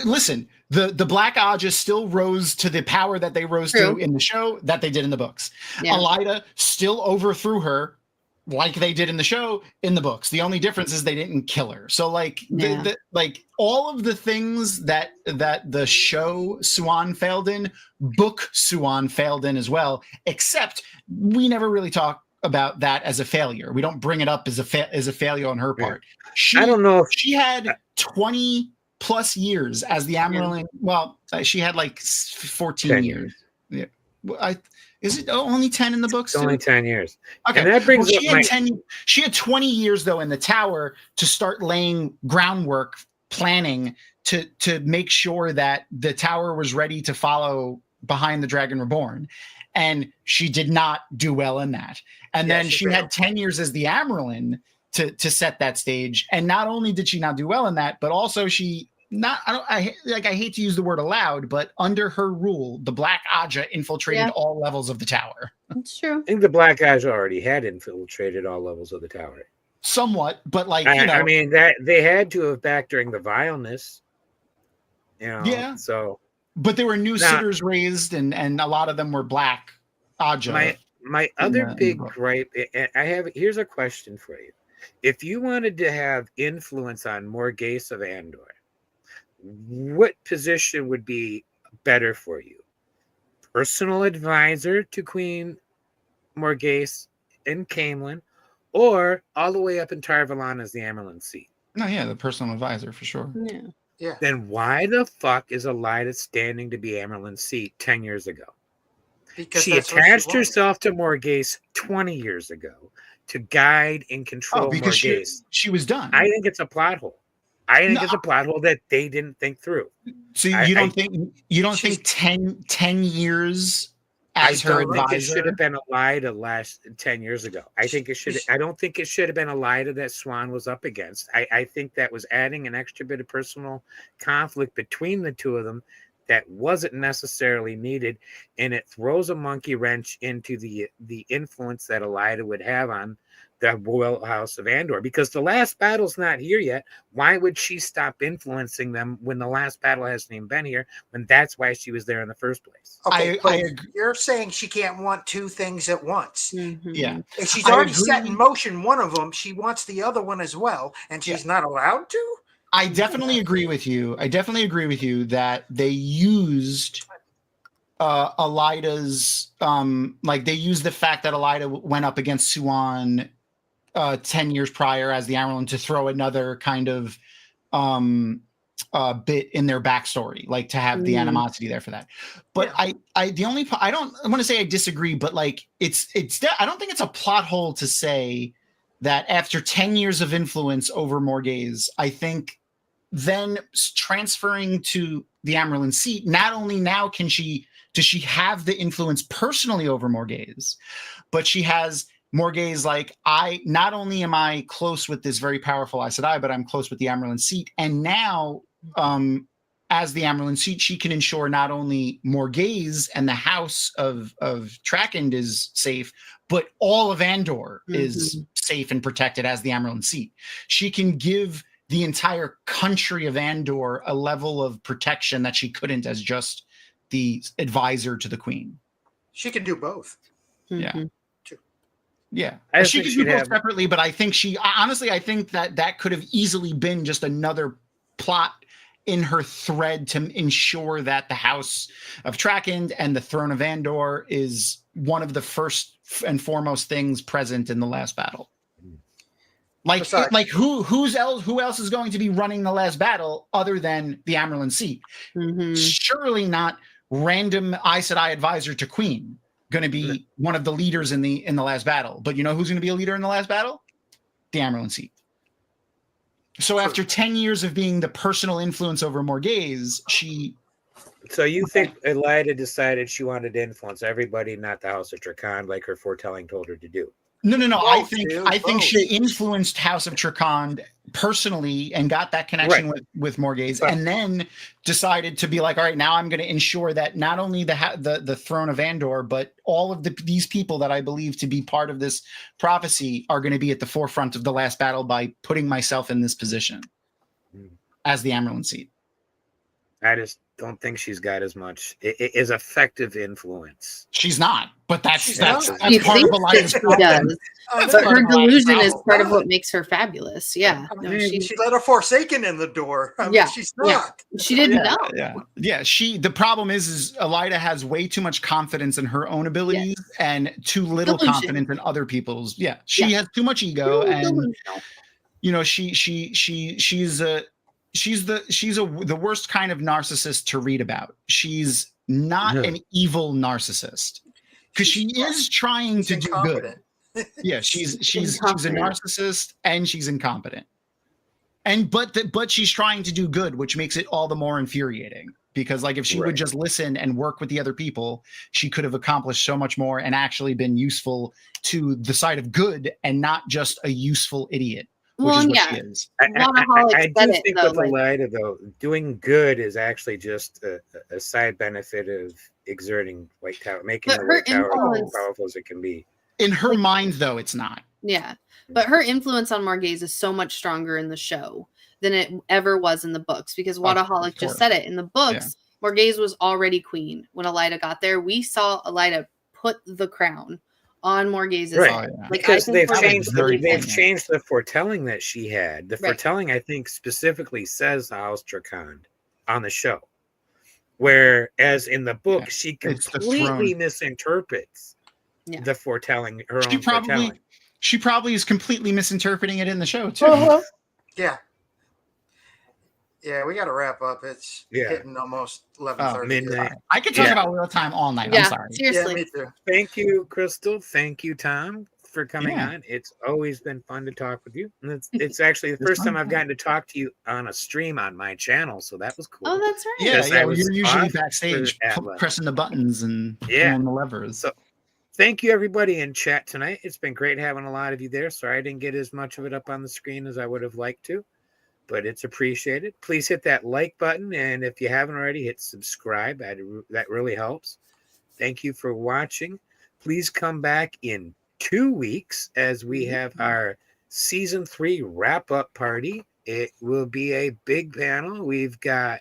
Listen, the Black Aja still rose to the power that they rose to in the show that they did in the books. Yeah. Elida still overthrew her like they did in the show in the books. The only difference is they didn't kill her. So like like all of the things that the show Suan failed in, book Suan failed in as well, except we never really talk about that as a failure. We don't bring it up as a failure on her part. I don't know if she had 20 plus years as the Amyrlin. Well, she had like 14 years. Yeah. Is it only 10 in the books? It's only 10 years. Okay. And that brings she had 20 years though in the tower to start laying groundwork planning to make sure that the tower was ready to follow behind the Dragon Reborn. And she did not do well in that. And then she had 10 years as the Amyrlin to set that stage. And not only did she not do well in that, but also I hate to use the word allowed, but under her rule, the Black Aja infiltrated all levels of the tower. That's true. I think the Black Aja already had infiltrated all levels of the tower. Somewhat, but I mean that they had to have back during the vileness. Yeah. So, but there were new sitters raised, and a lot of them were Black Aja. My other big gripe, here's a question for you. If you wanted to have influence on Morghese of Andor, what position would be better for you? Personal advisor to Queen Morghese and Caemlyn, or all the way up in Tar-Valon as the Amyrlin seat? No, yeah, the personal advisor for sure. Yeah. Then why the fuck is Elida standing to be Amyrlin's seat 10 years ago? Because she attached herself to Morghese 20 years ago to guide and control Morghese. She was done. I think it's a plot hole. It's a plot hole that they didn't think through. So you don't think 10 years as her advisor? It should have been Elida last 10 years ago. I don't think it should have been Elida that Swan was up against. I think that was adding an extra bit of personal conflict between the two of them that wasn't necessarily needed, and it throws a monkey wrench into the influence that Elida would have on the Royal House of Andor, because the last battle's not here yet. Why would she stop influencing them when the last battle hasn't even been here, when that's why she was there in the first place? Okay, you're saying she can't want two things at once. Mm-hmm. Yeah. If she's already set in motion one of them, she wants the other one as well, and she's not allowed to? I definitely agree with you. That they used Elida's they used the fact that Elida went up against Suan 10 years prior as the Amyrlin to throw another kind of bit in their backstory, like to have the animosity there for that. But I don't want to say I disagree, but like it's I don't think it's a plot hole to say that after 10 years of influence over Morghese, I think then transferring to the Amyrlin seat, not only now does she have the influence personally over Morghese, but she has Morghese not only am I close with this very powerful Aes Sedai, but I'm close with the Amyrlin seat. And now, as the Amyrlin seat, she can ensure not only Morghese and the house of Trakand is safe, but all of Andor is safe and protected as the Amyrlin seat. She can give the entire country of Andor a level of protection that she couldn't as just the advisor to the queen. She can do both. Yeah. Yeah. I She could do both separately, but I think I think that could have easily been just another plot in her thread to ensure that the House of Trakand and the Throne of Andor is one of the first and foremost things present in the last battle. Who else is going to be running the last battle other than the Amyrlin seat? Surely not random Aes Sedai advisor to Queen going to be one of the leaders in the last battle. But you know who's going to be a leader in the last battle? The Amyrlin seat. So after 10 years of being the personal influence over Morghese, So you think Elida decided she wanted to influence everybody, not the House of Trakand, like her foretelling told her to do? No. I think she influenced House of Trakand personally and got that connection with Morghese, and then decided to be like, all right, now I'm going to ensure that not only the Throne of Andor, but all of these people that I believe to be part of this prophecy are going to be at the forefront of the last battle by putting myself in this position as the Amyrlin seat. I just don't think she's got as much is effective influence. She's not, but that's part of Elida's problem. But her delusion is part of what makes her fabulous. Yeah. She let a Forsaken in the door. She's not. She didn't know. Yeah. The problem is Elida has way too much confidence in her own abilities and too little confidence in other people's. Yeah. She has too much ego, and you know, she's the worst kind of narcissist to read about. She's not an evil narcissist, because she is trying to do good. Yeah, she's a narcissist and she's incompetent. But she's trying to do good, which makes it all the more infuriating. Because like if she would just listen and work with the other people, she could have accomplished so much more and actually been useful to the side of good and not just a useful idiot, which is what she is. I do think with Elida, though, doing good is actually just a side benefit of exerting White Tower, making the White Tower as powerful as it can be. In her mind, though, it's not. Yeah. But her influence on Marghese is so much stronger in the show than it ever was in the books, because Wotaholic just said it. In the books, Marghese was already queen when Elida got there. We saw Elida put the crown on Marghese's head. Like, because they've changed the foretelling that she had. The foretelling, I think, specifically says House Dracan on the show. Whereas in the book, she completely misinterprets the foretelling, her own foretelling. She probably is completely misinterpreting it in the show, too. Yeah. Yeah, we got to wrap up. It's hitting almost 11:30 midnight. I could talk about Wheel of Time all night. I'm sorry. Seriously. Yeah, me too. Thank you, Crystal. Thank you, Tom, for coming on. It's always been fun to talk with you. And it's actually the first time I've gotten to talk to you on a stream on my channel, so that was cool. Oh, that's right. Yeah, you're usually backstage pressing the buttons and pulling the levers. So thank you, everybody in chat tonight. It's been great having a lot of you there. Sorry I didn't get as much of it up on the screen as I would have liked to, but it's appreciated. Please hit that like button, and if you haven't already, hit subscribe. That really helps. Thank you for watching. Please come back in 2 weeks as we have our season 3 wrap-up party. It will be a big panel. We've got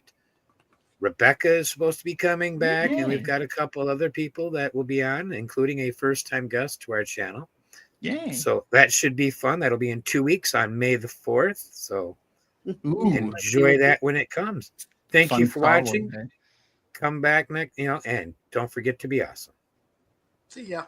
Rebecca is supposed to be coming back, and we've got a couple other people that will be on, including a first-time guest to our channel. Yay. So that should be fun. That'll be in 2 weeks on May the 4th. So enjoy that when it comes. Thank you for watching. Come back next, and don't forget to be awesome. See ya.